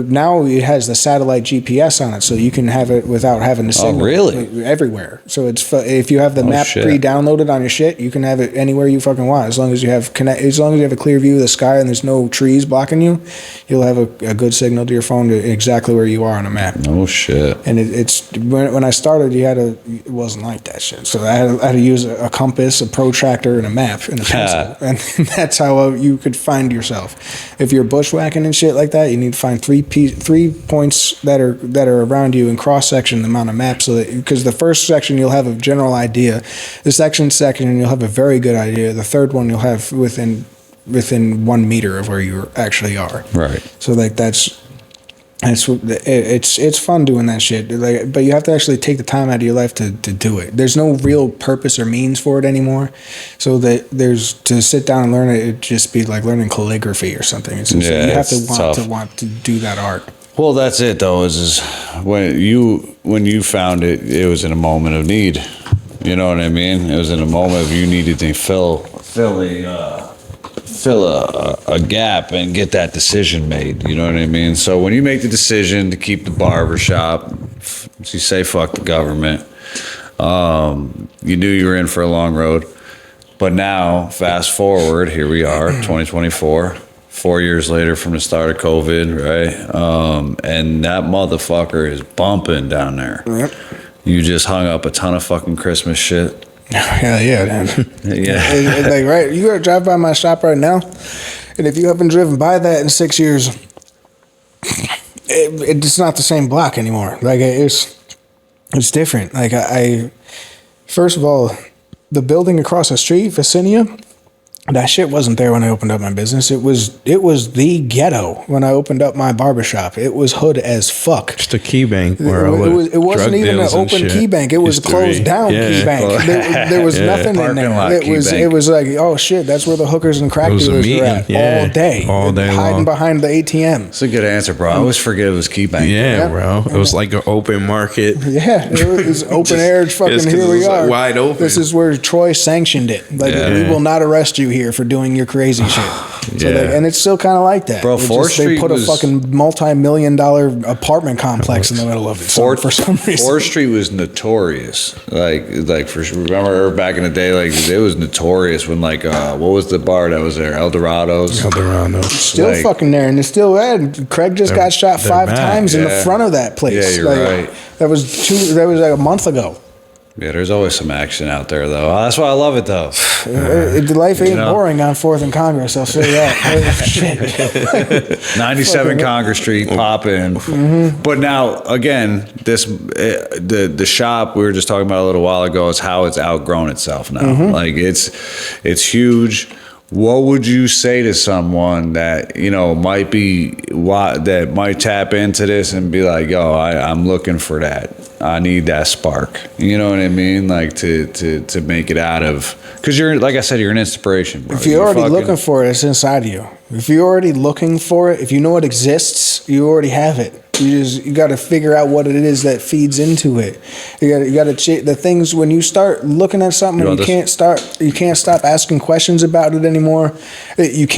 now it has the satellite GPS on it, so you can have it without having to signal really? everywhere. So if you have the map shit. pre-downloaded on your shit, you can have it anywhere you fucking want, as long as you have a clear view of the sky and there's no trees blocking you. You'll have a good signal to your phone to exactly where you are on a map. Oh shit! And it's when I started, it wasn't like that shit. So I had to use a compass, a protractor, and a map and a pencil, and that's how you could find yourself. If you're bushwhacking and shit like that, you need to find 3 points that are around you and cross section them on a map, so that, because the first section you'll have a general idea, the second you'll have a very good idea, the third one you'll have within 1 meter of where you actually are. Right. So it's fun doing that shit. But you have to actually take the time out of your life to do it. There's no real purpose or means for it anymore. So that there's to sit down and learn it, it'd just be like learning calligraphy or something. You have to want to do that art. Well, that's it though. Is when you found it, it was in a moment of need. You know what I mean? It was in a moment of you needed to fill a gap and get that decision made. You know what I mean? So when you make the decision to keep the barbershop, you say fuck the government. You knew you were in for a long road. But now, fast forward, here we are, 2024. 4 years later from the start of COVID, right? And that motherfucker is bumping down there. Yep. You just hung up a ton of fucking Christmas shit. Hell yeah, man. Yeah. Like, right, you gotta drive by my shop right now, and if you haven't driven by that in 6 years, it's not the same block anymore. Like, it's different. Like, first of all, the building across the street, Vicinnia, that shit wasn't there when I opened up my business. It was the ghetto when I opened up my barbershop. It was hood as fuck. Just a key bank where it wasn't even an open key bank. It was a closed down key bank. There was nothing in there. It was like, oh shit, that's where the hookers and crack dealers were at all day hiding long. behind the ATM. That's a good answer, bro. I always forget it was key bank. Yeah, bro. It was like an open market. Yeah, it was open air. Fucking here we are, like wide open. This is where Troy sanctioned it. Like, we will not arrest you here for doing your crazy shit. So and it's still kind of like that. Bro, they put a fucking multi-million-dollar apartment complex in the middle of it. For some reason, 4th Street was notorious. Like for remember back in the day, like it was notorious when what was the bar that was there? Eldorado's. Still fucking there, and it's still bad. Craig just got shot 5 times in the front of that place. Yeah, you're right. That was like a month ago. Yeah, there's always some action out there, though. That's why I love it, though. Life ain't boring on 4th and Congress, I'll say that. Shit. 97 Congress Street, pop in. Mm-hmm. But now, again, the shop we were just talking about a little while ago is how it's outgrown itself now. Mm-hmm. Like, it's huge. What would you say to someone that might tap into this and be like, "Yo, I'm looking for that. I need that spark." You know what I mean? Like to make it out of, because you're, like I said, you're an inspiration, bro. If you're already looking for it, it's inside of you. If you're already looking for it, if you know it exists, you already have it. You got to figure out what it is that feeds into it. You got to the things when you start looking at something, you can't stop asking questions about it anymore. You're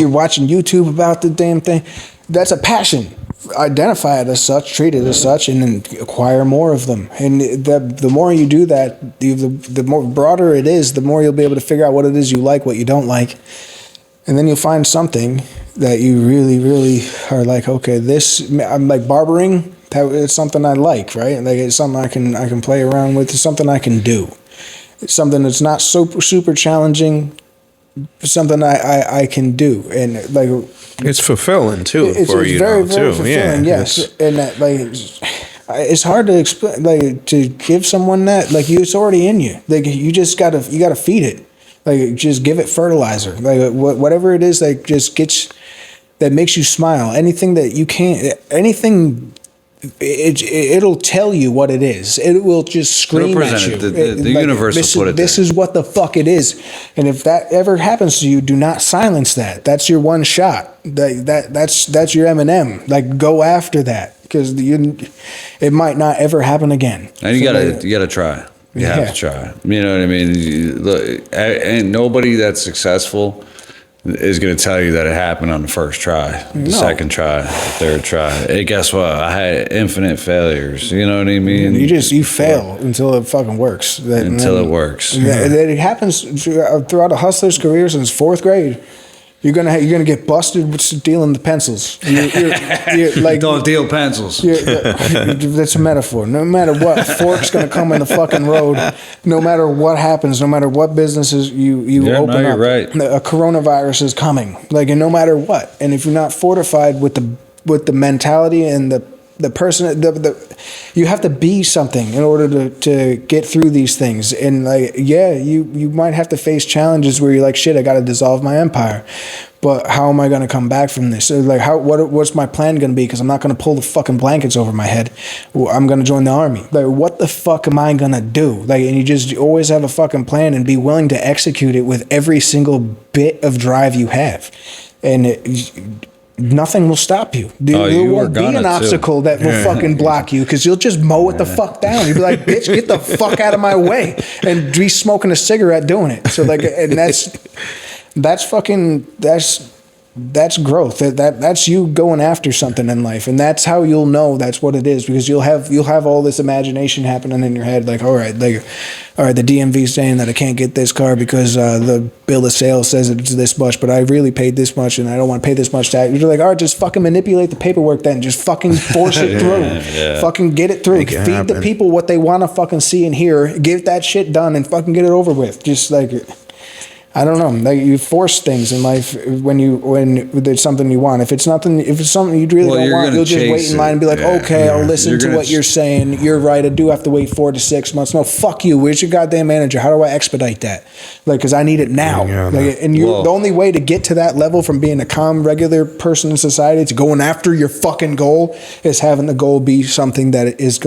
watching YouTube about the damn thing. That's a passion. Identify it as such, treat it as such, and then acquire more of them. And the more you do that, the more broader it is, the more you'll be able to figure out what it is you like, what you don't like. And then you'll find something that you really, really are like, okay, I'm like barbering. It's something I like, right? Like, it's something I can play around with. It's something I can do. It's something that's not super challenging. Something I can do, and like it's fulfilling too. It's very fulfilling. Yes, and that it's hard to explain. Like, to give someone that, like, it's already in you. Like, you just gotta feed it. Like, just give it fertilizer. Like, whatever it is that just that makes you smile. Anything it'll tell you what it is. It will just scream at you. The universe will put it there. This is what the fuck it is. And if that ever happens to you, do not silence that. That's your one shot. That's your M&M. Like, go after that, because it might not ever happen again. And you gotta try. You have to try. You know what I mean? Look, and nobody that's successful is going to tell you that it happened on the first try, the second try, the third try. Hey, guess what? I had infinite failures. You know what I mean? You fail until it fucking works. It works. It happens throughout a hustler's career since fourth grade. You're gonna get busted with stealing the pencils. You're like, don't deal pencils. That's a metaphor. No matter what, a fork's gonna come in the fucking road. No matter what happens, no matter what businesses you open up, you're right. A coronavirus is coming. Like, and no matter what, and if you're not fortified with the mentality and the person, you have to be something in order to get through these things. And like, you might have to face challenges where you're like, shit, I got to dissolve my empire. But how am I going to come back from this? So like, what's my plan going to be? Because I'm not going to pull the fucking blankets over my head. I'm going to join the army. Like, what the fuck am I going to do? Like, and you always have a fucking plan and be willing to execute it with every single bit of drive you have. And nothing will stop you. There won't be an obstacle that will fucking block you, because you'll just mow it the fuck down. You'll be like, bitch, get the fuck out of my way, and be smoking a cigarette doing it. So like, and that's growth. That's you going after something in life, and that's how you'll know that's what it is, because you'll have all this imagination happening in your head. Like, all right, the DMV saying that I can't get this car because the bill of sale says it's this much, but I really paid this much and I don't want to pay this much tax. You're like, all right, just fucking manipulate the paperwork then. Just fucking force it through. Fucking get it through. Feed the people what they want to fucking see and hear. Get that shit done and fucking get it over with. Just like, I don't know. Like, you force things in life when there's something you want. If it's something you really don't want, you'll just wait in line and be like, okay, I'll listen to what you're saying. You're right. I do have to wait 4 to 6 months. No, fuck you. Where's your goddamn manager? How do I expedite that? Like, because I need it now. And the only way to get to that level from being a calm, regular person in society to going after your fucking goal is having the goal be something that is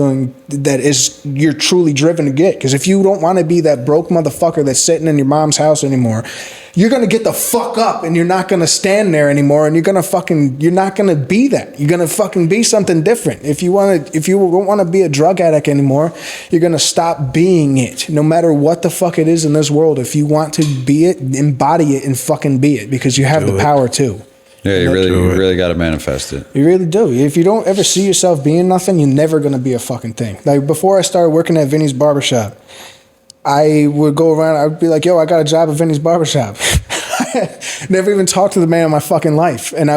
you're truly driven to get. Because if you don't want to be that broke motherfucker that's sitting in your mom's house anymore, you're going to get the fuck up, and you're not going to stand there anymore, and you're not going to be that. You're going to fucking be something different. If you don't want to be a drug addict anymore, you're going to stop being it, no matter what the fuck it is in this world. If you want to be it, embody it and fucking be it, because you have the power to. Yeah, you really got to manifest it. You really do. If you don't ever see yourself being nothing, you're never going to be a fucking thing. Like, before I started working at Vinny's Barbershop, I would go around, I would be like, yo, I got a job at Vinny's Barbershop. Never even talked to the man in my fucking life. And I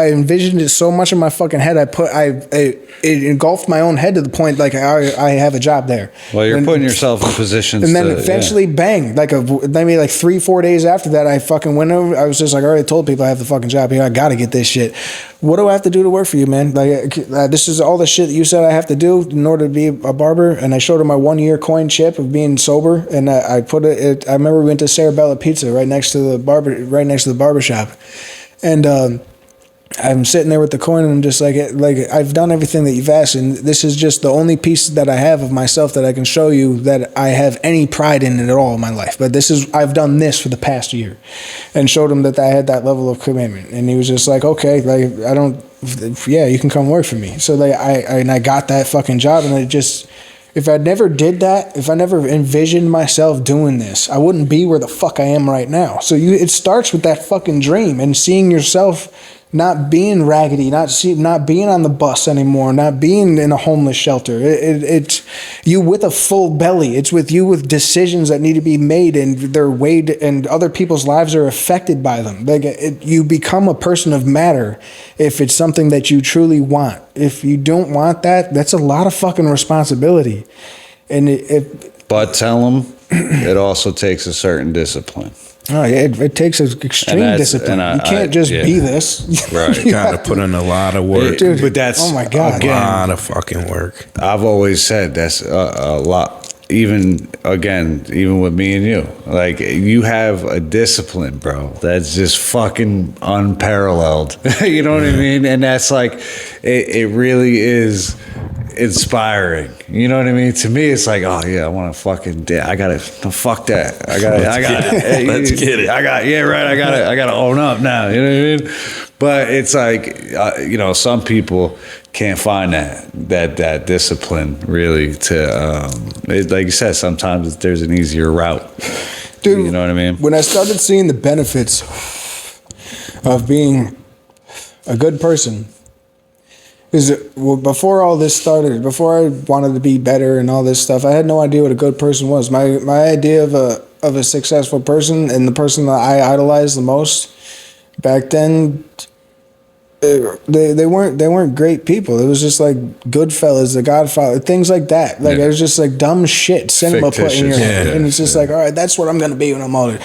envisioned it so much in my fucking head. It engulfed my own head to the point like I have a job there. Well, you're putting yourself in positions. And then eventually, bang! Maybe 3-4 days after that, I fucking went over. I was just like, I already told people I have the fucking job here. I got to get this shit. What do I have to do to work for you, man? Like, this is all the shit that you said I have to do in order to be a barber. And I showed her my 1-year coin chip of being sober, and I put it. I remember we went to Sarabella Pizza right next to the barbershop, and I'm sitting there with the coin, and I'm just like I've done everything that you've asked, and this is just the only piece that I have of myself that I can show you that I have any pride in it at all in my life. But I've done this for the past year, and showed him that I had that level of commitment, and he was just like, okay, you can come work for me. So I got that fucking job, and if I never did that, if I never envisioned myself doing this, I wouldn't be where the fuck I am right now. So it starts with that fucking dream and seeing yourself not being raggedy, not being on the bus anymore, not being in a homeless shelter. It's you with a full belly. It's with you with decisions that need to be made, and they're weighed, and other people's lives are affected by them. You become a person of matter if it's something that you truly want. If you don't want that, that's a lot of fucking responsibility. But tell them it also takes a certain discipline. Oh, yeah, it takes an extreme discipline. You can't just be this. Right. You gotta put in a lot of work. Dude, but that's, oh my God, a lot of fucking work. I've always said that's a lot. even with me and you, like, you have a discipline, bro, that's just fucking unparalleled. You know what I mean? And that's like, it really is inspiring. You know what I mean? To me, it's like, oh yeah, I want to fucking, I gotta, fuck that. I gotta, let's get it. I gotta own up now. You know what I mean? But it's like, some people can't find that discipline really to, like you said, sometimes there's an easier route. Dude, you know what I mean? When I started seeing the benefits of being a good person, before all this started, before I wanted to be better and all this stuff, I had no idea what a good person was. My idea of a successful person and the person that I idolized the most back then, they weren't great people. It was just like Goodfellas, The Godfather, things like that. Like, it was just like dumb shit, cinema put in your head, and it's just like, all right, that's what I'm gonna be when I'm older.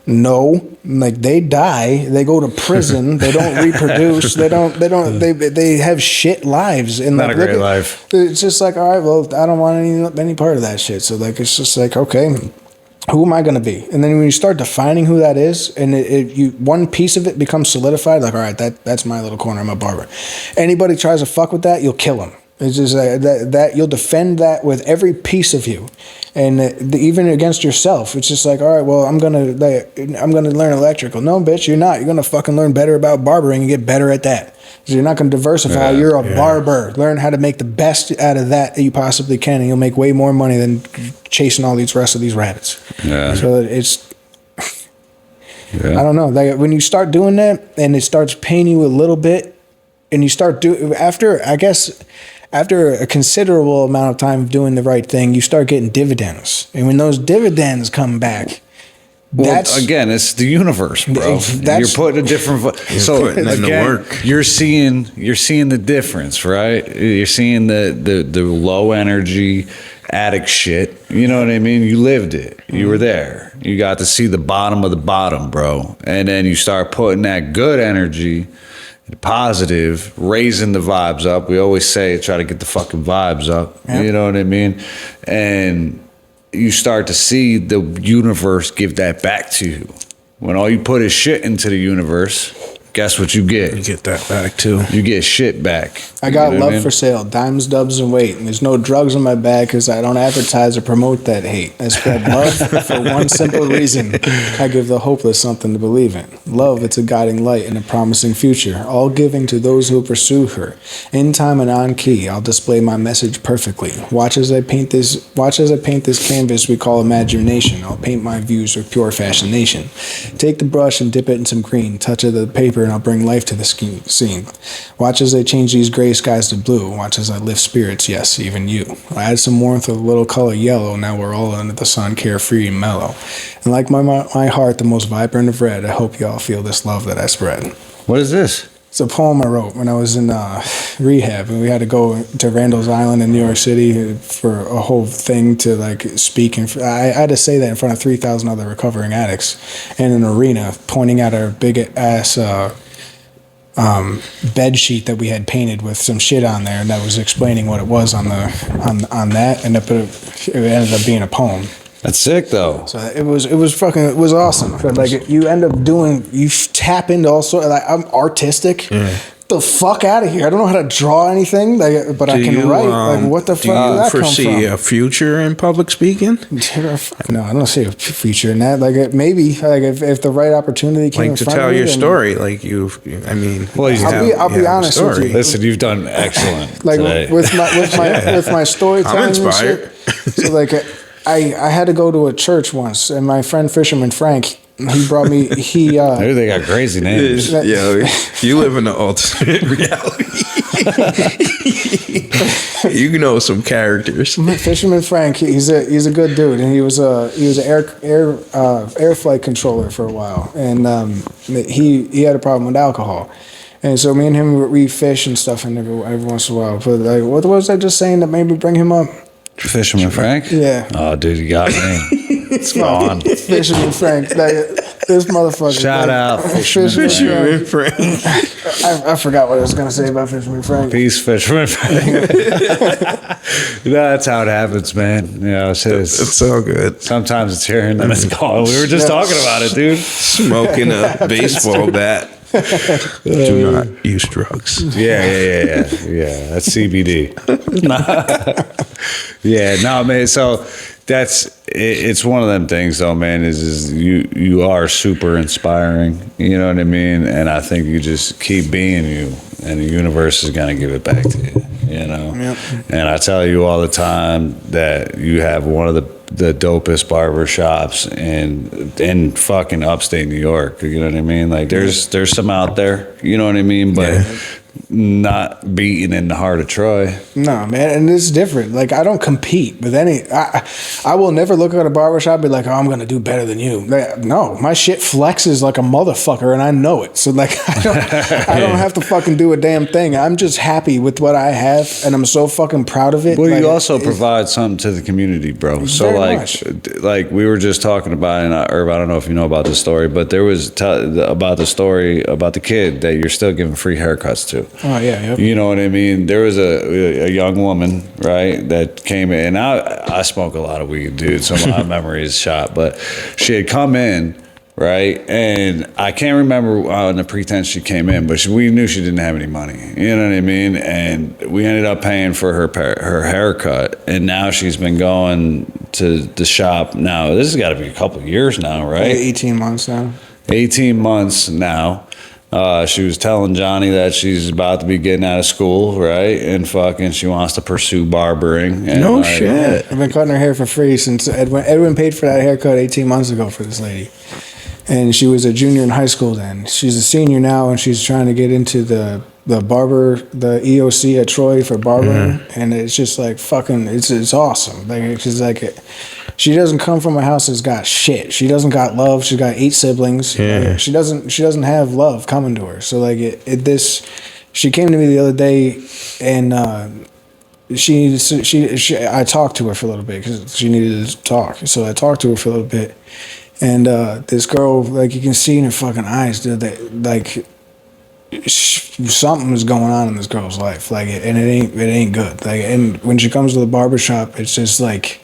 No, like, they die, they go to prison, they don't reproduce, they have shit lives, and not a great life. It's just like, all right, well, I don't want any part of that shit. So like, it's just like, okay, who am I going to be? And then when you start defining who that is, and one piece of it becomes solidified, like, all right, that's my little corner. I'm a barber. Anybody tries to fuck with that, you'll kill them. It's just that you'll defend that with every piece of you, and even against yourself. It's just like, all right, well, I'm gonna learn electrical. No, bitch, you're not. You're gonna fucking learn better about barbering and get better at that. So you're not gonna diversify. You're a barber. Learn how to make the best out of that you possibly can, and you'll make way more money than chasing all these rest of these rabbits. Yeah. So it's. Yeah. I don't know. Like, when you start doing that, and it starts paying you a little bit, and you start after a considerable amount of time of doing the right thing, you start getting dividends. And when those dividends come back, again, it's the universe, bro. You're putting a different. So again, you're seeing the difference, right? You're seeing the low energy addict shit. You know what I mean? You lived it. You were there. You got to see the bottom of the bottom, bro. And then you start putting that good energy, positive, raising the vibes up. We always say, try to get the fucking vibes up. Yep. You know what I mean? And you start to see the universe give that back to you. When all you put is shit into the universe, guess what you get? You get that back too. You get shit back. I got love for sale, dimes, dubs, and weight. And there's no drugs in my bag because I don't advertise or promote that hate. I spread love for one simple reason. I give the hopeless something to believe in. Love, it's a guiding light and a promising future, all giving to those who pursue her. In time and on key, I'll display my message perfectly. Watch as I paint this canvas we call imagination. I'll paint my views with pure fascination. Take the brush and dip it in some green. Touch of the paper and I'll bring life to the scene. Watch as I change these gray skies to blue. Watch as I lift spirits, yes, even you. I add some warmth with a little color yellow. Now we're all under the sun, carefree and mellow. And like my heart, the most vibrant of red, I hope y'all feel this love that I spread. What is this? It's a poem I wrote when I was in rehab, and we had to go to Randall's Island in New York City for a whole thing to like speak. And I had to say that in front of 3,000 other recovering addicts in an arena, pointing at our big ass bed sheet that we had painted with some shit on there, and that was explaining what it was on that, and it ended up being a poem. That's sick though. So it was awesome. Like, you end up you tap into all sorts. Like, I'm artistic. Yeah. The fuck out of here! I don't know how to draw anything, but I can write. Like, what the fuck did that come from? Do you foresee a future in public speaking? No, I don't see a future in that. Like, maybe, like, if the right opportunity came in front of me. Like, to tell your story, like I'll be honest with you. Listen, you've done excellent. Like today. with my storytelling. I'm inspired. And shit. So like, I had to go to a church once, and my friend Fisherman Frank, he brought me. Maybe they got crazy names. Yeah, you live in the alternate reality. You know some characters. Fisherman Frank, he's a good dude, and he was an air flight controller for a while, and he had a problem with alcohol. And so me and him, we fish and stuff, and every once in a while. But like, what was I just saying that made me bring him up? Fisherman Frank? Yeah. Oh, dude, you got me. It's gone. Fisherman Frank. This motherfucker. Shout out Fisherman Frank. I forgot what I was gonna say about Fisherman Frank. Peace, Fisherman. That's how it happens, man. You know, It's all good. sometimes it's here and then it's gone. We were just talking about it, dude. Smoking a baseball bat. Do not use drugs. Yeah. That's CBD. Yeah, no, man. So it's one of them things, though, man. Is you are super inspiring. You know what I mean? And I think you just keep being you, and the universe is gonna give it back to you. You know. Yep. And I tell you all the time that you have one of the dopest barbershops in fucking upstate New York. You know what I mean? Like there's some out there, you know what I mean? But not beating in the heart of Troy. No, man, and it's different. Like, I don't compete with any. I will never look at a barbershop and be like, oh, I'm gonna do better than you. No, my shit flexes like a motherfucker, and I know it. So like, I don't have to fucking do a damn thing. I'm just happy with what I have, and I'm so fucking proud of it. Well, like, you also provide something to the community, bro. So like we were just talking about, and Irv, I don't know if you know about this story, but there was about the story about the kid that you're still giving free haircuts to. Oh yeah, yep. You know what I mean? There was a young woman, right, that came in. And I smoke a lot of weed, dude, so my memory is shot. But she had come in, right, and I can't remember on the pretense she came in, but we knew she didn't have any money. You know what I mean? And we ended up paying for her haircut, and now she's been going to the shop. Now this has got to be a couple of years now, right? 18 months now. 18 months now. She was telling Johnny that she's about to be getting out of school, right? And fucking she wants to pursue barbering. And No shit. I've been cutting her hair for free since Edwin paid for that haircut 18 months ago for this lady. And she was a junior in high school then. She's a senior now, and she's trying to get into the barber, the EOC at Troy for barbering. Mm-hmm. And it's just like fucking, it's awesome. Like, she's like, she doesn't come from a house that's got shit. She doesn't got love. She's got 8 siblings. Yeah. Like, she doesn't have love coming to her. So like she came to me the other day, and I talked to her for a little bit because she needed to talk. So I talked to her for a little bit, and this girl, like, you can see in her fucking eyes, dude, that like something is going on in this girl's life, like, and it ain't good. Like, and when she comes to the barbershop, it's just like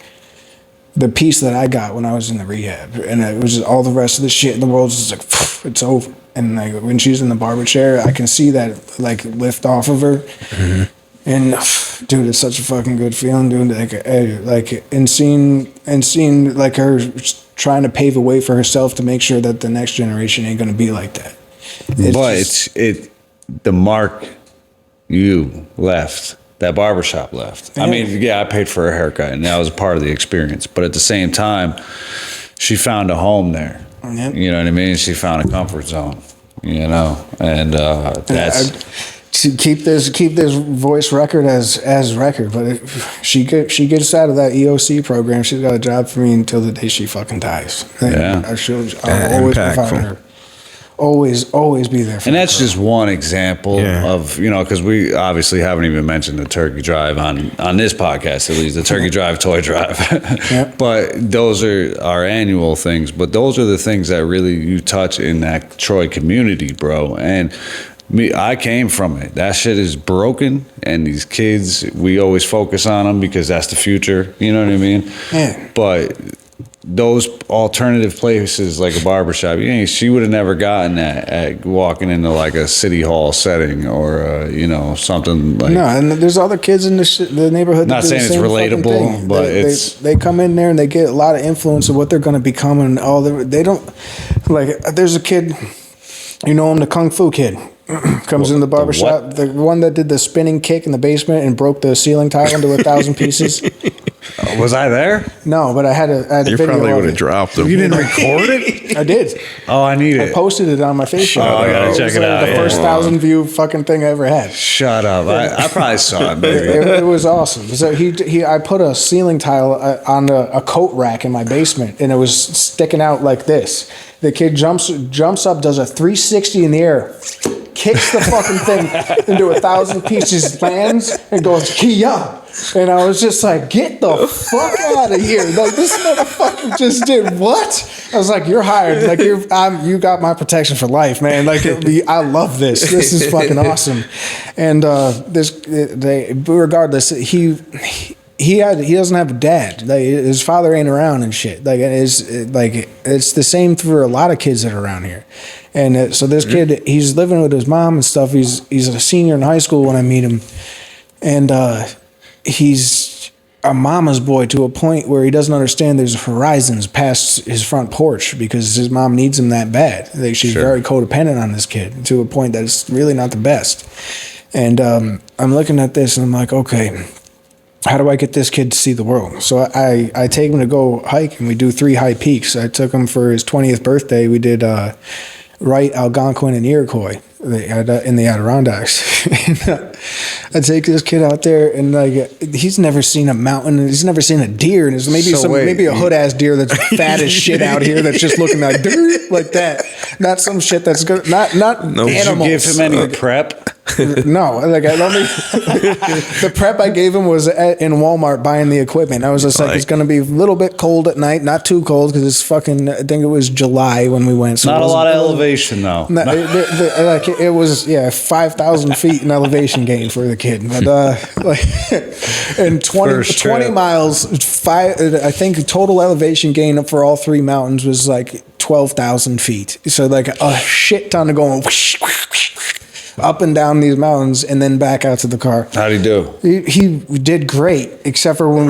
the piece that I got when I was in the rehab, and it was just all the rest of the shit in the world is just like, it's over. And like when she's in the barber chair, I can see that like lift off of her. Mm-hmm. And dude, it's such a fucking good feeling, dude. And seeing like her trying to pave a way for herself to make sure that the next generation ain't gonna be like that. The mark you left. That barbershop left. Yeah. I mean, yeah, I paid for her haircut, and that was a part of the experience. But at the same time, she found a home there. Yep. You know what I mean? She found a comfort zone. You know, and that's to keep this voice record as record. But if she gets out of that EOC program, she's got a job for me until the day she fucking dies. Yeah, I'll always provide her. Always be there for and that's just one example of, you know, because we obviously haven't even mentioned the turkey drive on this podcast, at least the turkey drive, toy drive. Yep. But those are our annual things, but those are the things that really you touch in that Troy community, bro. And I came from it. That shit is broken, and these kids, we always focus on them because that's the future, you know what I mean? Yeah. But those alternative places like a barbershop, she would have never gotten that at walking into like a city hall setting or you know, something like. No, and there's other kids in the neighborhood. Not saying it's relatable, but they come in there and they get a lot of influence of what they're going to become, and they don't like. There's a kid, you know him, the Kung Fu kid. Comes in the barbershop, the one that did the spinning kick in the basement and broke the ceiling tile into 1,000 pieces. Was I there? No, but I had a you video. Probably would have dropped them. You didn't record it? I did. Oh, I need it. I posted it on my Facebook. Oh, I gotta check it out. The first 1,000 view fucking thing I ever had. Shut up! I probably saw it, baby. It was awesome. So I put a ceiling tile on a coat rack in my basement, and it was sticking out like this. The kid jumps up, does a 360 in the air, kicks the fucking thing into 1,000 pieces, lands, and goes, Kia. And I was just like, get the fuck out of here. Like, this motherfucker just did what? I was like, you're hired. Like, you got my protection for life, man. Like, I love this. This is fucking awesome. And regardless, he doesn't have a dad. Like, his father ain't around and shit. Like, it's the same for a lot of kids that are around here. And so this kid, he's living with his mom and stuff. He's a senior in high school when I meet him. And he's a mama's boy to a point where he doesn't understand there's horizons past his front porch because his mom needs him that bad. Like, she's very codependent on this kid to a point that it's really not the best. And I'm looking at this and I'm like, okay, how do I get this kid to see the world? So I take him to go hike, and we do 3 high peaks. I took him for his 20th birthday. We did Wright, Algonquin, and Iroquois in the Adirondacks. And, I take this kid out there, and like, he's never seen a mountain, and he's never seen a deer, and there's maybe a hood ass deer that's fat as shit out here that's just looking like like that. Not some shit that's good. Not animals. Did you give him any prep? No, like, the prep I gave him was in Walmart buying the equipment. I was just like, it's going to be a little bit cold at night, not too cold because it's fucking. I think it was July when we went. So not a lot of elevation though. Like, it was 5,000 feet in elevation gain for the kid, but and 20 miles. I think total elevation gain for all 3 mountains was like 12,000 feet. So like a shit ton of going up and down these mountains and then back out to the car. How'd he do? He did great, except for when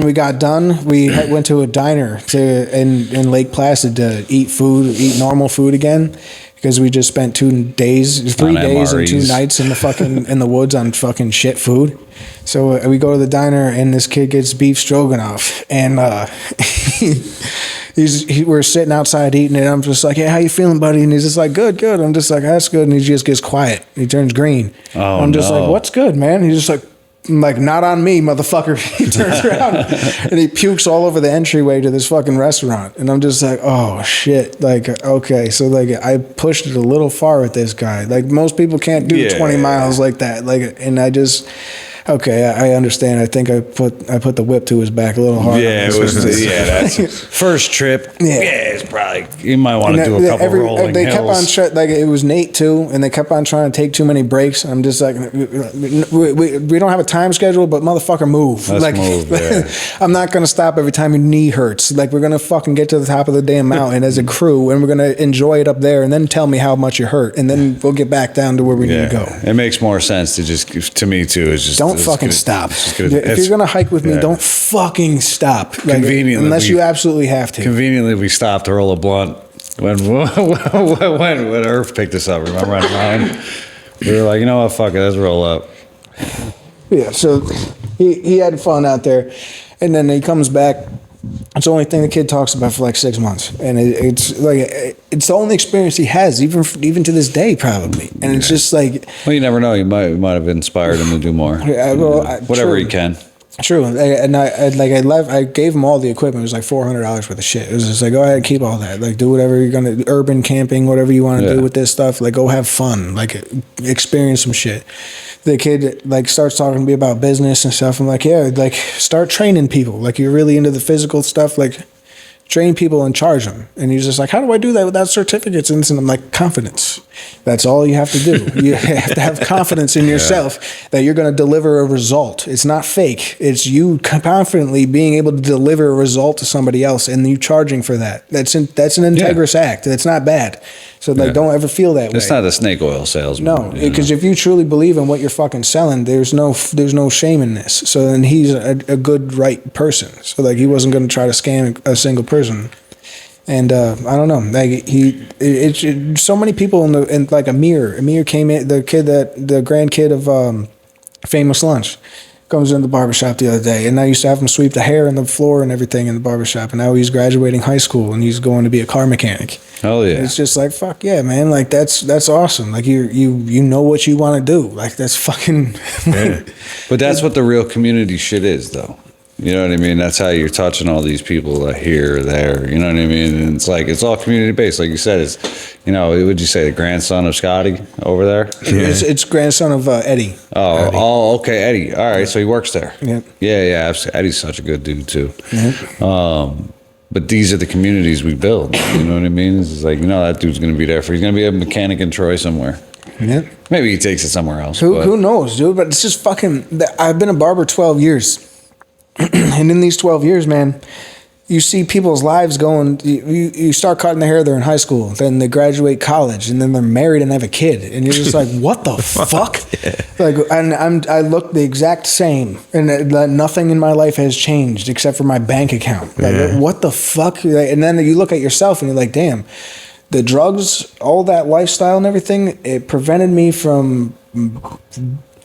we got done, we went to a diner in Lake Placid to eat normal food again, because we just spent 3 days and 2 nights in the woods on fucking shit food. So we go to the diner, and this kid gets beef stroganoff, and we're sitting outside eating it. I'm just like, hey, how you feeling, buddy? And he's just like, good. I'm just like, that's good. And he just gets quiet. He turns green. Oh, I'm just like, what's good, man? He's just like, not on me, motherfucker. He turns around and he pukes all over the entryway to this fucking restaurant. And I'm just like, oh shit. Like, okay. So like, I pushed it a little far with this guy. Like, most people can't do 20 miles like that. Like, and I just, okay, I understand. I think I put the whip to his back a little hard. Yeah, it was. That's first trip. Yeah, it's probably, you might want to do a couple rolling they hills. kept on like, it was Nate too, and they kept on trying to take too many breaks. I'm just like, we don't have a time schedule, but motherfucker, move. Let's like, move. Yeah. I'm not gonna stop every time your knee hurts. Like, we're gonna fucking get to the top of the damn mountain as a crew, and we're gonna enjoy it up there, and then tell me how much you hurt, and then we'll get back down to where we need to go. It makes more sense to just, to me too, is just don't fucking stop. If you're gonna hike with me, don't fucking stop. Like, conveniently, unless you absolutely have to. Conveniently, we stopped to roll a blunt when Irv picked us up. Remember on mine? We were like, you know what, fuck it, let's roll up. Yeah, so he had fun out there, and then he comes back. It's the only thing the kid talks about for like 6 months, and it's like, it's the only experience he has, even to this day, probably. And it's just like, well, you never know. You might have inspired him to do more. Whatever he can. True, and I gave him all the equipment. It was like $400 worth of shit. It was just like, go ahead and keep all that. Like, do whatever you're gonna, urban camping, whatever you want to do with this stuff. Like, go have fun. Like, experience some shit. The kid like starts talking to me about business and stuff. I'm like, yeah, like, start training people. Like, you're really into the physical stuff. Like, train people and charge them. And he's just like, how do I do that without certificates? And I'm like, confidence. That's all you have to do. You have to have confidence in yourself that you're going to deliver a result. It's not fake. It's you confidently being able to deliver a result to somebody else and you charging for that. That's an integrous act. That's not bad. So like, don't ever feel that way. It's not a snake oil salesman. No, because if you truly believe in what you're fucking selling, there's no shame in this. So then he's a good, right person. So like, he wasn't going to try to scam a single person. And I don't know, like it's so many people in like Amir came in, the grandkid of Famous Lunch, comes in the barbershop the other day, and I used to have him sweep the hair and the floor and everything in the barbershop, and now he's graduating high school and he's going to be a car mechanic. Hell yeah! It's just like, fuck yeah, man! Like, that's awesome. Like, you know what you want to do. Like, that's fucking. Yeah. But that's what the real community shit is, though. You know what I mean? That's how you're touching all these people here or there. You know what I mean? And it's like, it's all community based. Like you said, it's, you know, would you say the grandson of Scotty over there? Yeah. It's grandson of Eddie. Oh, Eddie. Okay, Eddie. All right, so he works there. Yeah. Yeah. Eddie's such a good dude too. Yeah. But these are the communities we build. You know what I mean? It's like, you know, that dude's going to be there he's going to be a mechanic in Troy somewhere. Yeah. Maybe he takes it somewhere else. Who knows, dude? But it's just fucking. I've been a barber 12 years. And in these 12 years, man, you see people's lives going. You start cutting their hair, they're in high school, then they graduate college, and then they're married and have a kid, and you're just like, what the fuck? Yeah. Like, and I look the exact same, and nothing in my life has changed except for my bank account. Like, what the fuck? And then you look at yourself, and you're like, damn, the drugs, all that lifestyle and everything, it prevented me from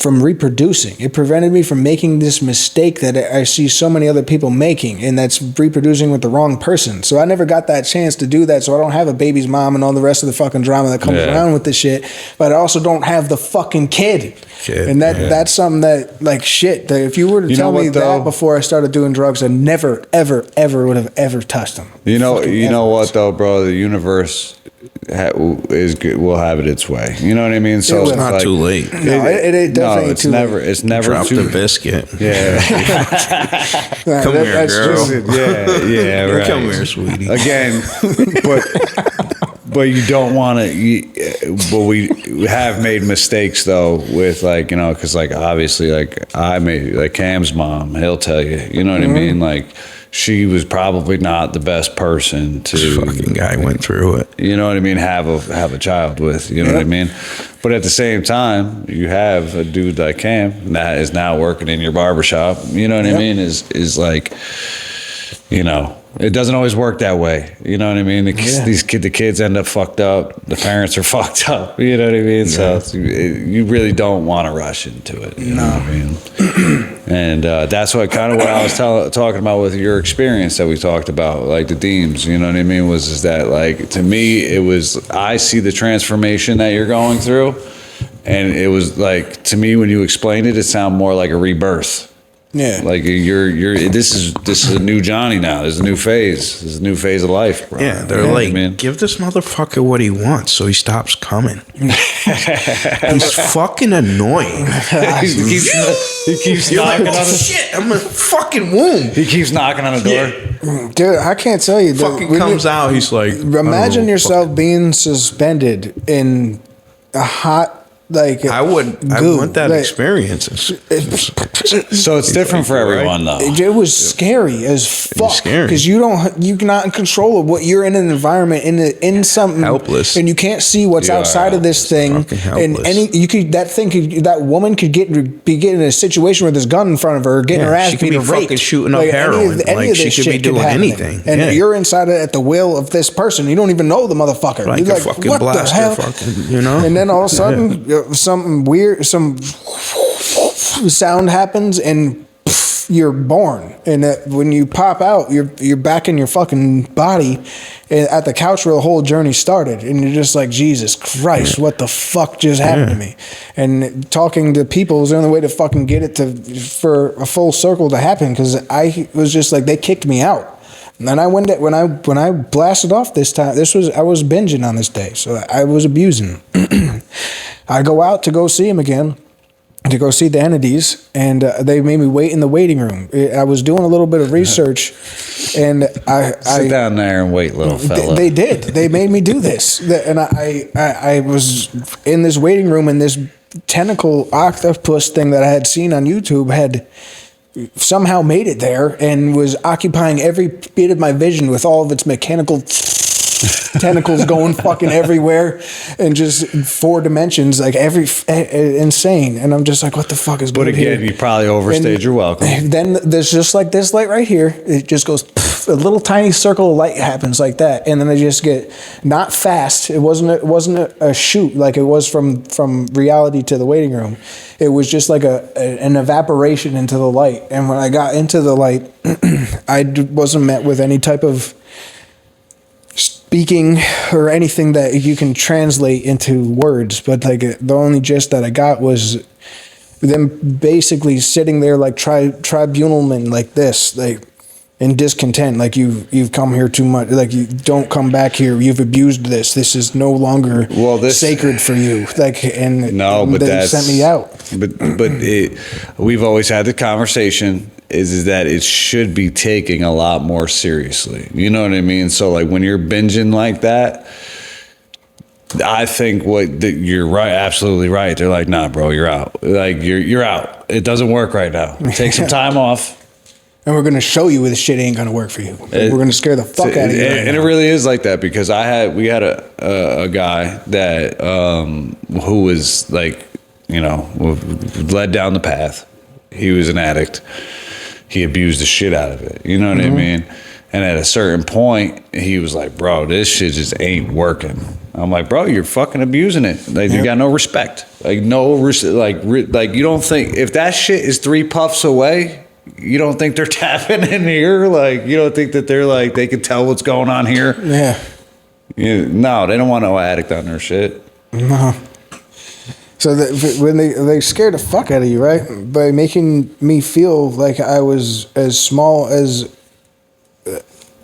reproducing. It prevented me from making this mistake that I see so many other people making, and that's reproducing with the wrong person. So I never got that chance to do that, so I don't have a baby's mom and all the rest of the fucking drama that comes around with this shit, but I also don't have the fucking kid. And that's something that, like, shit, that if you were to tell me that before I started doing drugs, I never, ever, ever would have ever touched them. You know what, though, bro? The universe will have it its way. You know what I mean? So it's not too late. No, it definitely it's never. It's never Drop too the biscuit. Yeah. Come here, girl. Right. Come here, sweetie. Again, but you don't want to. But we have made mistakes though with, like, you know, because, like, obviously, like, I made, like, Cam's mom. He'll tell you. You know what I mean? Like, she was probably not the best person to. This fucking guy went through it. You know what I mean? Have a child with. You know what I mean? But at the same time, you have a dude like Cam that is now working in your barbershop. You know what I mean? Is like, you know, it doesn't always work that way. You know what I mean? The kids end up fucked up. The parents are fucked up. You know what I mean? So you really don't want to rush into it. You know what I mean? And that's what I was talking about with your experience that we talked about, like the Deems. You know what I mean? Is that, like, to me, it was, I see the transformation that you're going through, and it was like, to me, when you explained it, it sounded more like a rebirth. Yeah, like this is a new Johnny now. This is a new phase. This is a new phase of life, bro. Yeah, they're like, man, give this motherfucker what he wants so he stops coming. He's fucking annoying. he keeps knocking on the shit. I'm a fucking womb. He keeps knocking on the door. Dude, I can't tell you. Fucking comes out. He's like, imagine yourself being suspended in a hot. Like, I want that experience. So it's different for everyone, though. It was scary as fuck because you're not in control of what you're in an environment in something helpless, and you can't see what's outside of this thing. And that woman could be getting in a situation where there's a gun in front of her, getting her ass being raped, fucking shooting up heroin. Any she could be doing anything, and you're inside at the will of this person. You don't even know the motherfucker. Like, you're a fucking what blaster, the hell? Fucking, you know. And then all of a sudden, something weird, some sound happens, and you're born. And when you pop out, you're back in your fucking body at the couch where the whole journey started, and you're just like, Jesus Christ, what the fuck just happened to me? And talking to people was the only way to fucking get it for a full circle to happen, because I was just like, they kicked me out. And then when I blasted off this time, I was binging on this day, so I was abusing. I go out to go see him again, to go see the entities, and they made me wait in the waiting room. I was doing a little bit of research, and I sit down there and wait, little fella. They did. They made me do this, and I was in this waiting room, and this tentacle octopus thing that I had seen on YouTube had somehow made it there and was occupying every bit of my vision with all of its mechanical tentacles going fucking everywhere, and just 4 dimensions, like insane. And I'm just like, what the fuck is going on here? But again, you probably overstayed your welcome. Then there's just like this light right here. It just goes, a little tiny circle of light happens like that, and then I just get, not fast. It wasn't a shoot like it was from reality to the waiting room. It was just like an evaporation into the light. And when I got into the light, I wasn't met with any type of speaking or anything that you can translate into words, but like the only gist that I got was them basically sitting there like tribunalmen like this, like in discontent, like you've come here too much, like you don't come back here, you've abused this is no longer sacred for you, like, and no, but they sent me out. We've always had the conversation is that it should be taken a lot more seriously. You know what I mean? So like when you're binging like that, I think you're right, absolutely right. They're like, nah, bro, you're out. Like you're out. It doesn't work right now. Take some time off. And we're going to show you this shit ain't going to work for you. We're going to scare the fuck out of you. And it really is like that, because we had a guy that who was like, you know, led down the path. He was an addict. He abused the shit out of it. You know what I mean? And at a certain point, he was like, bro, this shit just ain't working. I'm like, bro, you're fucking abusing it. Like, you got no respect. Like, like you don't think, if that shit is 3 puffs away, you don't think they're tapping in here? Like, you don't think that they're like, they can tell what's going on here? Yeah. No, they don't want no addict on their shit. No. So when they scared the fuck out of you, right? By making me feel like I was as small as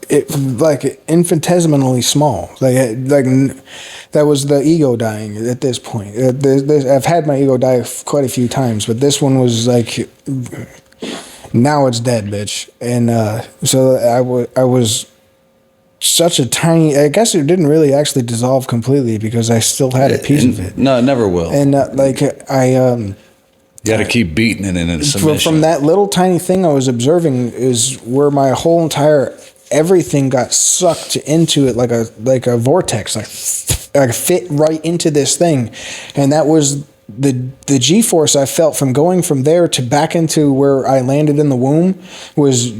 like infinitesimally small. Like that was the ego dying at this point. I've had my ego die quite a few times, but this one was like, now it's dead, bitch. And so I was such a tiny, I guess it didn't really actually dissolve completely because I still had a piece of it. No, it never will. And you got to keep beating it in a submission. From that little tiny thing I was observing is where my whole entire everything got sucked into it like a vortex, like fit right into this thing. And that was the G-force I felt from going from there to back into where I landed in the womb was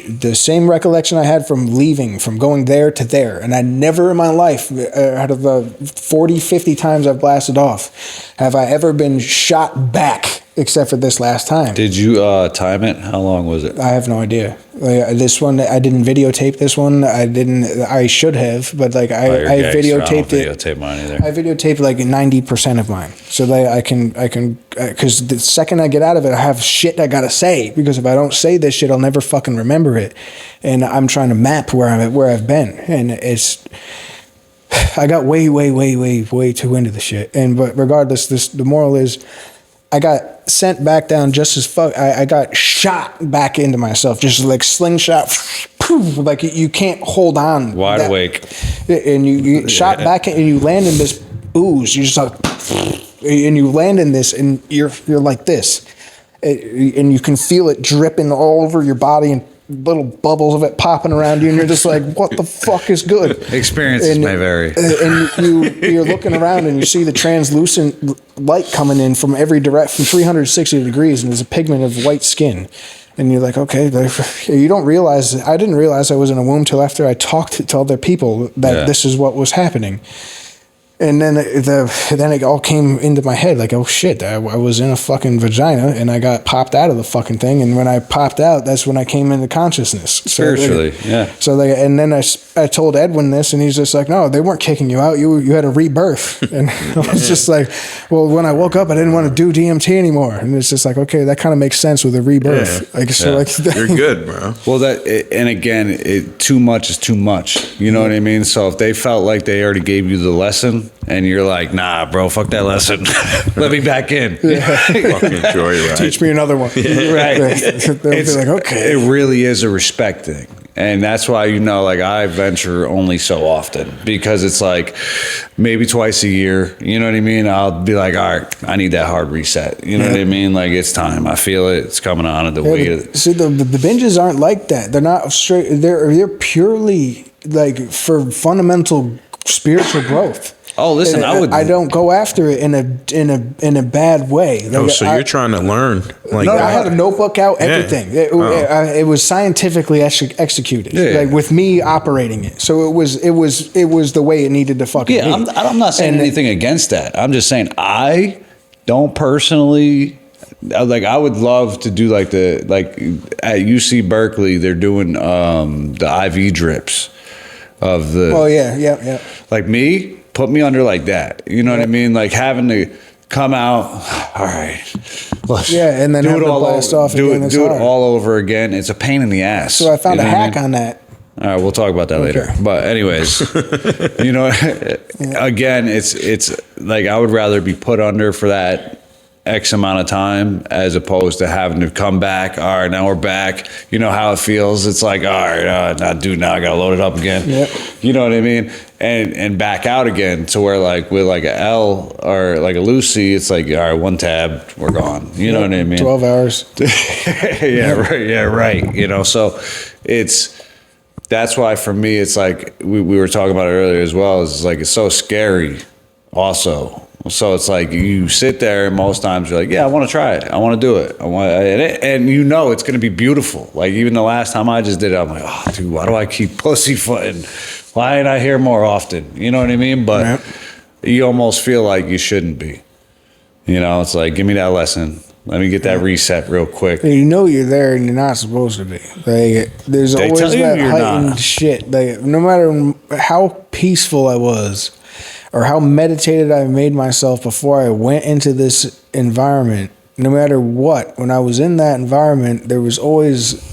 the same recollection I had from leaving, from going there to there. And I never in my life, out of the 40, 50 times I've blasted off, have I ever been shot back except for this last time. Did you time it? How long was it? I have no idea. This one, I didn't videotape this one. I should have, but like I videotaped it. Videotape mine either. I videotaped like 90% of mine, so that I can, because the second I get out of it, I have shit I gotta say, because if I don't say this shit, I'll never fucking remember it, and I'm trying to map where I've been, and I got way too into the shit, but regardless, the moral is, I got sent back down just as fuck. I got shot back into myself, just like slingshot, poof, like you can't hold on. Wide awake. And you shot back and you land in this ooze. You just like, and you land in this and you're like this. And you can feel it dripping all over your body and little bubbles of it popping around you, and you're just like, what the fuck is good? Experiences may vary. And you're looking around and you see the translucent light coming in from every direction, from 360 degrees, and there's a pigment of white skin. And you're like, okay, you don't realize, I didn't realize I was in a womb till after I talked to other people that this is what was happening. And then it all came into my head like, oh shit, I was in a fucking vagina and I got popped out of the fucking thing. And when I popped out, that's when I came into consciousness. Spiritually, yeah. So and then I told Edwin this, and he's just like, no, they weren't kicking you out. You had a rebirth. And I was just like, well, when I woke up, I didn't want to do DMT anymore. And it's just like, okay, that kind of makes sense with a rebirth. You're good, bro. Well, and again, too much is too much. You know what I mean? So if they felt like they already gave you the lesson, and you're like, nah, bro, fuck that lesson. Let me back in. Fucking joyride. Teach me another one. Right. They'll be like, okay. It really is a respect thing. And that's why, like I venture only so often, because it's like maybe twice a year, you know what I mean? I'll be like, all right, I need that hard reset. You know what I mean? Like, it's time. I feel it. It's coming on at the weight. See, the binges aren't like that. They're not straight. They're purely like for fundamental spiritual growth. Oh, listen, I don't go after it in a bad way. Like, so you're trying to learn. Like, no, I had a notebook out, everything. It was scientifically executed, like with me operating it. So it was the way it needed to fucking be. I'm not saying anything against that. I'm just saying I don't personally. Like, I would love to do like at UC Berkeley, they're doing the IV drips of the. Oh yeah. Like me. Put me under like that. You know what I mean? Like having to come out. All right. Yeah, and then have to blast off again. Do it all over again. It's a pain in the ass. So I found a hack on that. All right, we'll talk about that later. But anyways, you know, again, it's like I would rather be put under for that X amount of time as opposed to having to come back. All right, now we're back. You know how it feels. It's like, all right, now I got to load it up again. Yep. You know what I mean? And back out again to where like with like a L or like a Lucy, it's like, all right, one tab, we're gone. You know what I mean? 12 hours. Yeah, right. Yeah, right. You know, so that's why for me, it's like we were talking about it earlier as well. It's like, it's so scary also. So it's like you sit there and most times you're like, yeah, I want to try it. I want to do it. And you know it's going to be beautiful. Like even the last time I just did it, I'm like, oh, dude, why do I keep pussyfooting? Why ain't I here more often? You know what I mean? But you almost feel like you shouldn't be. You know, it's like, give me that lesson. Let me get that reset real quick. You know you're there and you're not supposed to be. Like, there's always that heightened shit. Like, no matter how peaceful I was or how meditated I made myself before I went into this environment, no matter what, when I was in that environment, there was always,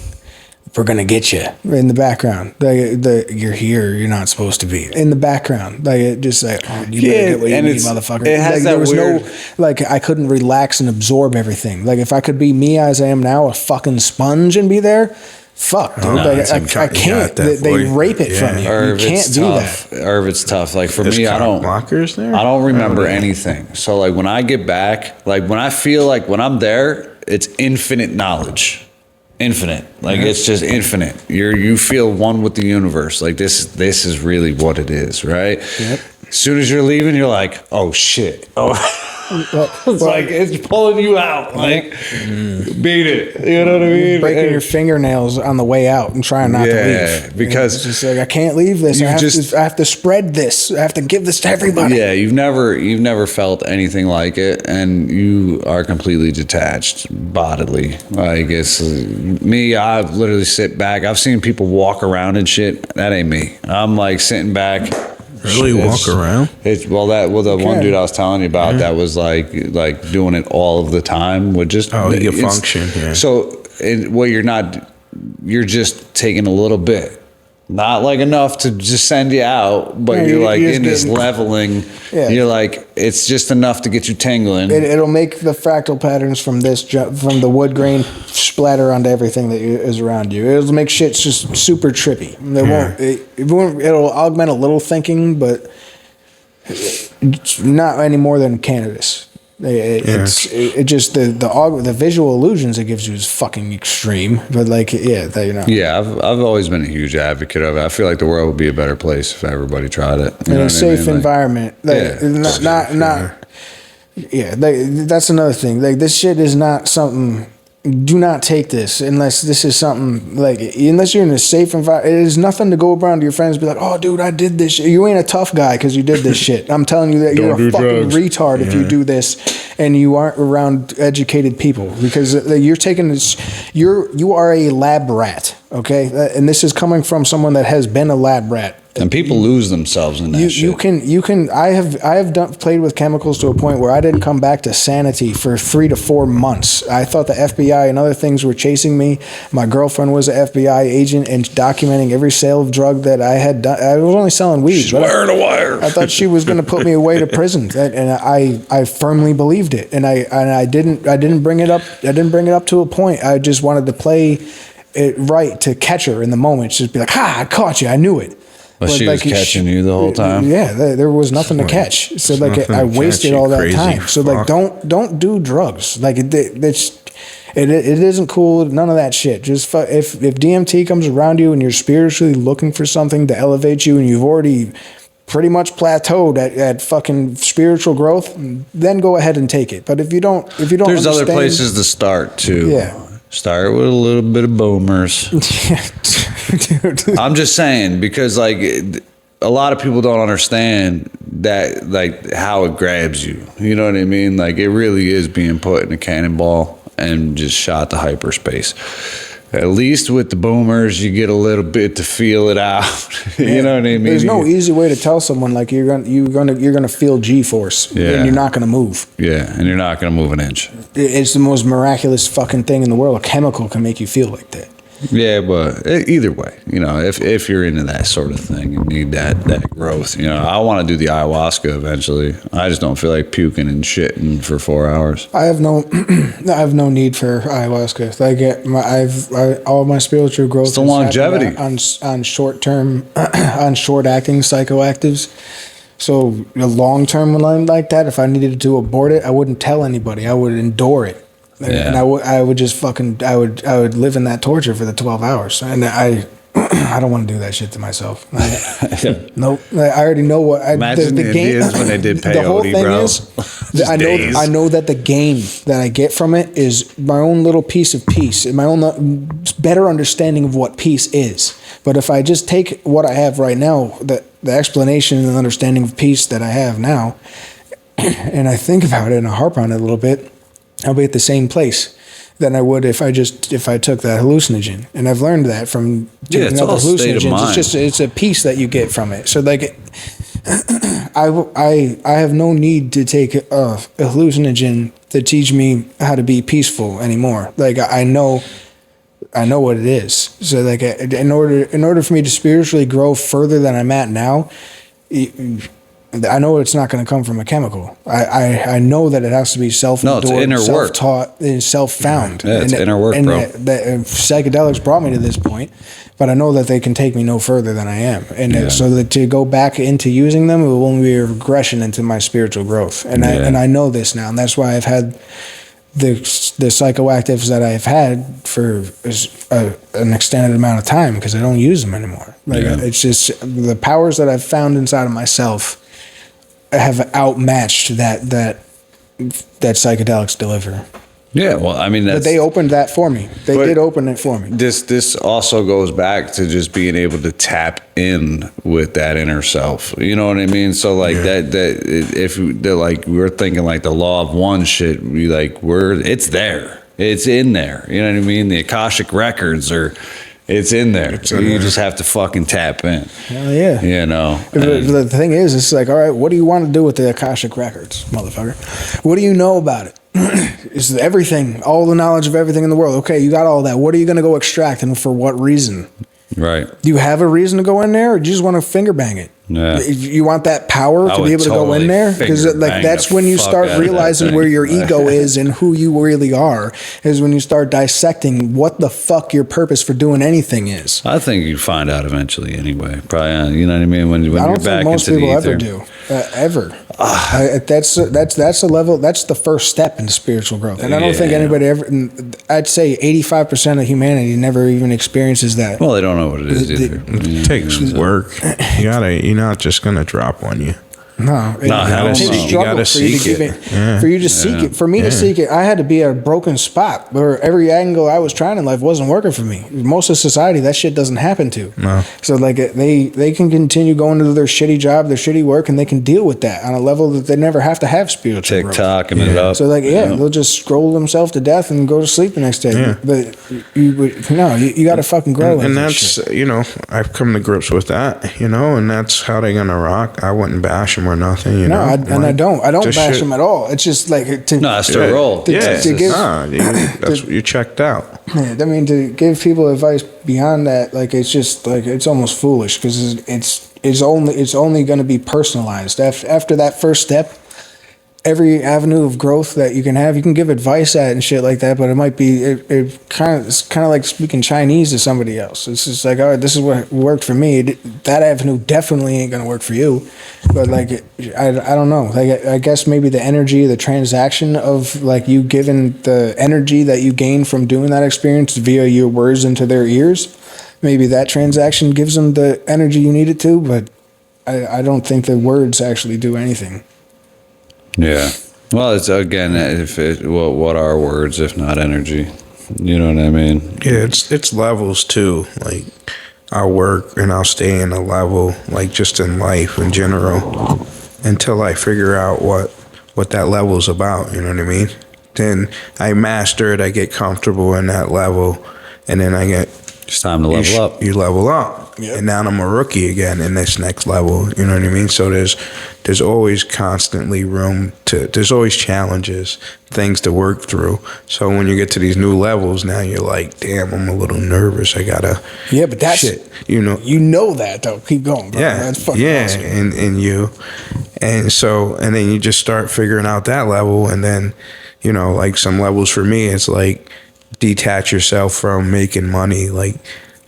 we're going to get you in the background. Like, you're here, you're not supposed to be. In the background. Like, it just like, oh, you better get what you need, motherfucker. It has like, that there was weird... no, like, I couldn't relax and absorb everything. Like, if I could be me as I am now, a fucking sponge and be there, fuck, dude. Like, I can't. They rape it from you. Irv, you can't do that. Irv, it's tough. Like for me, I don't. Blockers there? I don't remember anything. So like when I get back, like when I feel like when I'm there, it's infinite knowledge. Infinite. Like it's just infinite. You feel one with the universe. Like this is really what it is, right? Yep. As soon as you're leaving, you're like, oh shit. Oh. It's like it's pulling you out, like beat it. You know what I mean? Breaking your fingernails on the way out and trying not to leave. Because it's just like I can't leave this. I have to spread this. I have to give this to everybody. Yeah, you've never felt anything like it, and you are completely detached bodily. Like it's me. I literally sit back. I've seen people walk around and shit. That ain't me. I'm like sitting back. Really walk around? The one dude I was telling you about that was like doing it all of the time would just you function. Yeah. So you're just taking a little bit, not like enough to just send you out, but you're like in this leveling. Yeah. You're like it's just enough to get you tingling. It'll make the fractal patterns from the wood grain splatter onto everything that is around you. It'll make shit just super trippy. It'll augment a little thinking, but not any more than cannabis. It just the visual illusions it gives you is fucking extreme. But like Yeah, I've always been a huge advocate of it. I feel like the world would be a better place if everybody tried it. In a safe environment. That's another thing. Like this shit is not something. Do not take this unless this is something unless you're in a safe environment. It is nothing to go around to your friends and be like, oh, dude, I did this shit. You ain't a tough guy because you did this shit. I'm telling you that you're a fucking retard if you do this and you aren't around educated people because you're taking this. You are a lab rat, okay? And this is coming from someone that has been a lab rat. And people lose themselves in that shit. You can. I have played with chemicals to a point where I didn't come back to sanity for 3 to 4 months. I thought the FBI and other things were chasing me. My girlfriend was an FBI agent and documenting every sale of drug that I had done. I was only selling weed. She's wearing a wire. I thought she was going to put me away to prison, and I firmly believed it. And I didn't bring it up. I didn't bring it up to a point. I just wanted to play it right to catch her in the moment. Just be like, I caught you. I knew it. But she was catching you the whole time. Yeah, there was nothing to catch. So I wasted all that time. So don't do drugs. Like it isn't cool. None of that shit. Just if DMT comes around you and you're spiritually looking for something to elevate you, and you've already pretty much plateaued at fucking spiritual growth, then go ahead and take it. But if you don't, there's other places to start too. Yeah. Start with a little bit of boomers. Dude. I'm just saying because like a lot of people don't understand that like how it grabs you. You know what I mean? Like it really is being put in a cannonball and just shot to hyperspace. At least with the boomers, you get a little bit to feel it out. You know what I mean? There's no easy way to tell someone like you're gonna feel G-force, and you're not gonna move. Yeah, and you're not gonna move an inch. It's the most miraculous fucking thing in the world. A chemical can make you feel like that. Yeah, but either way, you know, if you're into that sort of thing, you need that growth. You know, I want to do the ayahuasca eventually. I just don't feel like puking and shitting for 4 hours. I have no need for ayahuasca. All my spiritual growth. It's the longevity on short term, on short acting psychoactives. So the long term one like that, if I needed to abort it, I wouldn't tell anybody. I would endure it. Yeah. And I would just I would live in that torture for the 12 hours. And I don't want to do that shit to myself. Nope. I already know what. Imagine the Indians when they did peyote, the whole thing bro. Is, I know that the gain that I get from it is my own little piece of peace, and my own better understanding of what peace is. But if I just take what I have right now, the explanation and understanding of peace that I have now, and I think about it and I harp on it a little bit, I'll be at the same place than I would if I took that hallucinogen. And I've learned that from taking other hallucinogens. It's a piece that you get from it. So like, I have no need to take a hallucinogen to teach me how to be peaceful anymore. Like I know what it is. So like, in order for me to spiritually grow further than I'm at now, I know it's not going to come from a chemical. I know that it has to be self-endured, self-taught, self-found. Yeah, it's inner work, bro. Psychedelics brought me to this point, but I know that they can take me no further than I am. And so that to go back into using them, it will only be a regression into my spiritual growth. And I know this now, and that's why I've had the psychoactives that I've had for an extended amount of time, because I don't use them anymore. It's just the powers that I've found inside of myself have outmatched that psychedelics deliver. Yeah, well, I mean, but they opened that for me. They did open it for me. This also goes back to just being able to tap in with that inner self. You know what I mean? So like we're thinking like the law of one shit, it's there. It's in there. You know what I mean? The Akashic records it's in there. You just have to fucking tap in. Hell yeah. You know? The thing is, it's like, all right, what do you want to do with the Akashic records, motherfucker? What do you know about it? It's everything, all the knowledge of everything in the world. Okay, you got all that. What are you going to go extract, and for what reason? Right. Do you have a reason to go in there, or do you just want to finger bang it? Yeah. You want that power to be able to go in there? Because that's when you start realizing where your ego is and who you really are, is when you start dissecting what the fuck your purpose for doing anything is. I think you find out eventually anyway. Probably, you know what I mean? When I don't you're think back most into people the ether. ever do. Ever. That's a level. That's the first step into spiritual growth, and I don't think anybody ever. I'd say 85% of humanity never even experiences that. Well, they don't know what it is either. It takes work. You're not just gonna drop on you. No, it takes struggle for you to give it. For you to seek it. For me to seek it, I had to be at a broken spot where every angle I was trying in life wasn't working for me. Most of society, that shit doesn't happen to. No. So like they can continue going to their shitty job, their shitty work, and they can deal with that on a level that they never have to have spiritual growth. TikTok it up. So like they'll just scroll themselves to death and go to sleep the next day. Yeah. But you got to fucking grow. And that's I've come to grips with that. And that's how they're gonna rock. I wouldn't bash them or nothing, No, I don't bash them at all. It's just like that's the role. You checked out. Yeah, I mean, to give people advice beyond that, like it's just like it's almost foolish, because it's only going to be personalized. After that first step, every avenue of growth that you can give advice at and shit like that, but it might be it's kind of like speaking Chinese to somebody else. It's just like, all right, this is what worked for me. That avenue definitely ain't gonna work for you. But like, I don't know. Like, I guess maybe the energy, the transaction of like you giving the energy that you gain from doing that experience via your words into their ears, maybe that transaction gives them the energy you need it to. But I don't think the words actually do anything. Yeah. Well, it's again, what are words if not energy? You know what I mean? Yeah, it's levels too. Like I'll work and I'll stay in a level, like just in life in general, until I figure out what that level's about. You know what I mean? Then I master it. I get comfortable in that level, and then I get It's time to level up. You level up, and now I'm a rookie again in this next level. You know what I mean? So there's always constantly room to. There's always challenges, things to work through. So when you get to these new levels, now you're like, damn, I'm a little nervous. I gotta. Yeah, but that's shit. You know that though. Keep going, bro. Yeah, That's fucking awesome. and then you just start figuring out that level, and then like some levels for me, it's like detach yourself from making money. Like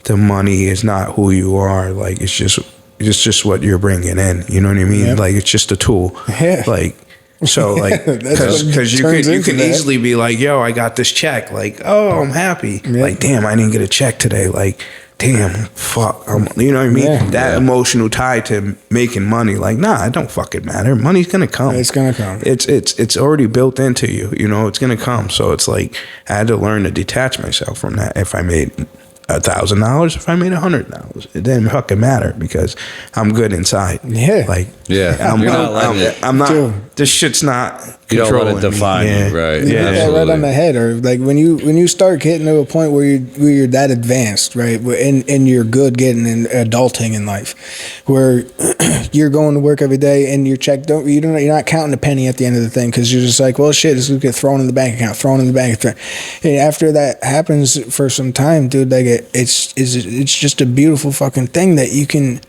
the money is not who you are. Like it's just what you're bringing in. You know what I mean? Yep. Like it's just a tool. Yeah. Like so, like because you can easily be like, yo, I got this check. Like, oh, I'm happy. Yep. Like, damn, I didn't get a check today. Like, damn, fuck. You know what I mean? Yeah. That emotional tie to making money. Like, nah, it don't fucking matter. Money's gonna come. It's gonna come. It's already built into you. It's gonna come. So it's like I had to learn to detach myself from that. If I made $1,000, if I made $100, it didn't fucking matter because I'm good inside. Yeah. Like I'm not. Dude. This shit's not. You don't let it controlling me. define Yeah. you, right? You hit that right on the head, or like when you start getting to a point where you're that advanced, right? And you're good getting in adulting in life, where you're going to work every day and your check you're not counting a penny at the end of the thing because you're just like, well, shit, this will get thrown in the bank account, and after that happens for some time, dude, like it's just a beautiful fucking thing that you can.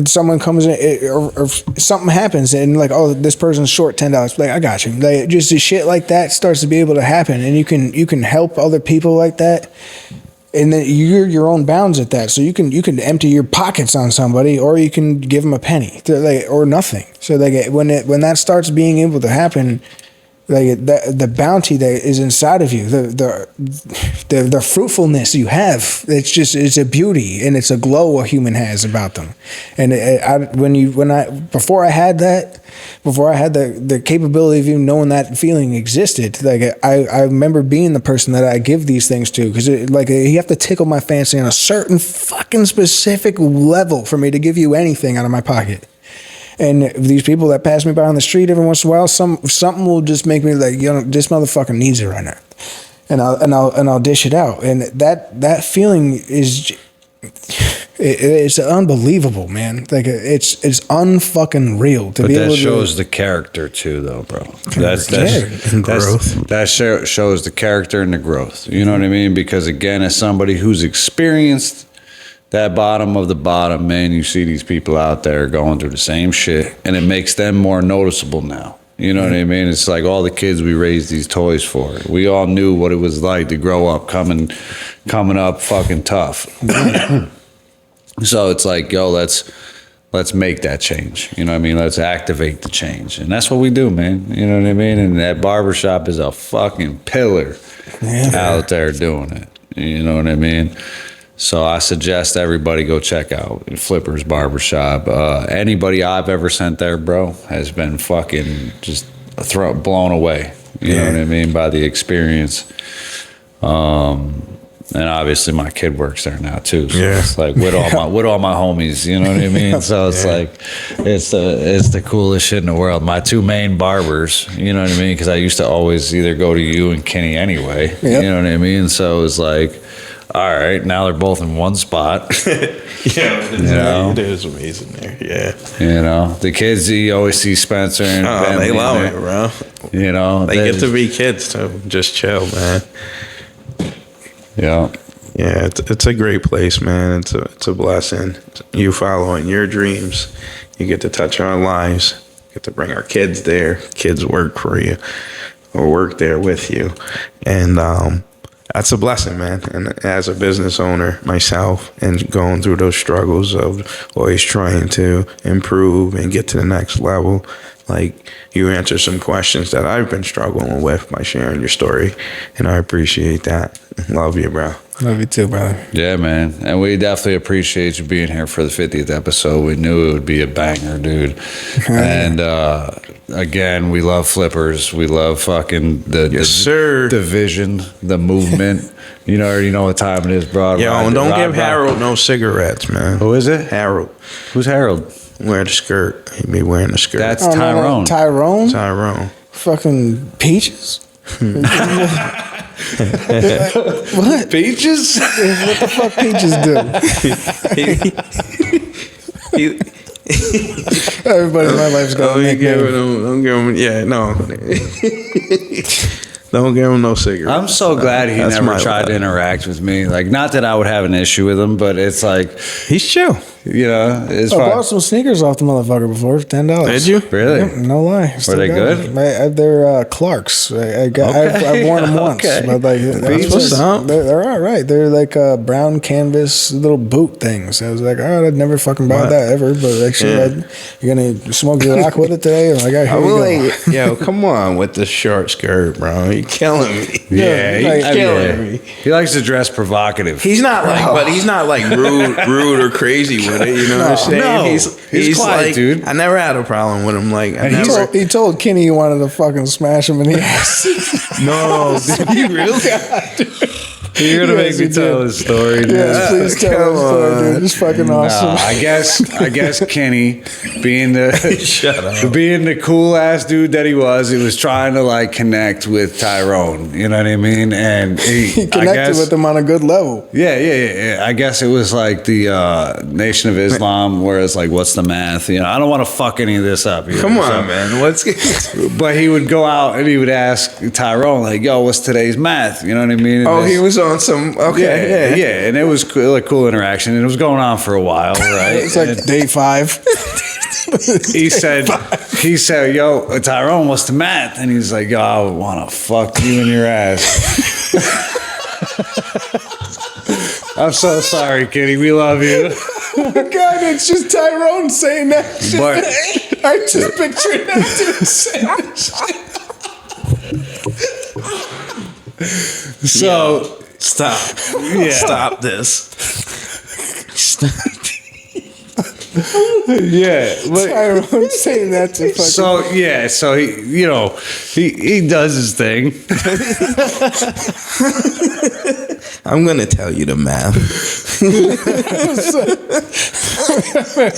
Someone comes in or something happens and like, oh, this person's short $10, like I got you. Like just the shit like that starts to be able to happen, and you can help other people like that, and then you're your own bounds at that. So you can empty your pockets on somebody, or you can give them a penny, or nothing. So like when that starts being able to happen, like the bounty that is inside of you, the fruitfulness you have, it's a beauty and it's a glow a human has about them. And before I had the capability of even knowing that feeling existed, like I remember being the person that I give these things to, because you have to tickle my fancy on a certain fucking specific level for me to give you anything out of my pocket. And these people that pass me by on the street every once in a while, something will just make me like, this motherfucker needs it right now, and I'll dish it out. And that feeling it's unbelievable, man. Like it's unfucking real to But be that able to. shows the character too, though, bro. That's growth. That shows the character and the growth. You know what I mean? Because again, as somebody who's experienced that bottom of the bottom, man, you see these people out there going through the same shit, and it makes them more noticeable now. You know what I mean? It's like all the kids we raised these toys for. We all knew what it was like to grow up coming up fucking tough. So it's like, yo, let's make that change. You know what I mean? Let's activate the change. And that's what we do, man. You know what I mean? And that barbershop is a fucking pillar out there doing it. You know what I mean? So I suggest everybody go check out Flipper's Barbershop. Anybody I've ever sent there, bro, has been fucking just blown away. You know what I mean? By the experience. And obviously my kid works there now too. So it's like with all my homies, you know what I mean? So it's like it's the coolest shit in the world. My two main barbers, you know what I mean? Because I used to always either go to you and Kenny anyway. You know what I mean? So it's like, all right, now they're both in one spot. It is amazing there. Yeah. The kids, you always see Spencer and Ben, they love it, bro. They get to be kids too. Just chill, man. Yeah, it's a great place, man. It's a blessing. You following your dreams, you get to touch our lives. You get to bring our kids there. Kids work for you or work there with you, and that's a blessing, man. And as a business owner myself, and going through those struggles of always trying to improve and get to the next level, like you answer some questions that I've been struggling with by sharing your story, and I appreciate that. Love you, bro. Love you too, brother. Yeah, man. And we definitely appreciate you being here for the 50th episode. We knew it would be a banger, dude. And again, we love Flippers. We love fucking the vision, the movement. You already know what time it is, bro. Don't give Harold no cigarettes, man. Who is it? Harold. Who's Harold? Wear the skirt. He be wearing the skirt. That's Tyrone. Tyrone? Tyrone. Fucking peaches? What? Peaches? What the fuck peaches do? Everybody in my life's got a nickname. Don't give him. Yeah, no. Don't give him no cigarette. I'm so glad he never tried to interact with me. Like, not that I would have an issue with him, but it's like He's chill. you know, it's I fine. bought some sneakers off the motherfucker before for $10. Did you? Really? Yep, no lie. Still they got good? them. They're Clarks. I've worn them once. Okay. But like, what's up. they're all right. They're like brown canvas little boot things. I was like, oh, I'd never fucking buy that ever. But actually, you're going to smoke your rock with it today? Like, here I you will go. like, yo, come on with the short skirt, bro. You're killing me. Yeah, like, killing me. he likes to dress provocative. He's not like, but he's not like rude or crazy with it. You know what I'm saying? No. He's quiet, like, dude. I never had a problem with him. Like, I And he's never. He told Kenny he wanted to fucking smash him in the ass. No, did he really? You're gonna Yes, make me he tell did. his story, dude. Yes, please tell come us story, dude. on. It's fucking No, awesome. I guess Kenny, being the Shut up. being the cool ass dude that he was trying to like connect with Tyrone. You know what I mean? And He I connected guess, with him on a good level. Yeah. I guess it was like the Nation of Islam, where it's like, what's the math? You know, I don't want to fuck any of this up. You Come know, on, so- man. What's But he would go out and he would ask Tyrone, like, yo, what's today's math? You know what I mean? And Oh, this- he was on some. Okay, yeah, and it was cool, like cool interaction, and it was going on for a while, right? It's like And day 5. he said, yo, Tyrone, what's the math? And he's like, yo, I would want to fuck you in your ass. I'm so sorry, Kitty. We love you. Oh my God, it's just Tyrone saying that shit. But- I just pictured that dude saying that shit. So, Stop. yeah. Stop this. Yeah. But, Tyrone saying that to fucking. so he, you know, he does his thing. I'm gonna tell you the math.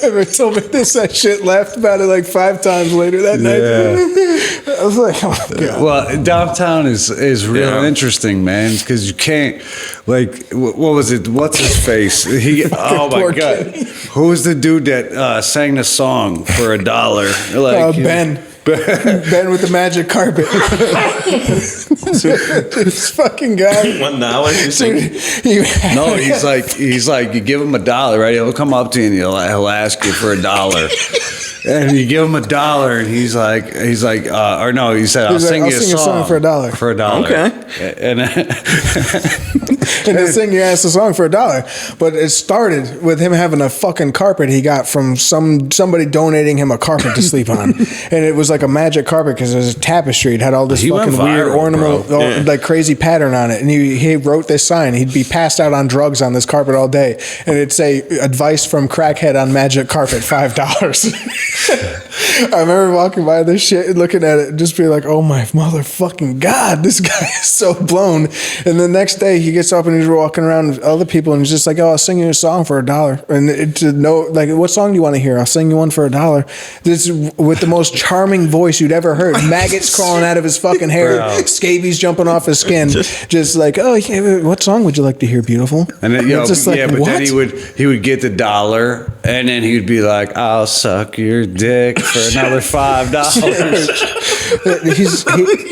Ever told me this, that shit, laughed about it like 5 times later that night. I was like, oh my God. Well, downtown is real Yeah. interesting, man, because you can't, like, what was it? What's his face? Oh my Poor God, kid. who was the dude that sang the song for $1? Like Ben. Ben with the magic carpet. This fucking guy. $1. You Dude, No, he's like, you give him $1, right? He'll come up to you and he'll ask you for $1. And you give him $1, and he's like, or no, he said, I'll He's like, sing I'll you a sing a song song for $1. For $1. Okay. And and then sing your ass a song for $1. But it started with him having a fucking carpet he got from somebody donating him a carpet to sleep on, and it was like a magic carpet because it was a tapestry. It had all this He went fucking weird viral, ornament, bro. Yeah. like crazy pattern on it. And he wrote this sign. He'd be passed out on drugs on this carpet all day, and it'd say "Advice from crackhead on magic carpet, $5." I remember walking by this shit and looking at it and just being like, oh my motherfucking God, this guy is so blown. And the next day he gets up and he's walking around with other people and he's just like, oh, I'll sing you a song for $1. And to know, like, what song do you want to hear? I'll sing you one for $1. This with the most charming voice you'd ever heard. Maggots crawling out of his fucking hair, Bro. scabies jumping off his skin. Just like, oh, yeah, what song would you like to hear, beautiful? And then, It's just like, but what? then he would get the $1, and then he'd be like, "I'll suck your dick for another $5."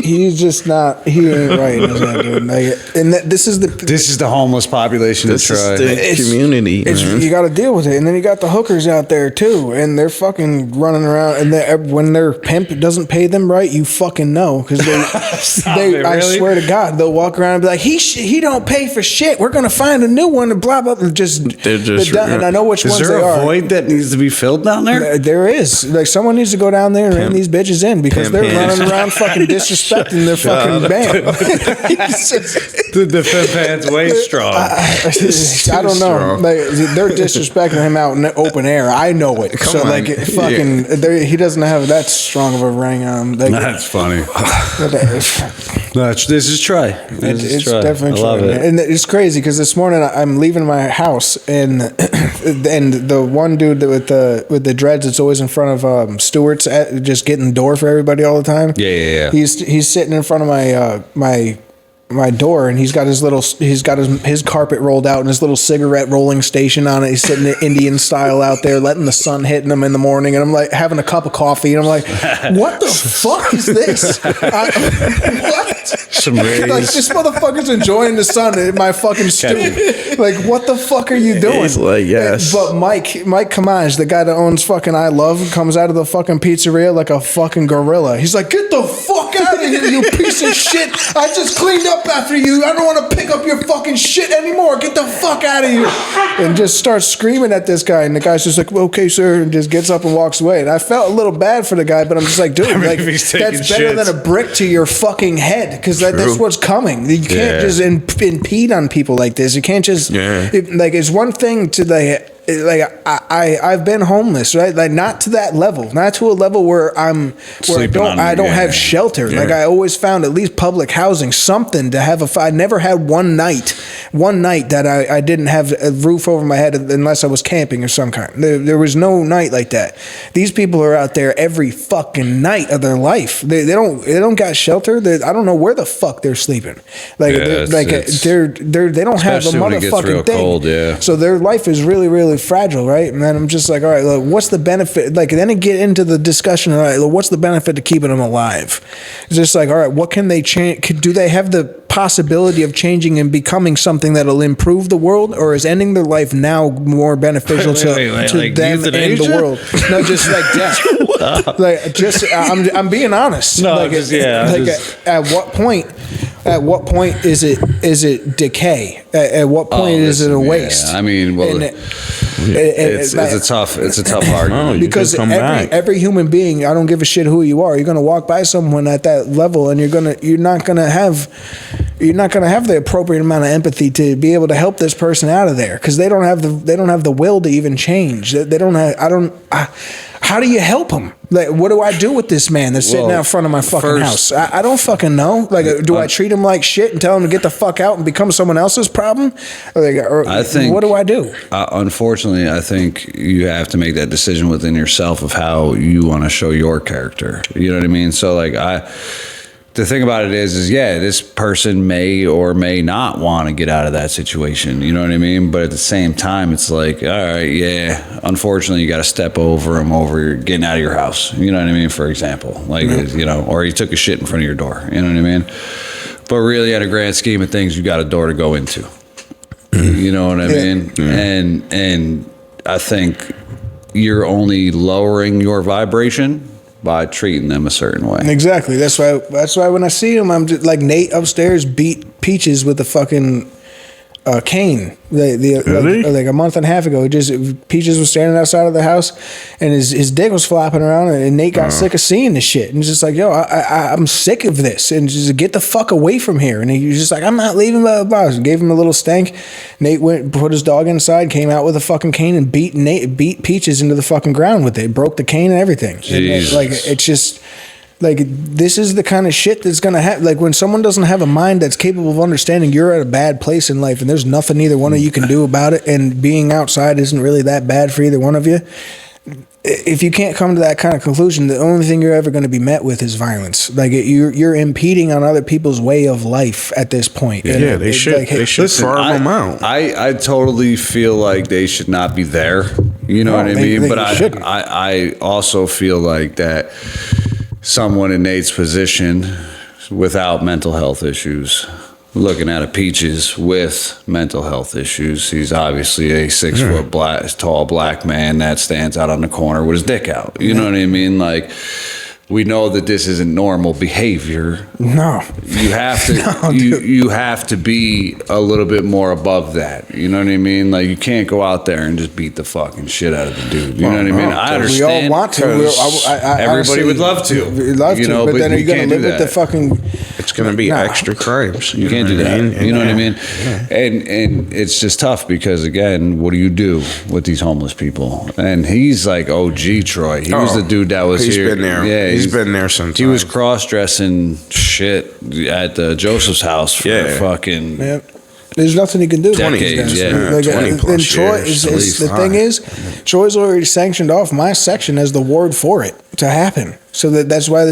he's just not. He ain't right. He's not doing that. And this is the This is the homeless population of This is Troy. the community, man. you got to deal with it, and then you got the hookers out there too, and they're fucking running around. And when their pimp doesn't pay them right, you fucking know because they. it, I really? swear to God, they'll walk around and be like, he don't pay for shit. We're gonna find a new one and blah blah. They're just- and I know which Is ones there they a are. void that needs to be filled down there? There is. Like, someone needs to go down there and rein these bitches in because Pimp they're hands. running around fucking disrespecting their fucking band. The Fifth Hand's way strong. I don't know. strong. Like, they're disrespecting him out in the open air. I know it. Come so on. like, fucking, he doesn't have that strong of a ring on him. Like, That's funny. it's This is Troy. This is Troy. definitely I love true, it. man. And it's crazy because this morning I'm leaving my house and the one dude with the dreads that's always in front of Stewart's just getting the door for everybody all the time. Yeah. He's sitting in front of my my door, and he's got his carpet rolled out and his little cigarette rolling station on it. He's sitting Indian style out there, letting the sun hit him in the morning, and I'm like having a cup of coffee, and I'm like, what the fuck is this? What? Some rays. Like, this motherfucker's enjoying the sun in my fucking stew. Like, what the fuck are you doing? He's like, yes. But Mike Kamaj, the guy that owns fucking I Love, comes out of the fucking pizzeria like a fucking gorilla. He's like, get the fuck out of here, you piece of shit. I just cleaned up after you. I don't want to pick up your fucking shit anymore. Get the fuck out of here. And just starts screaming at this guy. And the guy's just like, okay, sir. And just gets up and walks away. And I felt a little bad for the guy, but I'm just like, dude, like, that's better than a brick to your fucking head. Because that's what's coming. You can't just impede on people like this. You can't just, it's one thing to I've been homeless, right? Like, not to that level, not to a level where I don't have shelter. Yeah. Like, I always found at least public housing, something to have I never had one night that I didn't have a roof over my head unless I was camping of some kind. There was no night like that. These people are out there every fucking night of their life. They don't got shelter. I don't know where the fuck they're sleeping. Like, they don't have a motherfucking thing. Cold, so their life is really, really fragile, right? And then I'm just like, all right, look, what's the benefit? Like, then I get into the discussion, all right, look, what's the benefit to keeping them alive? It's just like, all right, what can they change? Do they have the possibility of changing and becoming something that'll improve the world, or is ending their life now more beneficial to like them and the world? No, just like death. Like, just I'm being honest. No, like, at what point? At what point is it decay? At what point is it a waste? Yeah. I mean, well, it's a tough argument because every human being, I don't give a shit who you are, you're gonna walk by someone at that level, and you're not gonna have the appropriate amount of empathy to be able to help this person out of there, because they don't have the will to even change. They don't have. How do you help him? Like, what do I do with this man that's sitting out in front of my fucking house? I don't fucking know. Like, do I treat him like shit and tell him to get the fuck out and become someone else's problem? I think, what do I do? Unfortunately, I think you have to make that decision within yourself of how you want to show your character. You know what I mean? So, like, the thing about it is this person may or may not want to get out of that situation. You know what I mean? But at the same time, it's like, all right, unfortunately, you got to step over him over getting out of your house. You know what I mean? For example, like, or he took a shit in front of your door. You know what I mean? But really, at a grand scheme of things, you got a door to go into. You know what I mean? And I think you're only lowering your vibration by treating them a certain way. Exactly. That's why when I see him, I'm just like, Nate upstairs beat Peaches with a fucking cane. Like a month and a half ago, Peaches was standing outside of the house, and his dick was flopping around, and Nate got sick of seeing this shit, and he's just like, yo, I'm sick of this, and just get the fuck away from here. And he was just like, I'm not leaving. Blah, blah, blah. Gave him a little stank. Nate went, put his dog inside, came out with a fucking cane, and beat Peaches into the fucking ground with it. Broke the cane and everything. And like, it's just. Like, this is the kind of shit that's going to happen. Like, when someone doesn't have a mind that's capable of understanding you're at a bad place in life and there's nothing either one of you can do about it, and being outside isn't really that bad for either one of you, if you can't come to that kind of conclusion, the only thing you're ever going to be met with is violence. Like, you're impeding on other people's way of life at this point. Yeah, they should farm them out. I totally feel like they should not be there. You know what I mean? But I also feel like that someone in Nate's position without mental health issues, looking at a Peaches with mental health issues, he's obviously a 6 foot tall black man that stands out on the corner with his dick out. You know what I mean? Like, we know that this isn't normal behavior. No, you have to. You have to be a little bit more above that. You know what I mean? Like, you can't go out there and just beat the fucking shit out of the dude. You know what I mean? I understand. We all want to. Everybody would love to. But then are you going to live with the fucking? It's going to be extra crimes. You can't do that. You know what I mean? And it's just tough because, again, what do you do with these homeless people? And he's like OG Troy. He was the dude that was here. He's been there. Yeah, he's been there since he was cross-dressing shit at Joseph's house for fucking. Yep. There's nothing he can do. Decades, Like, 20 plus and Troy years. the thing is, Troy's already sanctioned off my section as the ward for it to happen. So that's why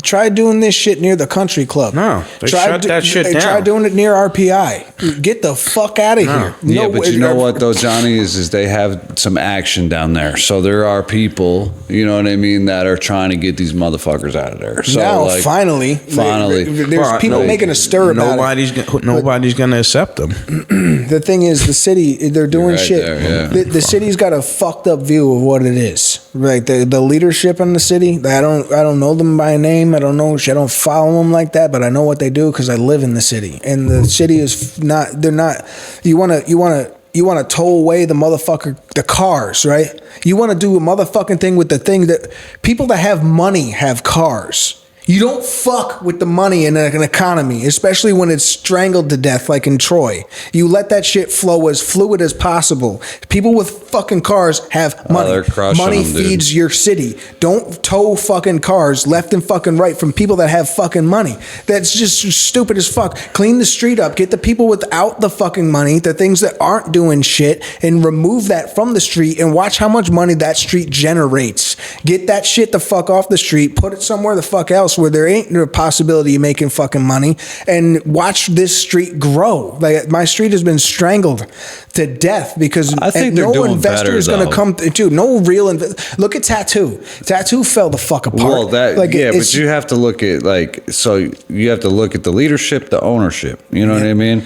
Try doing this shit near the country club. No, they shut that shit down. Try doing it near RPI. Get the fuck out of here. Yeah, but you know what though, Johnny, is they have some action down there. So there are people, you know what I mean, that are trying to get these motherfuckers out of there. So now, like, finally, there's people making a stir about it. Nobody's going to accept them. The thing is, the city, they're doing shit. There, yeah. The city's got a fucked up view of what it is. Like the leadership in the city, I don't know them by name. I don't follow them like that, but I know what they do because I live in the city. And the city is not. They're not. You want to tow away the cars, right? You want to do a motherfucking thing with the thing that people that have money have cars. You don't fuck with the money in an economy, especially when it's strangled to death like in Troy. You let that shit flow as fluid as possible. People with fucking cars have money. Money feeds your city. Don't tow fucking cars left and fucking right from people that have fucking money. That's just stupid as fuck. Clean the street up. Get the people without the fucking money, the things that aren't doing shit, and remove that from the street and watch how much money that street generates. Get that shit the fuck off the street. Put it somewhere the fuck else where there ain't no possibility of making fucking money, and watch this street grow. Like my street has been strangled to death because I think no investor is going to come to. No real look at Tattoo fell the fuck apart. Well, but you have to look at you have to look at the leadership, the ownership. You know what I mean?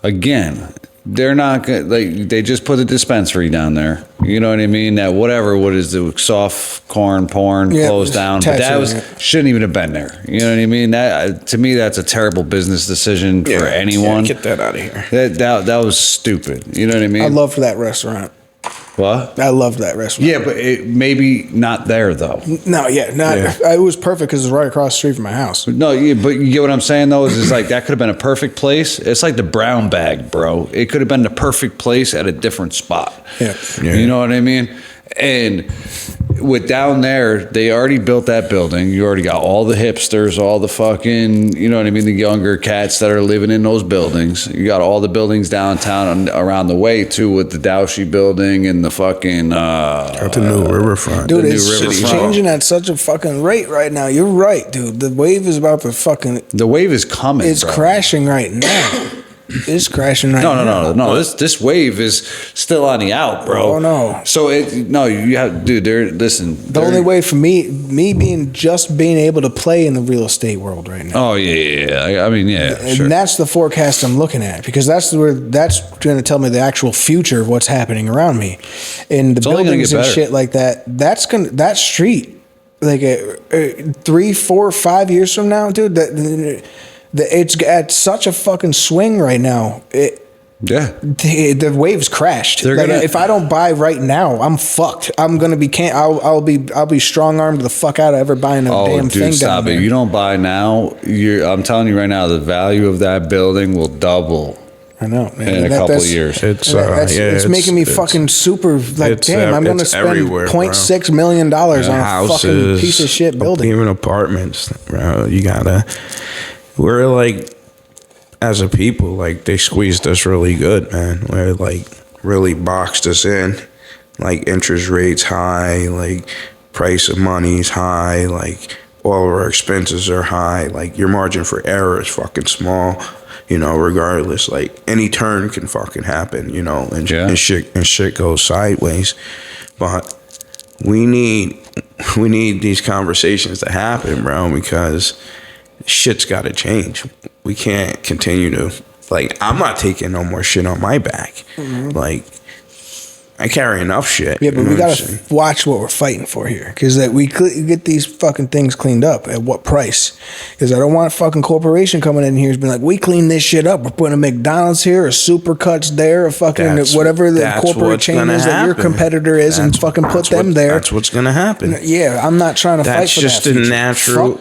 Again, they're not good. Like they just put a dispensary down there. You know what I mean? That what is the soft corn porn closed down? But that shouldn't even have been there. You know what I mean? That to me, that's a terrible business decision for anyone. Get that out of here. That was stupid. You know what I mean? I love that restaurant. What? I loved that restaurant. Yeah, but it maybe not there though. No, it was perfect because it's right across the street from my house. No, but you get what I'm saying though. Is like that could have been a perfect place. It's like the brown bag, bro. It could have been the perfect place at a different spot. Yeah. You know what I mean? And with down there, they already built that building. You already got all the hipsters, all the fucking, you know what I mean, the younger cats that are living in those buildings. You got all the buildings downtown around the way too, with the Dowshy building and the fucking got the new riverfront. Dude, it's changing at such a fucking rate right now. You're right, dude. The wave is about to fucking. The wave is coming. It's crashing right now. It's crashing right now. No. This wave is still on the out, bro. Oh no. So you have, dude. Listen. The only way for me being able to play in the real estate world right now. Oh yeah. I mean, yeah. And that's the forecast I'm looking at because that's going to tell me the actual future of what's happening around me, and the buildings and shit like that. That street, like 3, 4, 5 years from now, dude. It's at such a fucking swing right now. The waves crashed. If I don't buy right now, I'm fucked. I'm gonna be I'll be strong armed the fuck out of ever buying a damn thing stop down there. You don't buy now. I'm telling you right now, the value of that building will double. I know, man. In a couple of years. It's making me fucking super like, damn, I'm going to spend $0.6 million on a fucking piece of shit building. Even apartments, bro. We're like, as a people, like they squeezed us really good, man. We're like really boxed us in, like interest rates high, like price of money's high, like all of our expenses are high, like your margin for error is fucking small, regardless, like any turn can fucking happen, and shit goes sideways. But we need these conversations to happen, bro, because shit's got to change. We can't continue to, I'm not taking no more shit on my back. Mm-hmm. I carry enough shit. Yeah, but we got to watch what we're fighting for here. Because we get these fucking things cleaned up. At what price? Because I don't want a fucking corporation coming in here and being like, we clean this shit up. We're putting a McDonald's here, a Supercuts there, a fucking whatever the corporate chain is that your competitor is, and fucking put them there. That's what's going to happen. Yeah, I'm not trying to fight for that. That's just a natural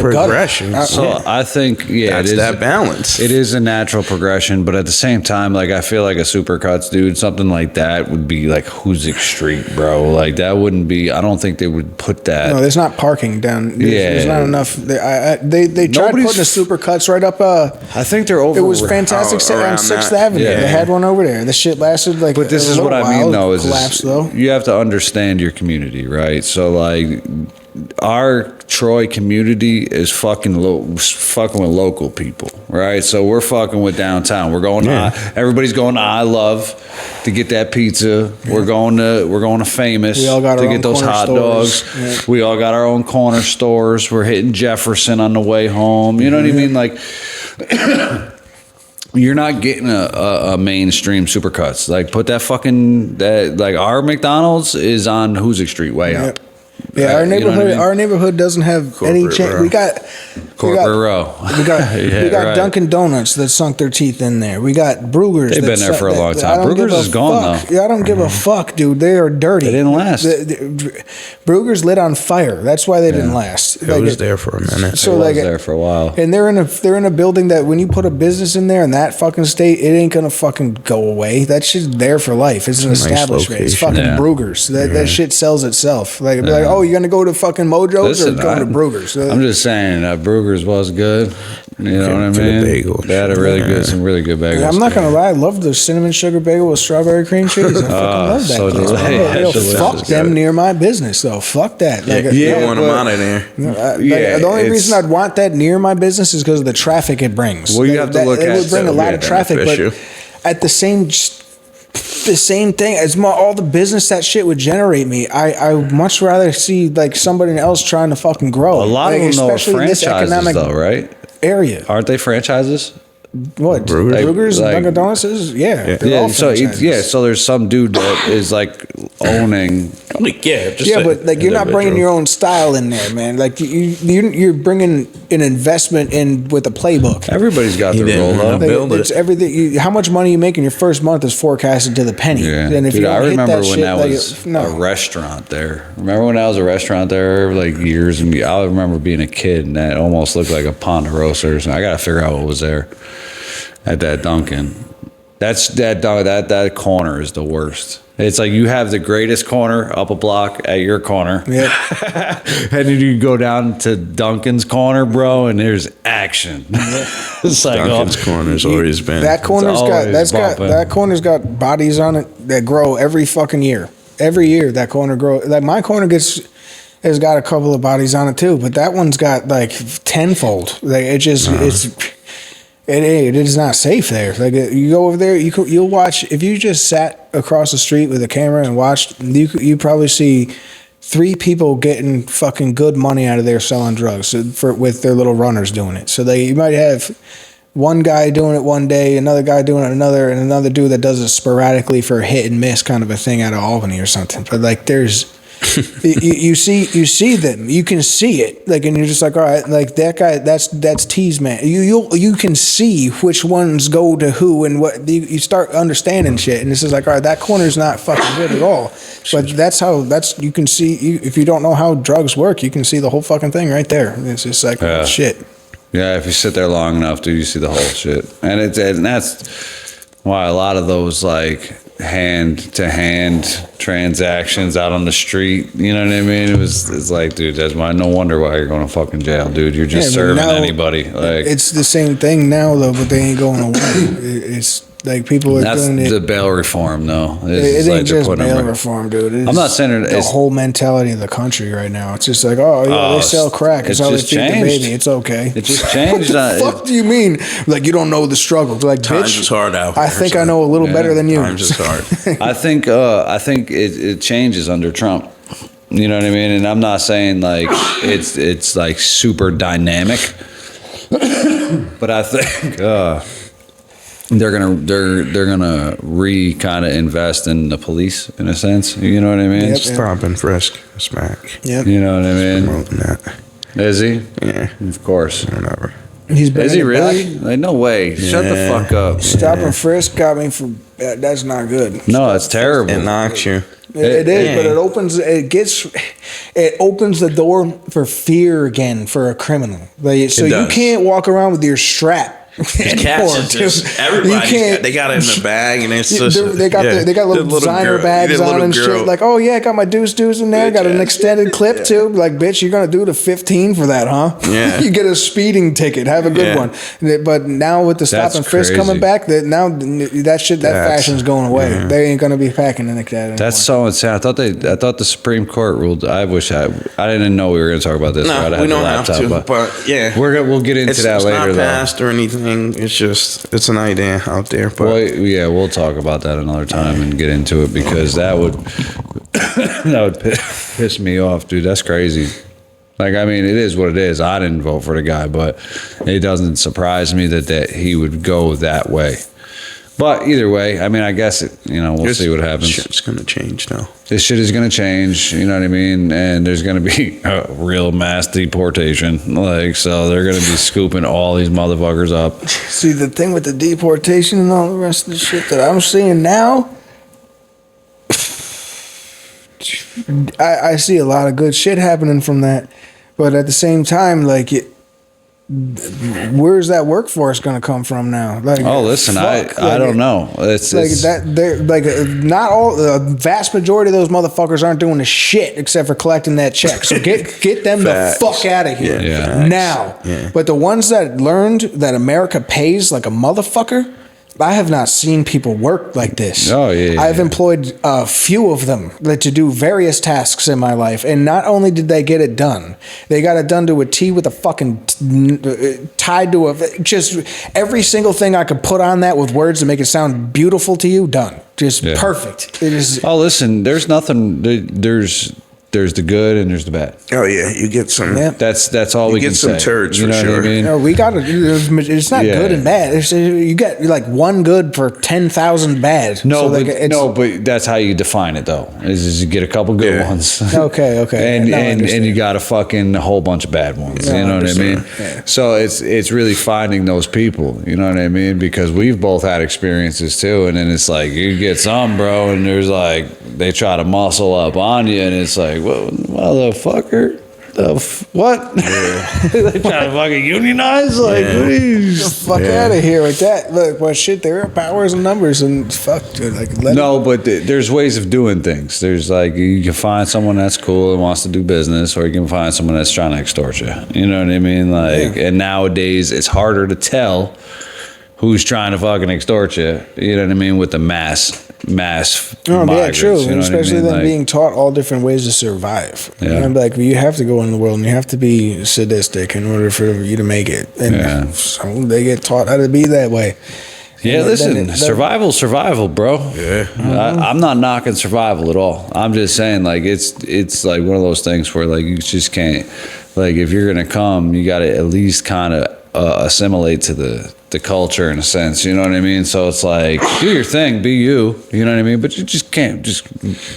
progression. I think, that's that balance. It is a natural progression, but at the same time, I feel like a Supercuts dude, something like that would be like Hoosick Street, bro. Like that wouldn't be. I don't think they would put that. No, there's not parking down. There's not enough. They tried putting a Supercuts right up. I think they're over. It was fantastic on 6th Avenue. Yeah. They had one over there. The shit lasted like. But this is what I mean, though. Collapsed, though. You have to understand your community, right? So our Troy community is fucking with local people, right? So we're fucking with downtown. We're going to everybody's going to I Love to get that pizza. We're going to Famous to get those hot dogs. Yeah. We all got our own corner stores. We're hitting Jefferson on the way home. You know what I mean? Like you're not getting a mainstream Supercuts. Like put like our McDonald's is on Hoosick Street way up. Yeah, our neighborhood doesn't have any change. We got Row. We got Dunkin' Donuts that sunk their teeth in there. We got Brugger's. They've been there for a long time. Brugger's is gone though. Yeah, I don't give a fuck, dude. They are dirty. They didn't last. Brugger's lit on fire. That's why they didn't last. It was there for a minute. So it was there for a while. And they're in a building that when you put a business in there in that fucking state, it ain't gonna fucking go away. That shit's there for life. It's an establishment. It's fucking Brugger's. That shit sells itself. Like oh, you're gonna go to fucking Mojo's or going to Brugger's? I'm just saying Brugger's was good. You know what I mean? They had some really good bagels. I'm not gonna lie, I love the cinnamon sugar bagel with strawberry cream cheese. I fucking love that. So delicious. Fuck them near my business though. Fuck that. You don't want them out of there. The only reason I'd want that near my business is because of the traffic it brings. Well, you have to look at it would bring a lot of traffic, but at the same thing as all the business that shit would generate me. I much rather see like somebody else trying to fucking grow. A lot of them though are franchises though, right? Area. Aren't they franchises? What? Brugger's, Dunkin' Donuts is? Yeah. So there's some dude that is like owning. But like you're not bringing your own style in there, man. Like you're bringing an investment in with a playbook. Everybody's got their role. Like, it's everything. How much money you make in your first month is forecasted to the penny. Yeah. And if Dude, you I remember hit when that that shit, was a restaurant there. Remember when I was a restaurant there like years and I remember being a kid and that almost looked like a Ponderosa. And I got to figure out what was there. At that Dunkin', that corner is the worst. It's like you have the greatest corner up a block at your corner, and then you go down to Dunkin's corner, bro, and there's action. It's like Dunkin's corner's always been. That corner's got bodies on it that grow every fucking year. Every year that corner grows. Like my corner has got a couple of bodies on it too, but that one's got like tenfold. Like it is not safe there. Like you go over there, you'll watch. If you just sat across the street with a camera and watched, you probably see 3 people getting fucking good money out of there selling drugs with their little runners doing it. So you might have one guy doing it one day, another guy doing it another, and another dude that does it sporadically for a hit and miss kind of a thing out of Albany or something. But like there's. you see them, you can see it, like, and you're just like, all right, like that guy, that's T's man. You can see which ones go to who and what. You start understanding shit, and this is like, all right, that corner's not fucking good at all. But you can see if you don't know how drugs work, you can see the whole fucking thing right there. It's just like shit. Yeah, if you sit there long enough, dude, you see the whole shit, and that's why a lot of those like hand-to-hand transactions out on the street, you know what I mean? It's like, dude, that's no wonder why you're going to fucking jail, dude. You're just serving anybody. Like it's the same thing now though, but they ain't going away. It's like people are doing it. That's the bail reform, though. It ain't just bail reform, dude. I'm not saying the whole mentality of the country right now. It's just like, they sell crack. It's how they feed the baby. It's okay. It just changed. What the fuck do you mean? Like you don't know the struggle? Like times is hard out. I think I know a little better than you. Times is hard. I think it changes under Trump. You know what I mean? And I'm not saying like it's like super dynamic, but I think. They're gonna kind of invest in the police in a sense. You know what I mean? Stop and frisk, smack. Yep. You know what I mean? Promoting that. Is he? Yeah, of course. Whatever. Is he really? Like, no way. Yeah. Shut the fuck up. Stop and frisk got me for that's not good. No, it's terrible. It knocks you. It is, but it opens the door for fear again for a criminal. Like, so you can't walk around with your strap. Cats is just they got it in the bag, and it's just they got little designer bags on and shit. Like, oh yeah, got my deuce in there. Got an extended clip too. Like, bitch, you're gonna do the 15 for that, huh? Yeah. You get a speeding ticket. Have a good one. But now with the stop and frisk coming back, that fashion's going away. Yeah. They ain't gonna be packing it like that anymore. That's so insane. I thought the Supreme Court ruled. I didn't know we were gonna talk about this. No, we don't have to. But yeah, we'll get into that later. It's not passed or anything. It's an idea out there. But we'll talk about that another time and get into it, because that would piss me off, dude. That's crazy. Like, I mean, it is what it is. I didn't vote for the guy, but it doesn't surprise me that he would go that way. But either way, I mean, I guess we'll see what happens. Shit's gonna change now. This shit is gonna change. You know what I mean? And there's gonna be a real mass deportation. Like, so they're gonna be scooping all these motherfuckers up. See, the thing with the deportation and all the rest of the shit that I'm seeing now, I see a lot of good shit happening from that. But at the same time, like, where's that workforce going to come from now? Like, listen, I don't know. It's like that. They're like, not all. The vast majority of those motherfuckers aren't doing the shit except for collecting that check. So get them the fuck out of here now. Yeah. But the ones that learned that America pays like a motherfucker, I have not seen people work like this. Oh, yeah. I've employed a few of them to do various tasks in my life. And not only did they get it done, they got it done to a T with a fucking tied to just every single thing I could put on that with words to make it sound beautiful to you, done. Just perfect. It is. Oh, listen, there's nothing. There's the good and there's the bad. Oh yeah, you get some. Yeah. That's all we can say. You get some turds for sure. What I mean? No, we got it. It's not good and bad. You get like one good for 10,000 bad. No, but that's how you define it, though. Is you get a couple good ones. Okay. and you got a fucking whole bunch of bad ones. You know what I mean? Yeah. So it's really finding those people. You know what I mean? Because we've both had experiences too, and then it's like you get some, bro, and there's like they try to muscle up on you, and it's like, well, motherfucker, what? Yeah. They try to fucking unionize? Like, what are you? Get the fuck out of here with that. Look, well, shit, there are powers and numbers, and fuck, dude. Like, but there's ways of doing things. There's like, you can find someone that's cool and wants to do business, or you can find someone that's trying to extort you. You know what I mean? Like, and nowadays it's harder to tell who's trying to fucking extort you. You know what I mean? With the mass migrants. True. You know especially them like, being taught all different ways to survive. Yeah. And I'm like, you have to go in the world and you have to be sadistic in order for you to make it. And so they get taught how to be that way. Yeah, listen, survival, bro. Yeah. I'm not knocking survival at all. I'm just saying, like, it's like one of those things where, like, you just can't, like, if you're going to come, you got to at least kind of assimilate to the culture in a sense, you know what I mean? So it's like, do your thing, be you know what I mean? But you just can't just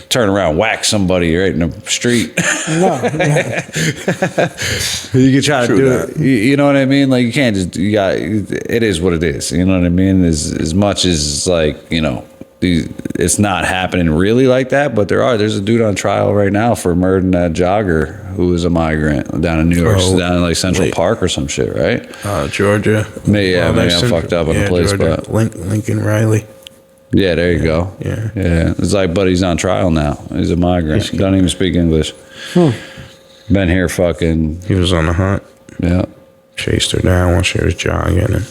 turn around, whack somebody right in the street. No. You can try to do it. You know what I mean? Like, you can't just, it is what it is. You know what I mean? As much as, like, you know, it's not happening really like that, but there's a dude on trial right now for murdering that jogger who was a migrant down in New York, down in like Central Park or some shit, right? Georgia. Maybe I'm fucked up on the place, Georgia. But Lincoln Riley. Yeah, there you go. Yeah. It's like, but he's on trial now. He's a migrant. Don't even speak English. Been here fucking. He was on the hunt. Yeah. Chased her down while she was jogging.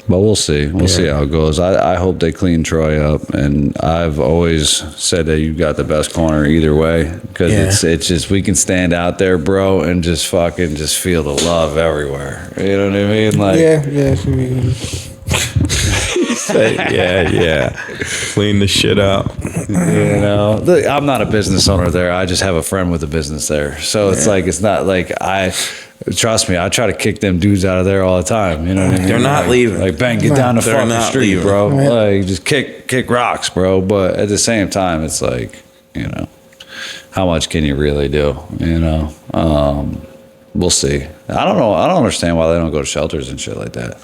But we'll see. We'll see how it goes. I hope they clean Troy up. And I've always said that you've got the best corner either way. Because it's just, we can stand out there, bro, and just fucking just feel the love everywhere. You know what I mean? Like, Clean the shit out. You know, I'm not a business owner there. I just have a friend with a business there. So it's like, it's not like trust me, I try to kick them dudes out of there all the time. You know what I mean? They're not leaving. Like, bang, get down the fucking street, bro. Like, just kick rocks, bro. But at the same time, it's like, you know, how much can you really do? You know? we'll see. I don't know. I don't understand why they don't go to shelters and shit like that.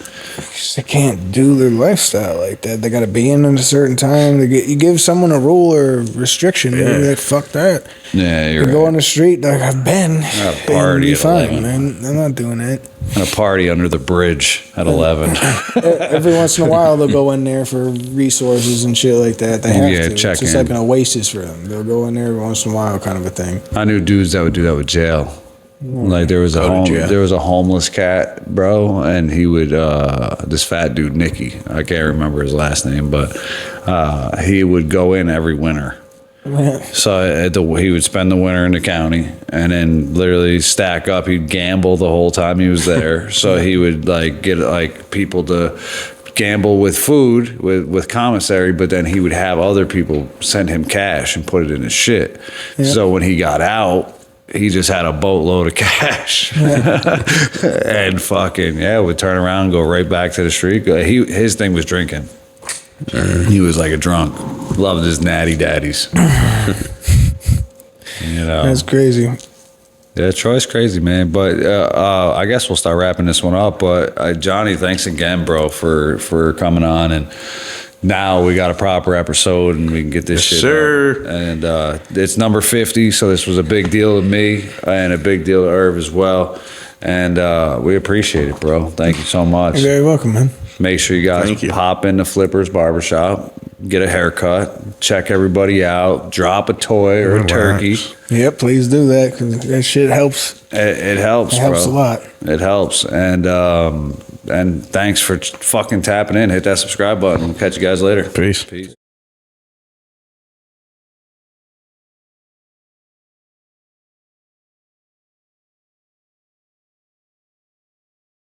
They can't do their lifestyle like that. They got to be in at a certain time. You give someone a rule or restriction, they're like, fuck that. Yeah, you're You right. go on the street, like, I've been. At a party be at fine, 11. man. I'm not doing that. And a party under the bridge at 11. Every once in a while, they'll go in there for resources and shit like that. They have Yeah, to. check It's just in. like an oasis for them. They'll go in there every once in a while, kind of a thing. I knew dudes that would do that with jail. Like there was a homeless cat, bro, and he would this fat dude Nicky. I can't remember his last name, but he would go in every winter. So he would spend the winter in the county, and then literally stack up. He'd gamble the whole time he was there. So he would like get like people to gamble with food with commissary, but then he would have other people send him cash and put it in his shit. So when he got out, he just had a boatload of cash and fucking would turn around and go right back to the street. His thing was drinking. He was like a drunk. Loved his natty daddies. You know, That's crazy. yeah, Troy's crazy, man. But I guess we'll start wrapping this one up. But Johnny, thanks again, bro, for coming on. And now we got a proper episode, and we can get this shit sir. up. And it's number 50, so this was a big deal to me and a big deal to Irv as well. And we appreciate it, bro. Thank you so much. You're very welcome, man. Make sure you guys pop into Flipper's Barbershop, get a haircut, check everybody out, drop a toy or a turkey. Yep, please do that, because that shit helps. It helps, It helps bro. a lot. It helps. And thanks for fucking tapping in. Hit that subscribe button. We'll catch you guys later. Peace. Peace.